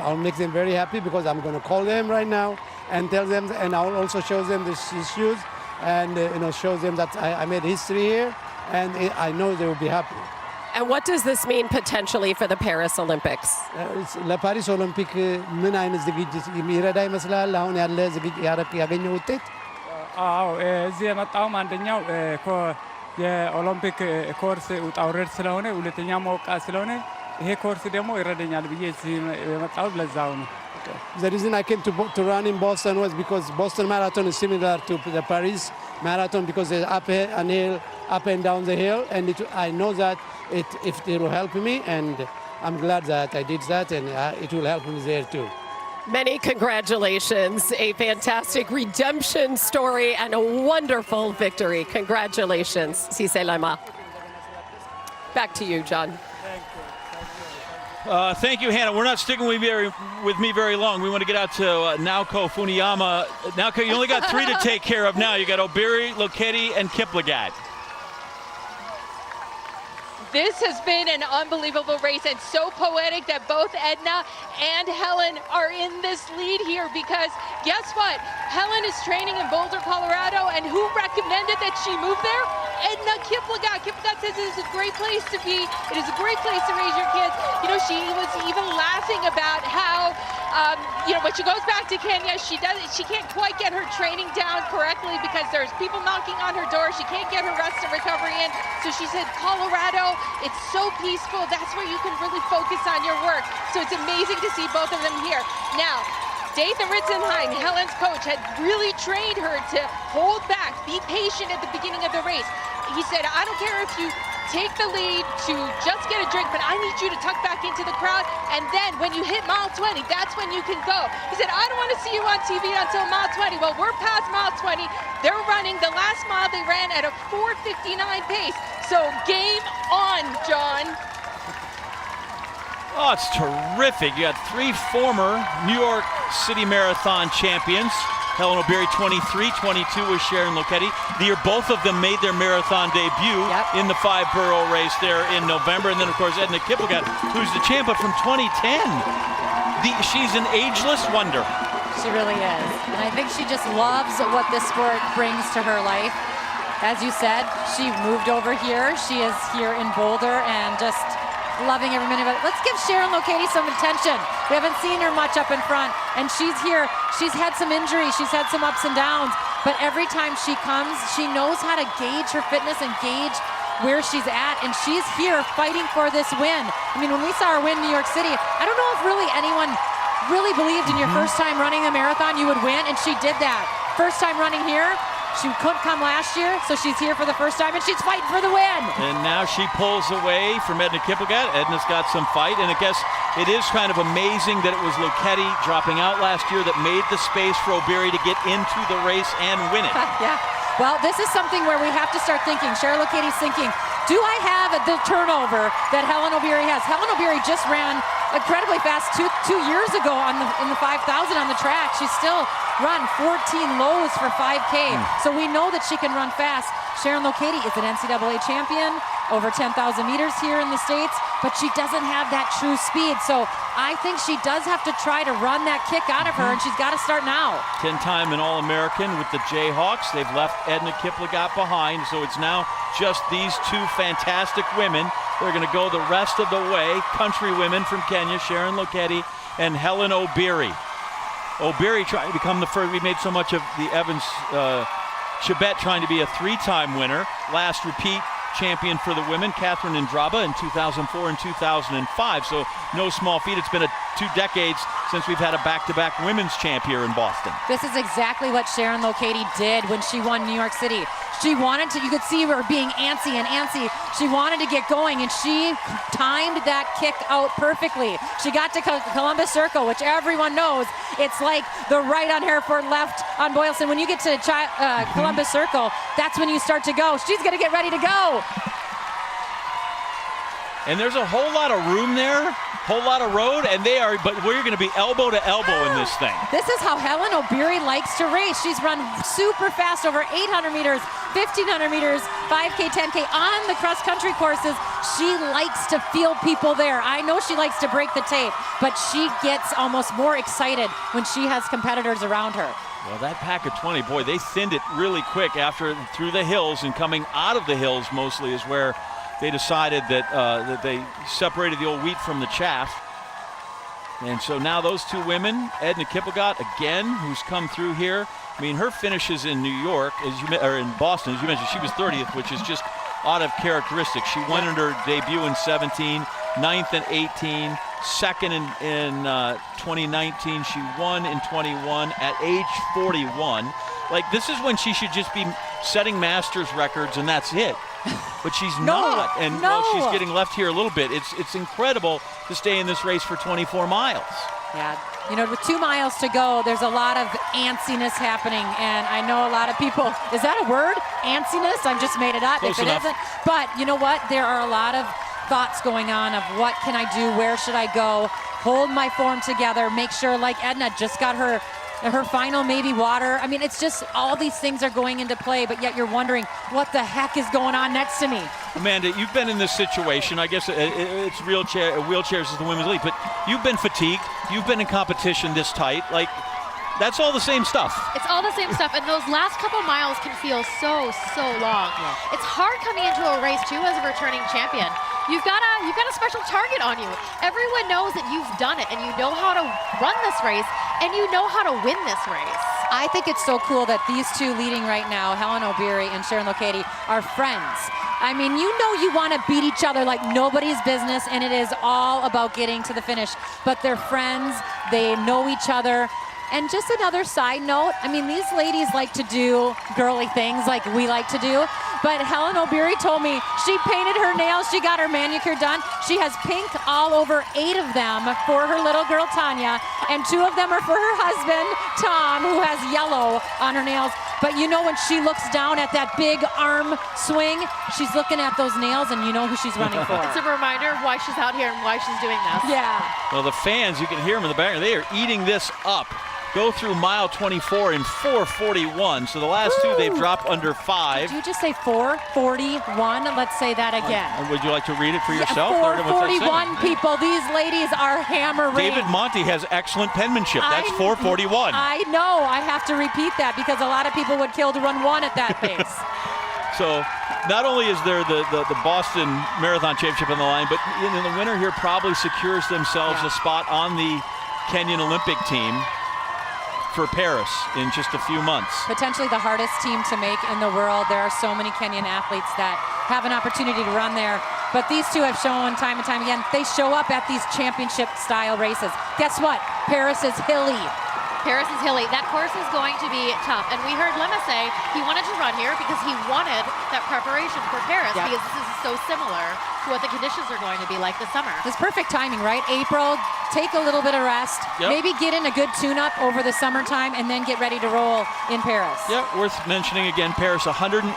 I'll make them very happy because I'm going to call them right now and tell them, and I'll also show them the shoes and show them that I made history here, and I know they will be happy. And what does this mean potentially for the Paris Olympics? ለፓሪስ ኦሎምፒክ ምን አይነት ዝግጅት የሚረዳ ይመስላል? አሁን ያለ ያገኘው ውጤት? አዎ እዚህ የመጣውም አንደኛው የኦሎምፒክ ኮርስ ውጣ ውረድ ስለሆነ፣ ሁለተኛ መውቃት ስለሆነ ይሄ ኮርስ ደግሞ ይረዳኛል ብዬ የመጣሁት ለዛው ነው። The reason I came to run in Boston was because Boston Marathon is similar to the Paris Marathon because it's up and down the hill, and I know that it will help me, and I'm glad that I did that, and it will help me there too. Many congratulations. A fantastic redemption story and a wonderful victory. Congratulations, Cissé Lema. Back to you, John. Thank you, Hannah. We're not sticking with me very long. We want to get out to Naoko Funiyama. Naoko, you only got 3 to take care of now. You got Obiri, Lokedi, and Kiplagat. This has been an unbelievable race and so poetic that both Edna and Helen are in this lead here because guess what? Helen is training in Boulder, Colorado, and who recommended that she move there? Edna Kiplagat. Kiplagat says it is a great place to be. It is a great place to raise your kids. She was even laughing about how, when she goes back to Kenya, she can't quite get her training down correctly because there's people knocking on her door. She can't get her rest and recovery in. So she said, Colorado, it's so peaceful. That's where you can really focus on your work. So it's amazing to see both of them here. Now, Dathan Ritzenheim, Helen's coach, had really trained her to hold back, be patient at the beginning of the race. He said, I don't care if you take the lead to just get a drink, but I need you to tuck back into the crowd, and then when you hit mile 20, that's when you can go. He said, I don't want to see you on TV until mile 20. Well, we're past mile 20. They're running the last mile they ran at a 4:59 pace. So game on, John. Oh, it's terrific. You got 3 former New York City Marathon champions. Helen Obiri, 23, 22 was Sharon Lokedi. The year both of them made their marathon debut in the 5-borough race there in November. And then, of course, Edna Kiplagat, who's the champion from 2010. She's an ageless wonder. She really is. And I think she just loves what this sport brings to her life. As you said, she moved over here. She is here in Boulder and just loving every minute of it. Let's give Sharon Lokedi some attention. We haven't seen her much up in front, and she's here. She's had some injuries. She's had some ups and downs, but every time she comes, she knows how to gauge her fitness and gauge where she's at, and she's here fighting for this win. I mean, when we saw her win New York City, I don't know if really anyone really believed in your first time running the marathon you would win, and she did that. First time running here, she couldn't come last year, so she's here for the first time, and she's fighting for the win. And now she pulls away from Edna Kiplagat. Edna's got some fight, and I guess it is kind of amazing that it was Lokedi dropping out last year that made the space for Obiri to get into the race and win it. Yeah. Well, this is something where we have to start thinking. Sharon Lokedi's thinking, do I have the turnover that Helen Obiri has? Helen Obiri just ran incredibly fast two years ago in the 5,000 on the track. She's still run 14 lows for 5K. So we know that she can run fast. Sharon Lokedi is an NCAA champion. over 10,000 meters here in the States, but she doesn't have that true speed. So I think she does have to try to run that kick out of her, and she's got to start now. 10-time and All-American with the Jayhawks. They've left Edna Kiplagat behind, so it's now just these two fantastic women. They're going to go the rest of the way. Country women from Kenya, Sharon Lokedi and Helen Obiri. Obiri trying to become the first. We made so much of the Evans Chebet trying to be a 3-time winner. Last repeat champion for the women, Catherine Ndraba, in 2004 and 2005. So no small feat. It's been 2 decades since we've had a back-to-back women's champ here in Boston. This is exactly what Sharon Lokedi did when she won New York City. She wanted to, you could see her being antsy and antsy. She wanted to get going, and she timed that kick out perfectly. She got to Columbus Circle, which everyone knows. It's like the right on Hereford, left on Boylston. When you get to Columbus Circle, that's when you start to go. She's going to get ready to go. And there's a whole lot of room there, whole lot of road, and but we're going to be elbow to elbow in this thing. This is how Helen Obiri likes to race. She's run super fast over 800 meters, 1,500 meters, 5K, 10K on the cross-country courses. She likes to feel people there. I know she likes to break the tape, but she gets almost more excited when she has competitors around her. Well, that pack of 20, boy, they thinned it really quick through the hills, and coming out of the hills mostly is where they decided that they separated the old wheat from the chaff. And so now those two women, Edna Kiplagat again, who's come through here. I mean, her finishes in New York, or in Boston, as you mentioned, she was 30th, which is just out of characteristic. She won in her debut in 17, 9th in 18, second in 2019. She won in 21 at age 41. Like, this is when she should just be setting Masters records, and that's it. But she's not, and well, she's getting left here a little bit. It's incredible to stay in this race for 24 miles. Yeah, you know, with 2 miles to go, there's a lot of antsiness happening, and I know a lot of people, is that a word? Antsiness? I've just made it up. Close if it enough. isn't. But you know what? There are a lot of thoughts going on of what can I do, where should I go, hold my form together, make sure, like Edna just got her final maybe water. I mean, it's just all these things are going into play, but yet you're wondering what the heck is going on next to me. Amanda, you've been in this situation. I guess it's wheelchairs is the women's league, but you've been fatigued. You've been in competition this tight. Like, that's all the same stuff. It's all the same stuff, and those last couple miles can feel so long. Yeah. It's hard coming into a race too as a returning champion. You've got a special target on you. Everyone knows that you've done it, and you know how to run this race, and you know how to win this race. I think it's so cool that these two leading right now, Helen Obiri and Sharon Lokedi, are friends. I mean, you know you want to beat each other like nobody's business, and it is all about getting to the finish. But they're friends, they know each other. And just another side note, I mean, these ladies like to do girly things like we like to do, but Helen Obiri told me she painted her nails, she got her manicure done. She has pink all over 8 of them for her little girl, Tanya, and 2 of them are for her husband, Tom, who has yellow on her nails. But you know, when she looks down at that big arm swing, she's looking at those nails, and you know who she's running for. It's a reminder of why she's out here and why she's doing this. Yeah. Well, the fans, you can hear them in the background, they are eating this up. Go through mile 24 in 4:41. So the last 2 they've dropped under 5. Did you just say 4:41? Let's say that again. Would you like to read it for yourself? 4:41, people. These ladies are hammering. David Monty has excellent penmanship. That's 4:41. I know. I have to repeat that because a lot of people would kill to run 1 at that pace. So not only is there the Boston Marathon Championship on the line, but the winner here probably secures themselves a spot on the Kenyan Olympic team for Paris in just a few months. Potentially the hardest team to make in the world. There are so many Kenyan athletes that have an opportunity to run there. But these two have shown time and time again, they show up at these championship-style races. Guess what? Paris is hilly. Paris is hilly. That course is going to be tough. And we heard Lema say he wanted to run here because he wanted that preparation for Paris because this is so similar to what the conditions are going to be like this summer. It's perfect timing, right? April, take a little bit of rest, maybe get in a good tune-up over the summertime, and then get ready to roll in Paris. Yeah, worth mentioning again, Paris 118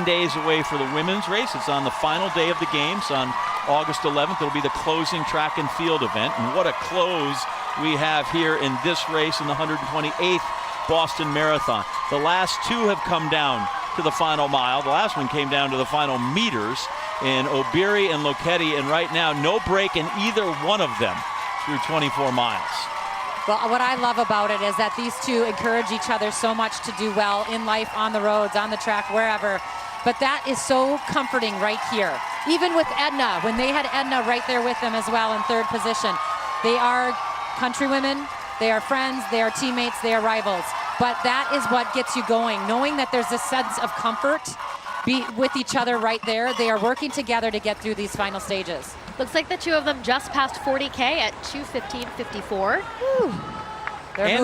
days away for the women's race. It's on the final day of the games on August 11th. It'll be the closing track and field event. And what a close we have here in this race in the 128th Boston Marathon. The last 2 have come down to the final mile. The last one came down to the final meters. and O'Beary and Lochetti, and right now no break in either one of them through 24 miles. Well, what I love about it is that these two encourage each other so much to do well in life, on the roads, on the track, wherever. But that is so comforting right here. Even with Edna, when they had Edna right there with them as well in third position. They are countrywomen, they are friends, they are teammates, they are rivals. But that is what gets you going, knowing that there's a sense of comfort with each other right there. They are working together to get through these final stages. Looks like the two of them just passed 40K at 2:15:54.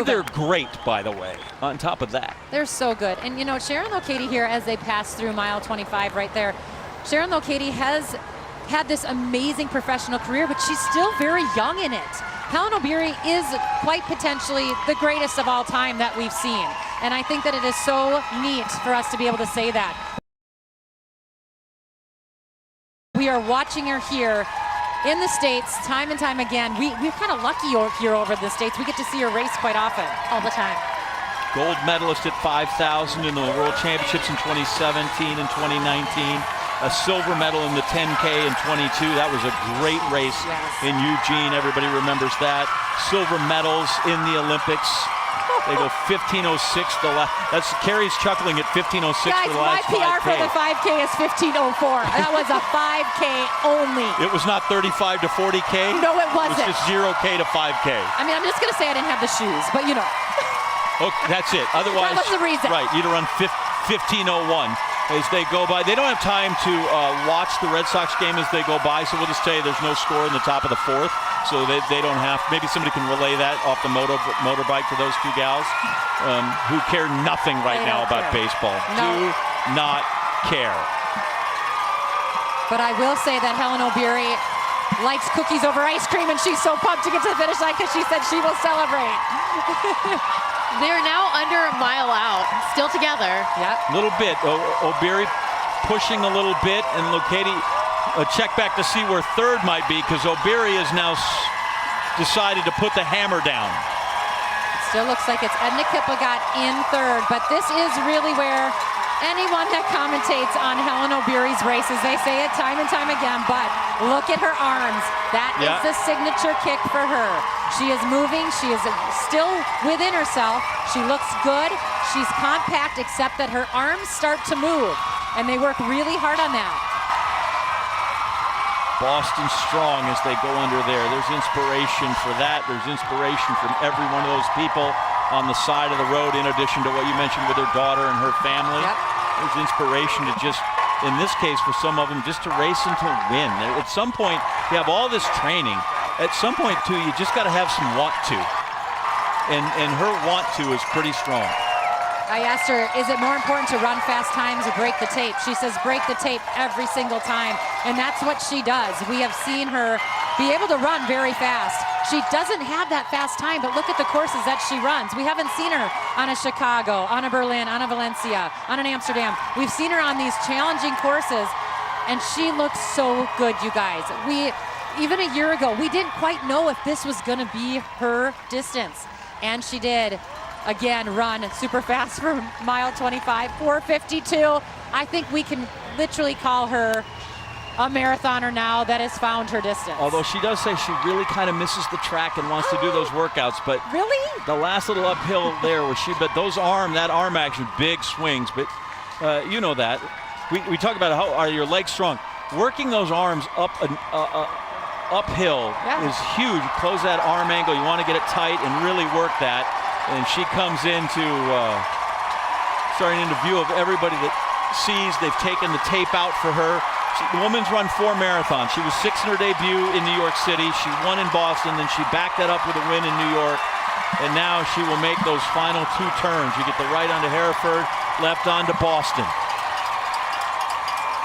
They're great, by the way, on top of that. They're so good. And, you know, Sharon Lochetti here, as they pass through mile 25 right there, Sharon Lochetti has had this amazing professional career, but she's still very young in it. Helen O'Beary is quite potentially the greatest of all time that we've seen. And I think that it is so neat for us to be able to say that. We are watching her here in the States time and time again. We're kind of lucky here over the States. We get to see her race quite often. All the time. Gold medalist at 5,000 in the World Championships in 2017 and 2019. A silver medal in the 10K in 22. That was a great race in Eugene. Everybody remembers that. Silver medals in the Olympics. They go 15:06. That's Carrie's chuckling at 15:06 Guys, for the last 5K. my PR for the 5K is 15:04. That was a 5K only. It was not 35 to 40K? No, it wasn't. It was just 0K to 5K. I mean, I'm just going to say I didn't have the shoes, but you know. Okay, that's it. Otherwise, that was the reason. Right, you'd run 15:01 as they go by. They don't have time to watch the Red Sox game as they go by, so we'll just tell you there's no score in the top of the fourth, so they don't have. Maybe somebody can relay that off the motorbike to those two gals who care nothing right now about baseball. No. Do not care. But I will say that Helen O'Beary likes cookies over ice cream, and she's so pumped to get to the finish line because she said she will celebrate. They're now under a mile out, still together. Yeah. A little bit. O'Beary pushing a little bit, and Lochetti check back to see where third might be, because O'Beary has now decided to put the hammer down. Still looks like it's Edna Kiplagat in third, but this is really where anyone that commentates on Helen O'Beary's races, they say it time and time again, but look at her arms. That is the signature kick for her. She is moving. She is still within herself. She looks good. She's compact, except that her arms start to move, and they work really hard on that. Boston strong as they go under there. There's inspiration for that. There's inspiration from every one of those people on the side of the road, in addition to what you mentioned with her daughter and her family. There's inspiration to just, in this case, for some of them, just to race and to win. At some point, you have all this training. At some point, too, you just got to have some want to. And her want to is pretty strong. I asked her, is it more important to run fast times or break the tape? She says break the tape every single time, and that's what she does. We have seen her be able to run very fast. She doesn't have that fast time, but look at the courses that she runs. We haven't seen her on a Chicago, on a Berlin, on a Valencia, on an Amsterdam. We've seen her on these challenging courses, and she looks so good, you guys. Even a year ago, we didn't quite know if this was going to be her distance, and she did. Again, run super fast for mile 25, 4:52. I think we can literally call her a marathoner now that has found her distance. Although she does say she really kind of misses the track and wants to do those workouts, but really, the last little uphill there where but that arm action, big swings, but you know that. We talk about how are your legs strong. Working those arms uphill is huge. Close that arm angle. You want to get it tight and really work that. And she comes into starting into view of everybody that sees. They've taken the tape out for her. The woman's run 4 marathons. She was 6th in her debut in New York City. She won in Boston, then she backed that up with a win in New York. And now she will make those final 2 turns. You get the right onto Hereford, left onto Boston.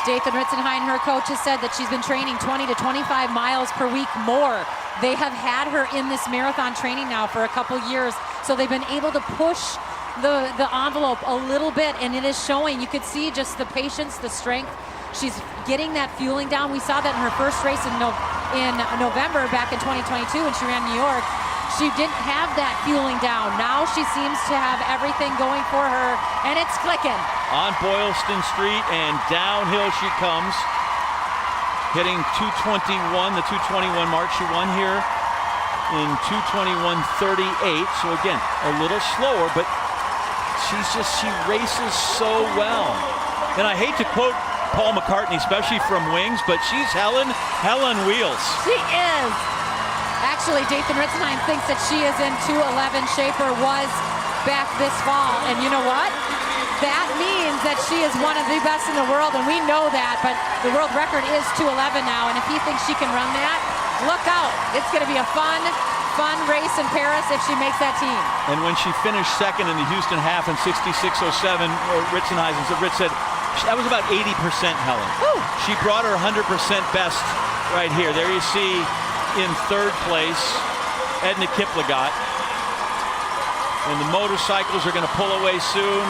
Dathan Ritzenhein, her coach, has said that she's been training 20 to 25 miles per week more. They have had her in this marathon training now for a couple years, so they've been able to push the envelope a little bit, and it is showing. You could see just the patience, the strength. She's getting that fueling down. We saw that in her first race in November back in 2022 when she ran New York. She didn't have that fueling down. Now she seems to have everything going for her, and it's clicking. On Boylston Street, and downhill she comes. hitting 221, the 221 mark. She won here in 221.38. So again, a little slower, but she races so well. And I hate to quote Paul McCartney, especially from Wings, but she's Helen Wheels. She is. Actually, Dathan Ritzenheim thinks that she is in 2:11 shape, or was back this fall. And you know what? That means that she is one of the best in the world, and we know that, but the world record is 2:11 now, and if he thinks she can run that, look out. It's going to be a fun race in Paris if she makes that team. And when she finished second in the Houston half in 66.07, Ritz said, that was about 80%, Helen. Woo. She brought her 100% best right here. There you see in third place, Edna Kiplagat. And the motorcycles are going to pull away soon.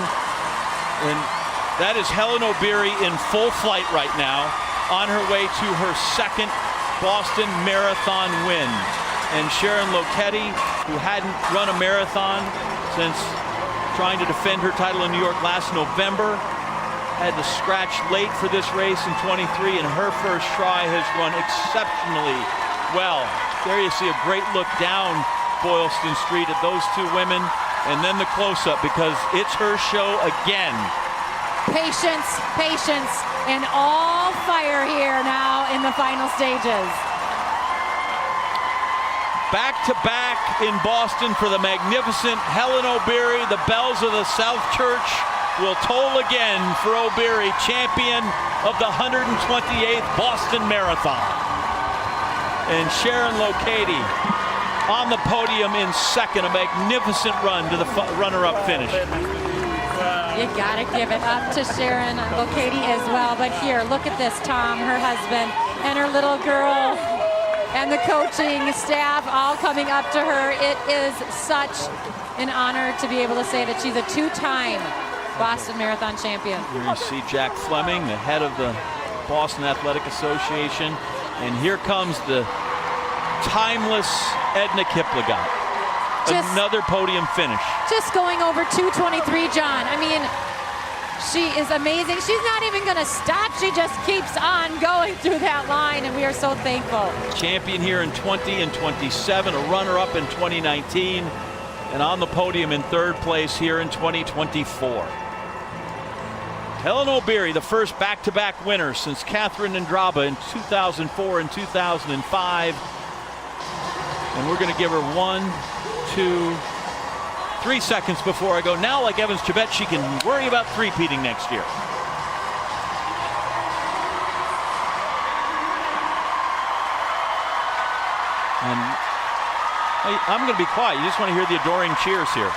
And that is Helen O'Beary in full flight right now, on her way to her second Boston Marathon win. And Sharon Lokedi, who hadn't run a marathon since trying to defend her title in New York last November, had to scratch late for this race in 23, and her first try has run exceptionally well. There you see a great look down Boylston Street at those two women, and then the close-up, because it's her show again. Patience, and all fire here now in the final stages. Back-to-back in Boston for the magnificent Helen O'Beary. The bells of the South Church will toll again for O'Beary, champion of the 128th Boston Marathon. And Sharon Lokedi on the podium in second, a magnificent run to the runner-up finish. You gotta give it up to Sharon Lokedi as well. But here, look at this, Tom, her husband, and her little girl, and the coaching staff all coming up to her. It is such an honor to be able to say that she's a two-time Boston Marathon champion. Here you see Jack Fleming, the head of the Boston Athletic Association. And here comes the timeless Edna Kiplagat. Another podium finish. Just going over 2:23, John. I mean, she is amazing. She's not even going to stop. She just keeps on going through that line, and we are so thankful. Champion here in 20 and 27, a runner-up in 2019, and on the podium in third place here in 2024. Helen O'Beary, the first back-to-back winner since Catherine Andraba in 2004 and 2005. And we're going to give her 1, 2, 3 seconds before I go. Now, like Evans Chibet, she can worry about three-peating next year. And I'm going to be quiet. You just want to hear the adoring cheers here.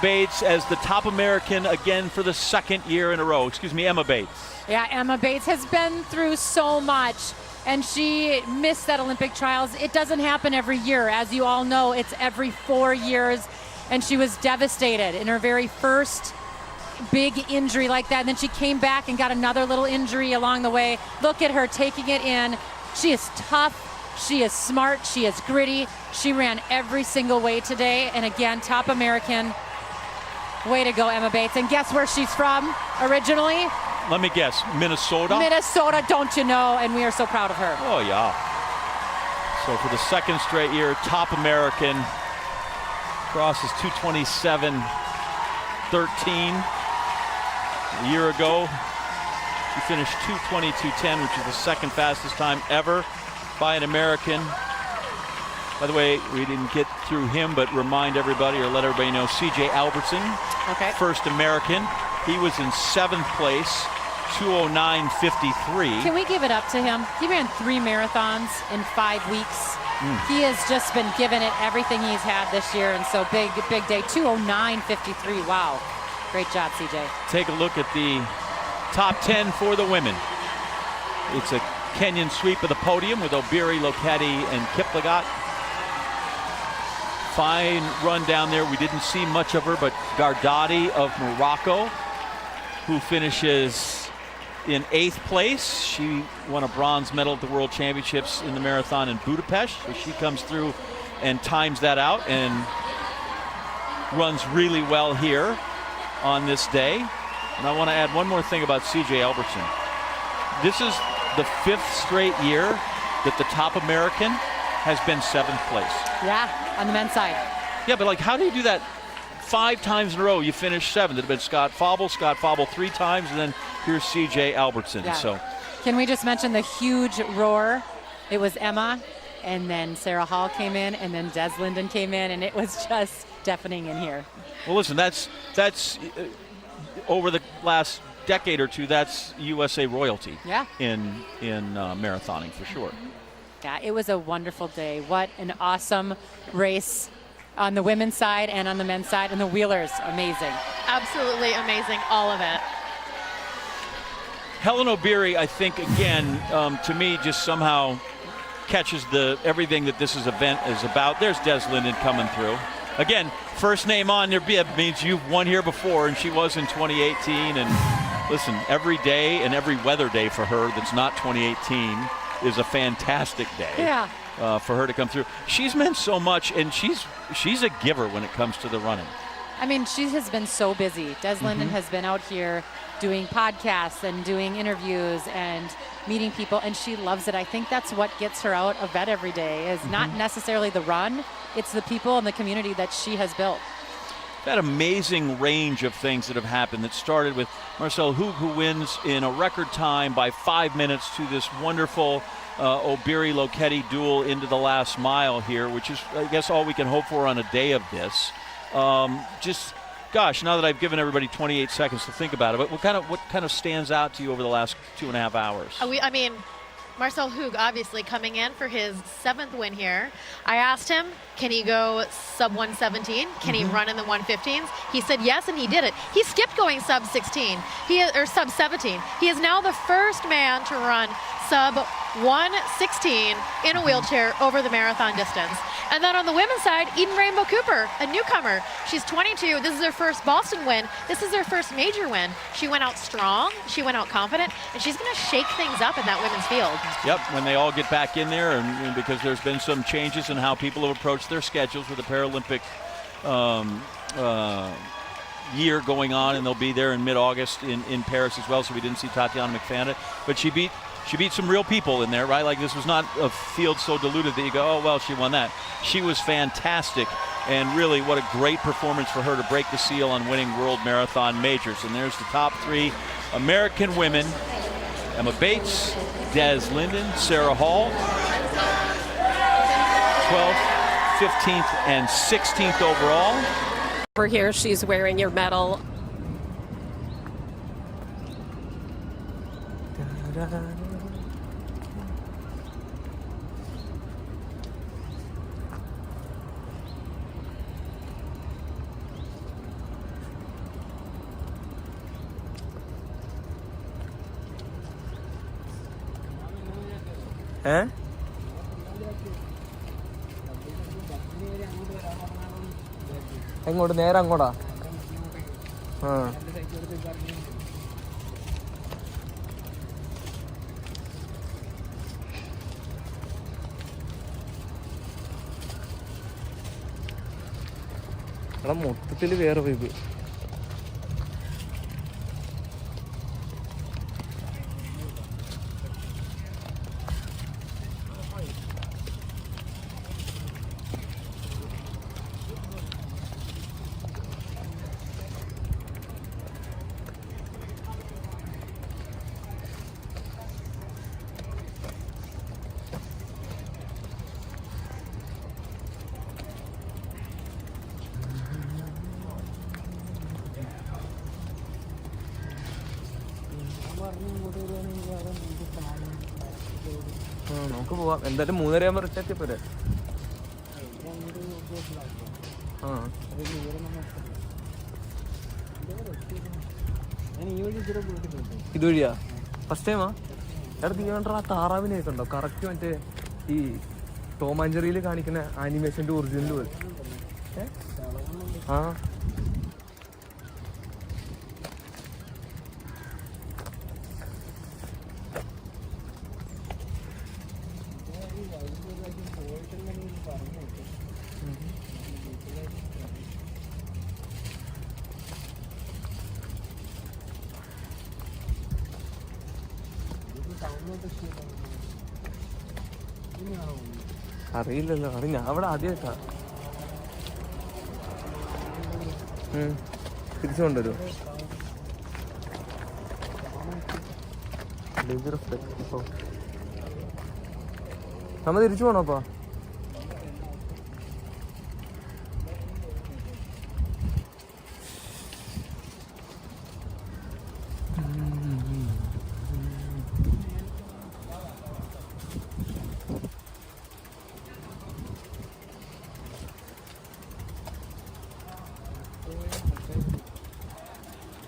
Bates as the top American again for the second year in a row. Excuse me, Emma Bates. Yeah, Emma Bates has been through so much, and she missed that Olympic trials. It doesn't happen every year. As you all know, it's every 4 years, and she was devastated in her very first big injury like that. And then she came back and got another little injury along the way. Look at her taking it in. She is tough. She is smart. She is gritty. She ran every single way today, and again, top American. Way to go, Emma Bates. And guess where she's from originally? Let me guess, Minnesota? Minnesota, don't you know? And we are so proud of her. Oh, yeah. So for the second straight year, top American. Crosses 2:27.13. A year ago, she finished 2:22.10, which is the second fastest time ever by an American. By the way, we didn't get through him, but remind everybody or let everybody know, C.J. Albertson, first American. He was in 7th place, 2:09.53. Can we give it up to him? He ran 3 marathons in 5 weeks. He has just been giving it everything he's had this year, and so big day, 2:09.53. Wow. Great job, C.J. Take a look at the top 10 for the women. It's a Kenyan sweep of the podium with O'Beary, Lokedi, and Kiplagat. Fine run down there. We didn't see much of her, but Gardati of Morocco, who finishes in 8th place. She won a bronze medal at the World Championships in the marathon in Budapest. So she comes through and times that out and runs really well here on this day. And I want to add one more thing about CJ Albertson. This is the 5th straight year that the top American has been 7th place. Yeah, on the men's side. Yeah, but like, how do you do that 5 times in a row? You finish 7th. It had been Scott Fauble 3 times, and then here's CJ Albertson. Yeah. So, can we just mention the huge roar? It was Emma, and then Sarah Hall came in, and then Des Linden came in, and it was just deafening in here. well, listen, that's over the last decade or two, that's USA royalty. Yeah. In marathoning for sure. Yeah, it was a wonderful day. What an awesome race on the women's side and on the men's side, and the wheelers, amazing. Absolutely amazing, all of it. Helen O'Beary, I think, again, to me, just somehow catches everything that this event is about. There's Des Linden coming through. Again, first name on their bib means you've won here before, and she was in 2018. And listen, every day and every weather day for her that's not 2018 is a fantastic day. Yeah. For her to come through. She's meant so much, and she's a giver when it comes to the running. I mean, she has been so busy. Des Linden has been out here doing podcasts and doing interviews and meeting people, and she loves it. I think that's what gets her out of bed every day, is not necessarily the run, it's the people and the community that she has built. That amazing range of things that have happened that started with Marcel Hug, who wins in a record time by 5 minutes, to this wonderful O'Beary-Loketti duel into the last mile here, which is, I guess, all we can hope for on a day of this. Gosh, now that I've given everybody 28 seconds to think about it, but what kind of stands out to you over the last 2.5 hours? I mean, Marcel Hug obviously coming in for his 7th win here. I asked him, can he go sub 117? Can he run in the 115s? He said yes, and he did it. He skipped going sub 16, or sub 17. He is now the first man to run sub 116 in a wheelchair over the marathon distance. And then on the women's side, Eden Rainbow Cooper, a newcomer. She's 22. This is her first Boston win. This is her first major win. She went out strong. She went out confident. And she's going to shake things up in that women's field. Yep, when they all get back in there, and because there's been some changes in how people have approached their schedules with the Paralympic year going on, and they'll be there in mid-August in Paris as well, so we didn't see Tatiana McFadden. But she beat some real people in there, right? Like, this was not a field so diluted that you go, oh, well, she won that. She was fantastic, and really what a great performance for her to break the seal on winning World Marathon Majors. And there's the top 3 American women: Emma Bates, Des Linden, Sarah Hall, 12th, 15th, and 16th overall. Over here, she's wearing your medal. എങ്ങോട്ട് നേരെ അങ്ങോട്ടാ എടാ മൊത്തത്തിൽ വേറെ vibe നമുക്ക് പോവാം എന്തായാലും 3:30 ആകുമ്പോൾ റിട്ടേക്ക് പോരെ ഇതുവഴിയാ ഫസ്റ്റ് ടൈമാ എടാ നീ കണ്ടാ താറാവിനെയൊക്കെ ഉണ്ടോ കറക്റ്റ് മറ്റേ ഈ ടോം ആൻഡ് ജെറിയിൽ കാണിക്കുന്ന ആനിമേഷൻ്റെ ഒറിജിനൽ പോലെ. ആ അറിയില്ലല്ലോ. ഞാൻ അവിടെ ആദ്യമായിട്ടാ. തിരിച്ചു കൊണ്ടുവരുമോ? നമ്മ തിരിച്ചു പോണോപ്പാ?